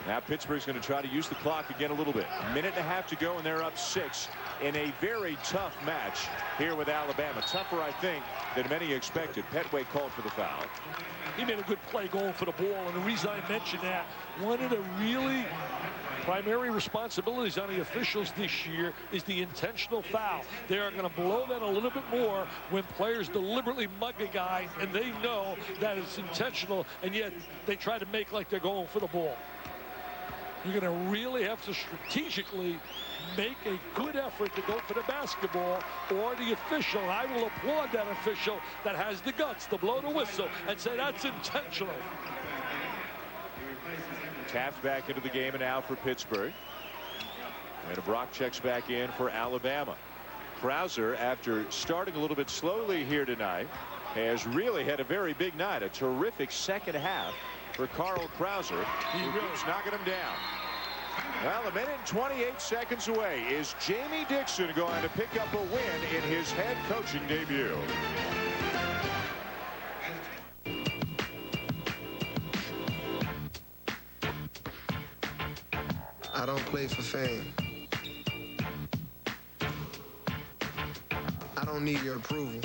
Now Pittsburgh's going to try to use the clock again a little bit. A minute and a half to go, and they're up 6 in a very tough match here with Alabama. Tougher, I think, than many expected. Petway called for the foul. He made a good play going for the ball, and the reason I mentioned that, one of the really primary responsibilities on the officials this year is the intentional foul. They are going to blow that a little bit more when players deliberately mug a guy and they know that it's intentional, and yet they try to make like they're going for the ball. You're going to really have to strategically make a good effort to go for the basketball, or the official, I will applaud that official that has the guts to blow the whistle and say that's intentional. Taft back into the game and now for Pittsburgh. And Brock checks back in for Alabama. Krauser, after starting a little bit slowly here tonight, has really had a very big night. A terrific second half for Carl Krauser. He keeps knocking him down. Well, a minute and 28 seconds away. Is Jamie Dixon going to pick up a win in his head coaching debut? I don't play for fame. I don't need your approval.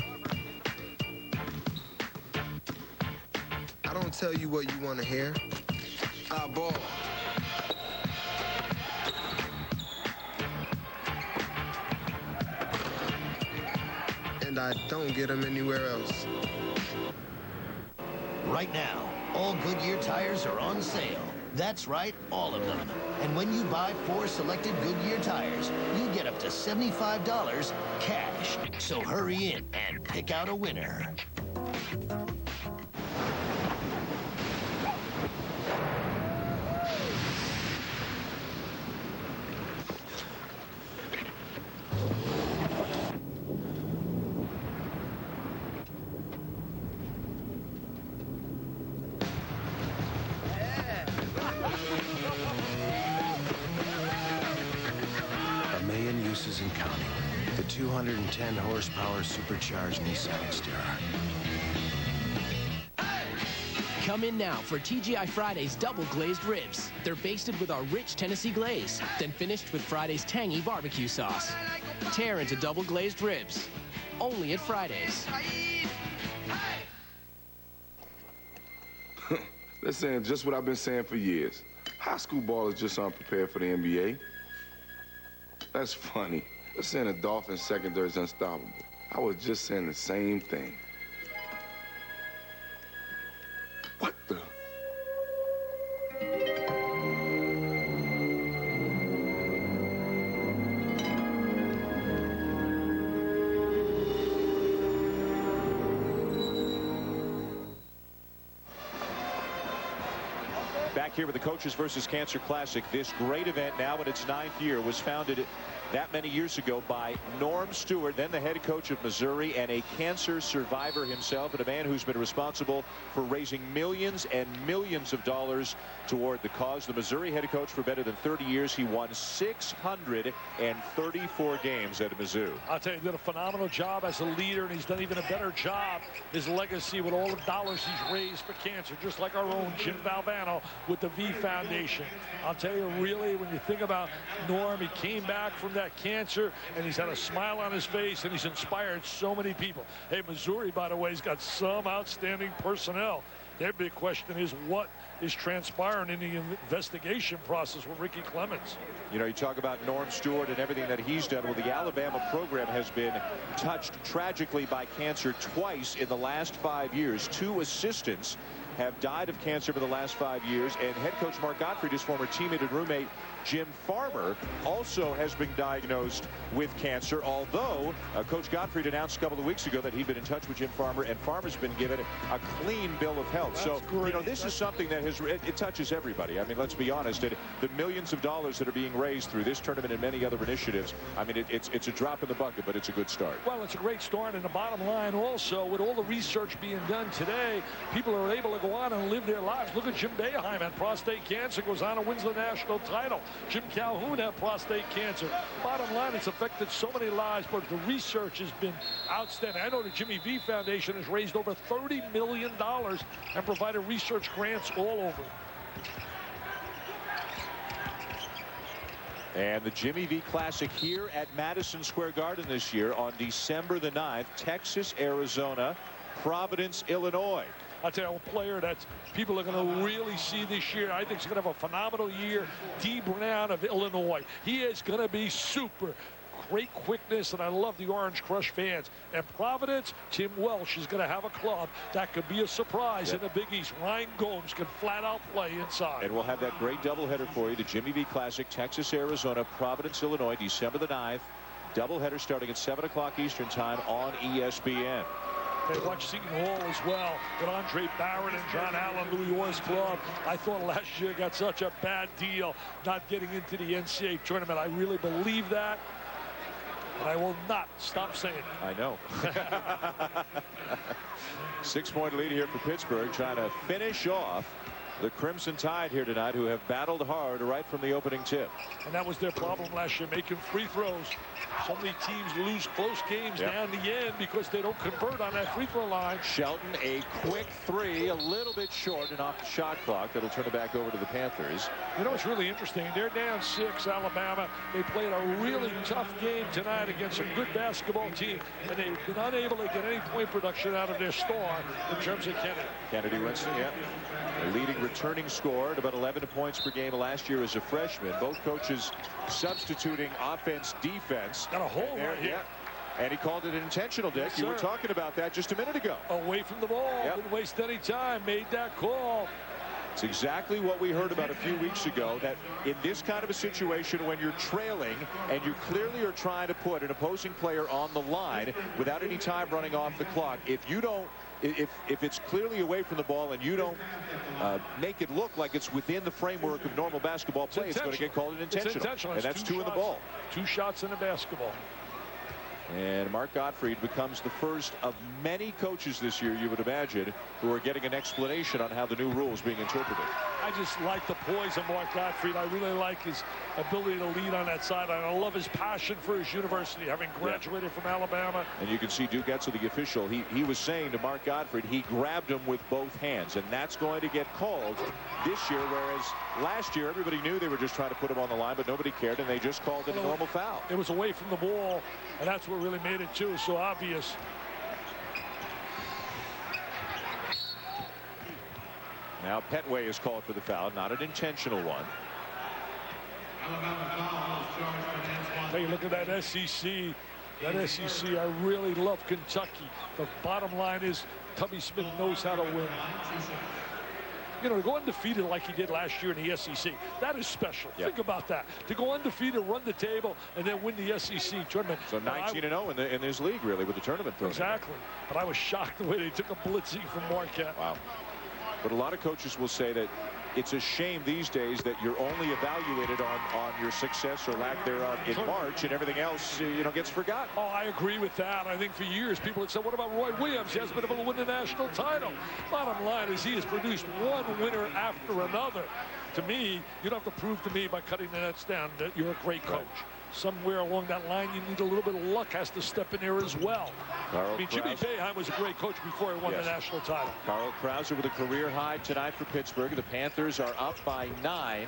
I don't tell you what you want to hear. I ball. And I don't get them anywhere else. Right now, all Goodyear tires are on sale. That's right, all of them. And when you buy 4 selected Goodyear tires, you get up to $75 cash. So hurry in and pick out a winner. And counting. The 210 horsepower supercharged Nissan Xterra. Come in now for TGI Friday's double glazed ribs. They're basted with our rich Tennessee glaze, then finished with Friday's tangy barbecue sauce. Tear into double glazed ribs. Only at Fridays. They're saying just what I've been saying for years. High school ballers just aren't prepared for the NBA. That's funny. They're saying the Dolphins secondary is unstoppable. I was just saying the same thing. What the? here with the Coaches versus Cancer Classic. This great event, now in its 9th year, was founded that many years ago by Norm Stewart, then the head coach of Missouri and a cancer survivor himself, and a man who's been responsible for raising millions and millions of dollars toward the cause. The Missouri head coach for better than 30 years. He won 634 games at Mizzou. I'll tell you, he did a phenomenal job as a leader, and he's done even a better job, his legacy, with all the dollars he's raised for cancer, just like our own Jim Valvano with the V Foundation. I'll tell you, really, when you think about Norm, he came back from that cancer, and he's had a smile on his face, and he's inspired so many people. Hey, Missouri, by the way, has got some outstanding personnel. Their big question is, what is transpiring in the investigation process with Ricky Clemens? You know, you talk about Norm Stewart and everything that he's done. Well, the Alabama program has been touched tragically by cancer twice in the last 5 years. 2 assistants have died of cancer for the last 5 years, and head coach Mark Gottfried, his former teammate and roommate Jim Farmer, also has been diagnosed with cancer, although Coach Gottfried announced a couple of weeks ago that he'd been in touch with Jim Farmer, and Farmer's been given a clean bill of health. That's great. You know, this is something that it touches everybody. I mean, let's be honest, the millions of dollars that are being raised through this tournament and many other initiatives, I mean, it's a drop in the bucket, but it's a good start. Well, it's a great start, and the bottom line also, with all the research being done today, people are able to go on and live their lives. Look at Jim Boeheim had prostate cancer, goes on and wins the national title. Jim Calhoun had prostate cancer. Bottom line, it's affected so many lives, but the research has been outstanding. I know the Jimmy V Foundation has raised over $30 million and provided research grants all over. And the Jimmy V Classic here at Madison Square Garden this year on December the 9th. Texas, Arizona, Providence, Illinois. I'll tell you, a player that people are going to really see this year, I think he's going to have a phenomenal year, D. Brown of Illinois. He is going to be super. Great quickness, and I love the Orange Crush fans. And Providence, Tim Welsh is going to have a club that could be a surprise in the Big East. Ryan Gomes can flat out play inside. And we'll have that great doubleheader for you, the Jimmy V Classic, Texas, Arizona, Providence, Illinois, December the 9th. Doubleheader starting at 7 o'clock Eastern time on ESPN. They watch Seton Hall as well with Andre Barrett and John Allen, Louis Orr's club. I thought last year got such a bad deal not getting into the NCAA tournament. I really believe that, and I will not stop saying it. I know. 6-point lead here for Pittsburgh, trying to finish off the Crimson Tide here tonight, who have battled hard right from the opening tip. And that was their problem last year, making free throws. So many teams lose close games down the end because they don't convert on that free throw line. Shelton, a quick 3, a little bit short and off the shot clock. That'll turn it back over to the Panthers. You know what's really interesting? They're down 6, Alabama. They played a really tough game tonight against a good basketball team, and they've been unable to get any point production out of their star in terms of Kennedy. Kennedy Winston, yeah. A leading returning scorer at about 11 points per game last year as a freshman. Both coaches substituting offense, defense. Got a hole right here. And he called it intentional, Dick. Yes, you were talking about that just a minute ago. Away from the ball. Didn't waste any time. Made that call. It's exactly what we heard about a few weeks ago, that in this kind of a situation when you're trailing and you clearly are trying to put an opposing player on the line without any time running off the clock, if you don't, if it's clearly away from the ball and you don't make it look like it's within the framework of normal basketball play, it's going to get called an intentional. And that's 2 in the ball. 2 shots in a basketball. And Mark Gottfried becomes the first of many coaches this year, you would imagine, who are getting an explanation on how the new rule is being interpreted. I just like the poise of Mark Gottfried. I really like his ability to lead on that sideline. I love his passion for his university, having graduated from Alabama. And you can see Duke Etzel, the official, he was saying to Mark Gottfried, he grabbed him with both hands, and that's going to get called this year, whereas last year everybody knew they were just trying to put him on the line, but nobody cared, and they just called it a normal foul. It was away from the ball, and that's what really made it too so obvious. Now Petway is called for the foul, not an intentional one. Hey, look at that SEC. That SEC, I really love Kentucky. The bottom line is Tubby Smith knows how to win. You know, to go undefeated like he did last year in the SEC, that is special. Think about that. To go undefeated, run the table, and then win the SEC tournament. So 19-0 in this league, really, with the tournament thrown. Exactly. But I was shocked the way they took a blitzing from Marquette. Wow. But a lot of coaches will say that it's a shame these days that you're only evaluated on your success or lack thereof in March, and everything else, gets forgotten. Oh, I agree with that. I think for years people had said, what about Roy Williams? He hasn't been able to win the national title. Bottom line is he has produced one winner after another. To me, you don't have to prove to me by cutting the nets down that you're a great coach. Somewhere along that line, you need a little bit of luck has to step in there as well. Jimmy Boeheim was a great coach before he won the national title. Carl Krauser with a career high tonight for Pittsburgh. The Panthers are up by 9.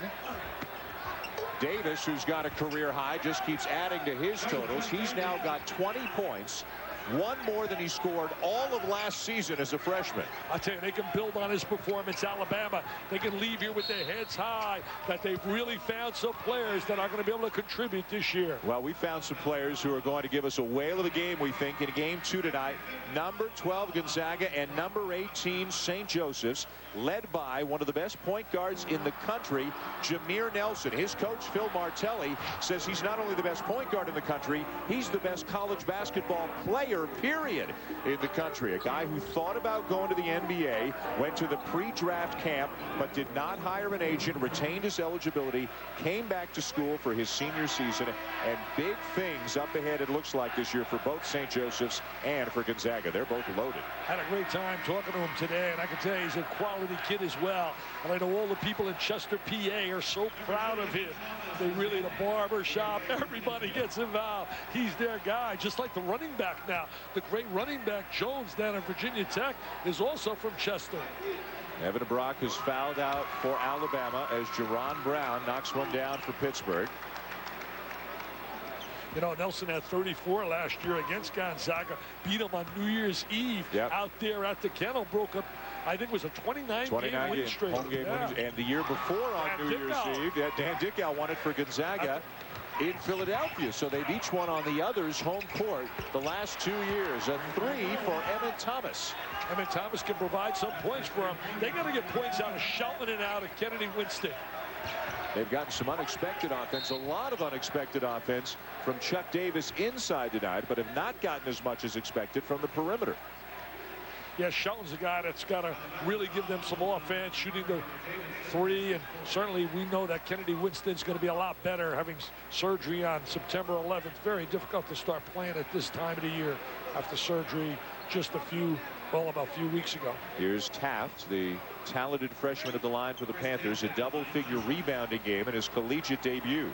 Davis, who's got a career high, just keeps adding to his totals. He's now got 20 points. One more than he scored all of last season as a freshman. I tell you, they can build on his performance. Alabama, they can leave here with their heads high that they've really found some players that are going to be able to contribute this year. Well, we found some players who are going to give us a whale of a game, we think, in game 2 tonight. Number 12, Gonzaga, and number 18, St. Joseph's, led by one of the best point guards in the country, Jameer Nelson. His coach, Phil Martelli, says he's not only the best point guard in the country, he's the best college basketball player, period, in the country. A guy who thought about going to the NBA, went to the pre-draft camp, but did not hire an agent, retained his eligibility, came back to school for his senior season, and big things up ahead, it looks like, this year for both St. Joseph's and for Gonzaga. They're both loaded. Had a great time talking to him today, and I can tell you he's a quality kid as well. And I know all the people in Chester, PA are so proud of him. They really, the barber shop, everybody gets involved. He's their guy, just like the running back now. The great running back, Jones, down at Virginia Tech, is also from Chester. Evan Brock is fouled out for Alabama as Jerron Brown knocks one down for Pittsburgh. You know, Nelson had 34 last year against Gonzaga, beat him on New Year's Eve out there at the kennel, broke up, I think it was a 29-game win streak. Home game win, and the year before on New Year's Eve, Dan Dickow won it for Gonzaga in Philadelphia, so they've each won on the other's home court the last 2 years. A 3 for Emmett Thomas. Emmett Thomas can provide some points for him. They got to get points out of Shelton and out of Kennedy Winston. They've gotten some unexpected offense, a lot of unexpected offense from Chuck Davis inside tonight, but have not gotten as much as expected from the perimeter. Yeah, Shelton's a guy that's got to really give them some offense, shooting the 3, and certainly we know that Kennedy Winston's going to be a lot better, having surgery on September 11th. Very difficult to start playing at this time of the year after surgery just about a few weeks ago. Here's Taft, the talented freshman at the line for the Panthers, a double-figure rebounding game in his collegiate debut.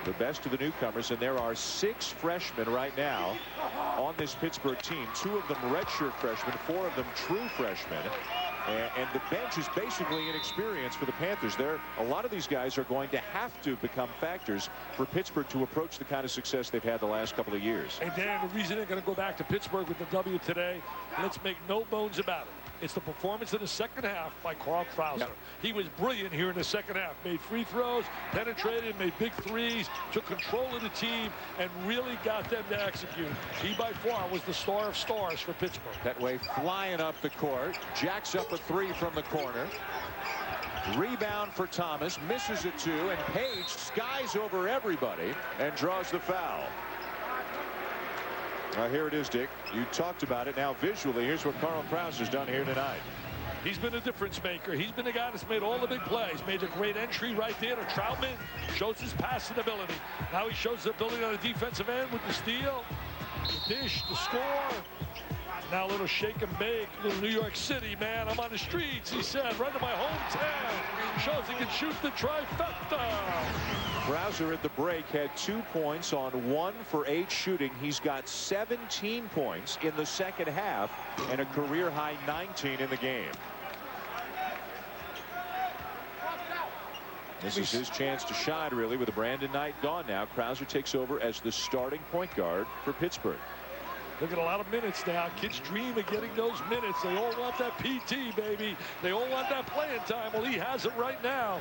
The best of the newcomers, and there are 6 freshmen right now on this Pittsburgh team. 2 of them redshirt freshmen, 4 of them true freshmen. And the bench is basically inexperienced for the Panthers. A lot of these guys are going to have to become factors for Pittsburgh to approach the kind of success they've had the last couple of years. And Dan, the reason they're going to go back to Pittsburgh with the W today, let's make no bones about it. It's the performance in the second half by Carl Krauser. Yep. He was brilliant here in the second half. Made free throws, penetrated, made big threes, took control of the team, and really got them to execute. He by far was the star of stars for Pittsburgh. Petway flying up the court, jacks up a 3 from the corner. Rebound for Thomas, misses it 2, and Page skies over everybody and draws the foul. Here it is, Dick. You talked about it. Now visually, here's what Carl Krauser's done here tonight. He's been a difference maker. He's been the guy that's made all the big plays. Made a great entry right there to Troutman. Shows his passing ability. Now he shows his ability on the defensive end with the steal, the dish, the score. Now a little shake and bake, little New York City, man. I'm on the streets, he said, right to my hometown. Shows he can shoot the trifecta. Krauser at the break had 2 points on 1 for 8 shooting. He's got 17 points in the second half and a career high 19 in the game. This is his chance to shine, really, with the Brandon Knight gone now. Krauser takes over as the starting point guard for Pittsburgh. Look at a lot of minutes now. Kids dream of getting those minutes. They all want that PT, baby. They all want that playing time. Well, he has it right now.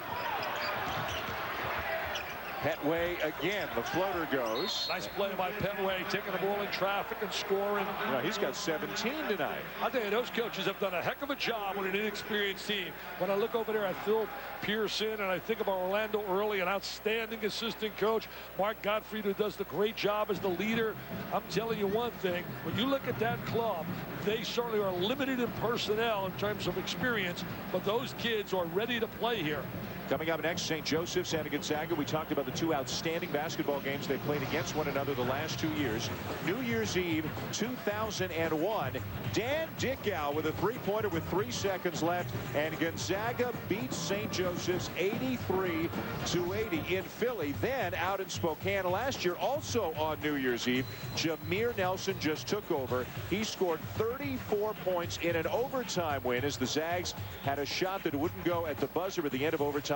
Petway again. The floater goes. Nice play by Petway, taking the ball in traffic and scoring. He's got 17 tonight. I tell you, those coaches have done a heck of a job with an inexperienced team. When I look over there at Phil Pearson and I think about Orlando Early, an outstanding assistant coach, Mark Gottfried, who does the great job as the leader. I'm telling you one thing, when you look at that club, they certainly are limited in personnel in terms of experience, but those kids are ready to play here. Coming up next, St. Joseph's and Gonzaga. We talked about the two outstanding basketball games they played against one another the last 2 years. New Year's Eve, 2001. Dan Dickow with a three-pointer with 3 seconds left, and Gonzaga beats St. Joseph's 83-80 in Philly. Then out in Spokane last year, also on New Year's Eve, Jameer Nelson just took over. He scored 34 points in an overtime win as the Zags had a shot that wouldn't go at the buzzer at the end of overtime.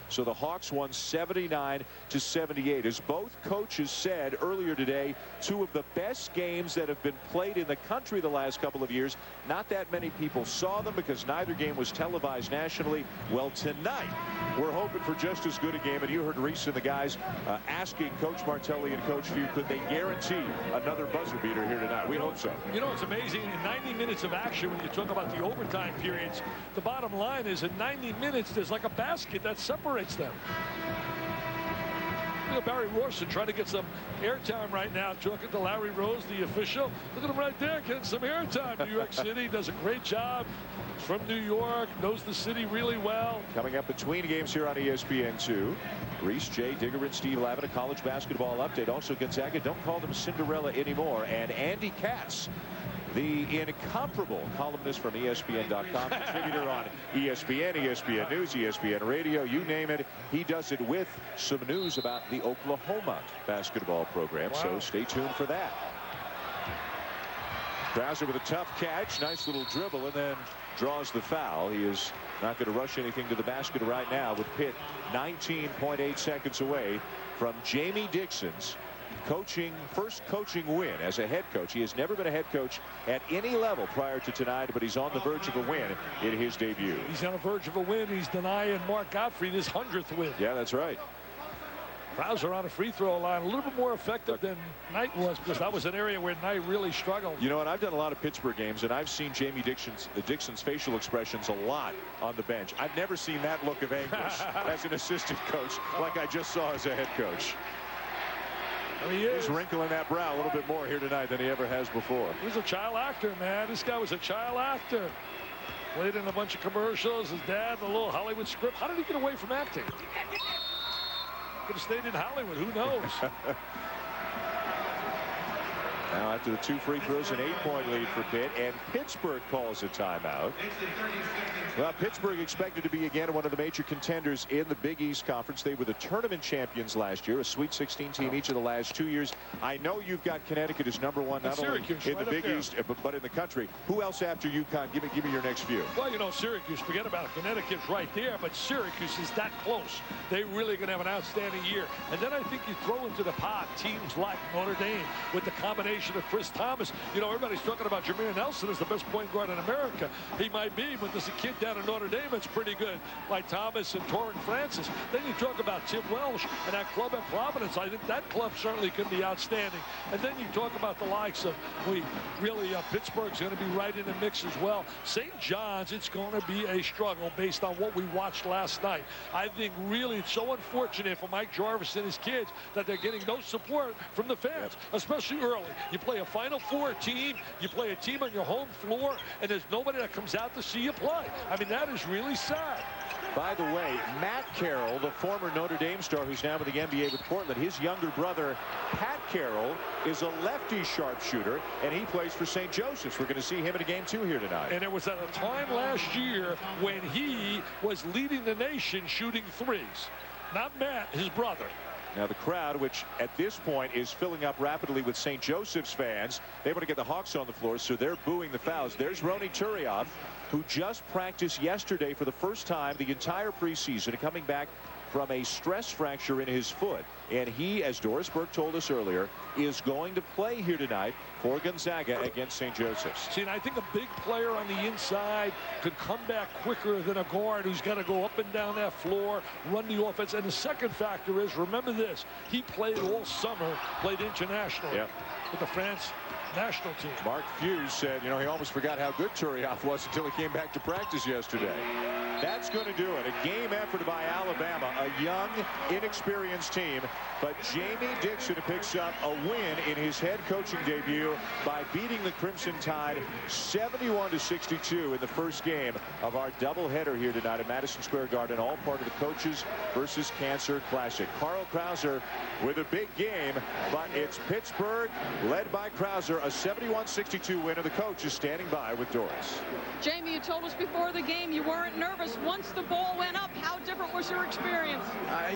So the Hawks won 79-78. As both coaches said earlier today, two of the best games that have been played in the country the last couple of years. Not that many people saw them because neither game was televised nationally. Well, tonight we're hoping for just as good a game. And you heard Reese and the guys asking Coach Martelli and Coach Few, could they guarantee another buzzer beater here tonight? We hope so. You know, it's amazing. In 90 minutes of action, when you talk about the overtime periods, the bottom line is in 90 minutes, there's like a basket that separates them. You know, Barry Rawson trying to get some airtime right now, talking to Larry Rose, the official. Look at him right there, getting some airtime. New York City does a great job. He's from New York, knows the city really well. Coming up between games here on ESPN2. Reese, Jay Digger, and Steve Lavin, a college basketball update. Also Gonzaga, don't call them Cinderella anymore. And Andy Katz, the incomparable columnist from ESPN.com, contributor on ESPN, ESPN News, ESPN Radio, you name it. He does it with some news about the Oklahoma basketball program. Wow. So stay tuned for that. Krauser with a tough catch, nice little dribble, and then draws the foul. He is not going to rush anything to the basket right now, with Pitt 19.8 seconds away from Jamie Dixon's first coaching win as a head coach. He has never been a head coach at any level prior to tonight, but he's on the verge of a win in his debut. He's on the verge of a win. He's denying Mark Gottfried his 100th win. Yeah, that's right. Krauser on a free throw line, a little bit more effective than Knight was, because that was an area where Knight really struggled. You know what? I've done a lot of Pittsburgh games, and I've seen Jamie Dixon's facial expressions a lot on the bench. I've never seen that look of anguish as an assistant coach like I just saw as a head coach. He's wrinkling that brow a little bit more here tonight than he ever has before. He was a child actor, man. This guy was a child actor. Played in a bunch of commercials. His dad, the little Hollywood script. How did he get away from acting? Could have stayed in Hollywood. Who knows? Now after the 2 free throws, an 8-point lead for Pitt, and Pittsburgh calls a timeout. Well, Pittsburgh expected to be again one of the major contenders in the Big East Conference. They were the tournament champions last year, a Sweet 16 team each of the last 2 years. I know you've got Connecticut as #1, not only in the Big East, but in the country. Who else after UConn? Give me your next few. Well, you know, Syracuse, forget about it. Connecticut's right there, but Syracuse is that close. They're really going to have an outstanding year. And then I think you throw into the pot teams like Notre Dame with the combination of Chris Thomas. You know, everybody's talking about Jameer Nelson as the best point guard in America. He might be, but there's a kid down in Notre Dame that's pretty good, like Thomas and Torrin Francis. Then you talk about Tim Welsh and that club at Providence. I think that club certainly could be outstanding. And then you talk about the likes of, Pittsburgh's going to be right in the mix as well. St. John's, it's going to be a struggle based on what we watched last night. I think really it's so unfortunate for Mike Jarvis and his kids that they're getting no support from the fans, especially early. You play a Final Four team, you play a team on your home floor, and there's nobody that comes out to see you play. I mean, that is really sad. By the way, Matt Carroll, the former Notre Dame star who's now with the NBA with Portland, his younger brother, Pat Carroll, is a lefty sharpshooter, and he plays for St. Joseph's. We're going to see him in a game 2 here tonight. And it was at a time last year when he was leading the nation shooting threes. Not Matt, his brother. Now the crowd, which at this point is filling up rapidly with St. Joseph's fans, they want to get the Hawks on the floor, so they're booing the fouls. There's Ronny Turiaf, who just practiced yesterday for the first time the entire preseason, coming back from a stress fracture in his foot. And he, as Doris Burke told us earlier, is going to play here tonight for Gonzaga against St. Joseph's. See, and I think a big player on the inside could come back quicker than a guard who's got to go up and down that floor, run the offense. And the second factor is, remember this, he played all summer, played internationally with the France national team. Mark Fuse said, you know, he almost forgot how good Turiaf was until he came back to practice yesterday. That's going to do it. A game effort by Alabama, a young, inexperienced team. But Jamie Dixon picks up a win in his head coaching debut by beating the Crimson Tide 71-62 in the first game of our doubleheader here tonight at Madison Square Garden, all part of the Coaches versus Cancer Classic. Carl Krauser with a big game, but it's Pittsburgh led by Krauser, a 71-62 win, and the coach is standing by with Doris. Jamie, you told us before the game you weren't nervous. Once the ball went up, how different was your experience?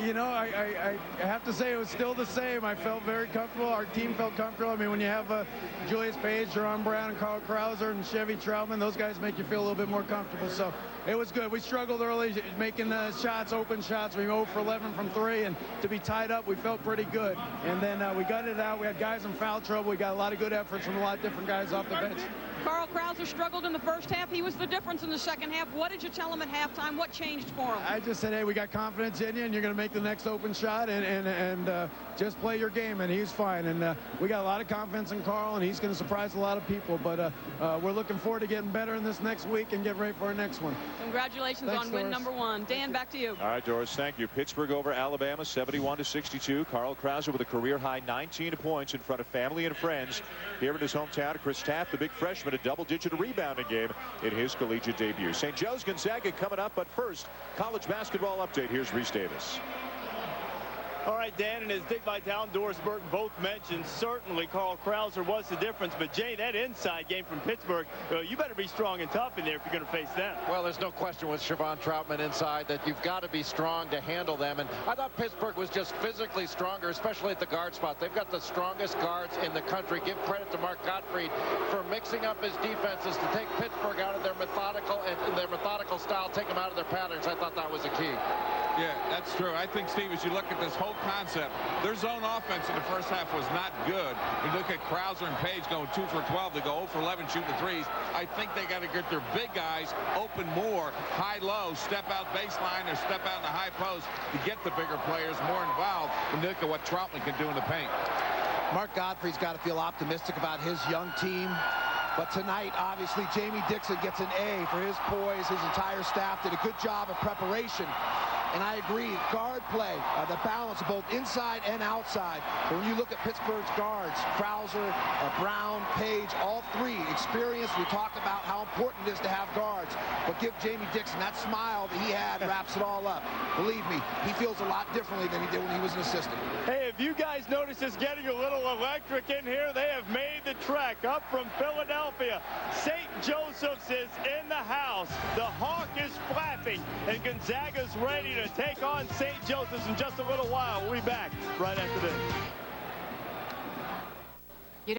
You know, I have to say it was still the same. I felt very comfortable. Our team felt comfortable. I mean, when you have Julius Page, Jerron Brown, and Carl Krauser, and Chevy Troutman, those guys make you feel a little bit more comfortable. So it was good. We struggled early making shots, open shots. We were 0 for 11 from 3, and to be tied up, we felt pretty good. And then we gutted it out. We had guys in foul trouble. We got a lot of good efforts from a lot of different guys off the bench. Carl Krauser struggled in the first half. He was the difference in the second half. What did you tell him at halftime? What changed for him? I just said, hey, we got confidence in you, and you're going to make the next open shot, and just play your game. And he's fine. And we got a lot of confidence in Carl, and he's going to surprise a lot of people. But we're looking forward to getting better in this next week and get ready for our next one. Congratulations on win number 1. Dan, back to you. All right, Doris, thank you. Pittsburgh over Alabama, 71-62. Carl Krauser with a career-high 19 points in front of family and friends here in his hometown. Chris Taft, the big freshman, a double-digit rebounding game in his collegiate debut. St. Joe's Gonzaga coming up, but first, college basketball update. Here's Reese Davis. All right, Dan, and as Dick Vitale and Doris Burke both mentioned, certainly Carl Krauser was the difference. But, Jay, that inside game from Pittsburgh, you better be strong and tough in there if you're going to face them. Well, there's no question with Siobhan Troutman inside that you've got to be strong to handle them. And I thought Pittsburgh was just physically stronger, especially at the guard spot. They've got the strongest guards in the country. Give credit to Mark Gottfried for mixing up his defenses to take Pittsburgh out of their methodical style, take them out of their patterns. I thought that was a key. Yeah, that's true. I think, Steve, as you look at this whole concept, their zone offense in the first half was not good. You look at Krauser and Page going 2 for 12. They go 0 for 11 shooting the threes. I think they got to get their big guys open more, high-low, step out baseline or step out in the high post to get the bigger players more involved and look at what Troutman can do in the paint. Mark Godfrey's got to feel optimistic about his young team. But tonight, obviously, Jamie Dixon gets an A for his poise. His entire staff did a good job of preparation. And I agree, guard play, the balance of both inside and outside. But when you look at Pittsburgh's guards, Krauser, Brown, Page, all three experienced. We talk about how important it is to have guards. But give Jamie Dixon that smile that he had, wraps it all up. Believe me, he feels a lot differently than he did when he was an assistant. Hey, if you guys notice it's getting a little electric in here, they have made the trek up from Philadelphia. St. Joseph's is in the house. The hawk is flapping, and Gonzaga's ready to take on St. Joseph's in just a little while. We'll be back right after this.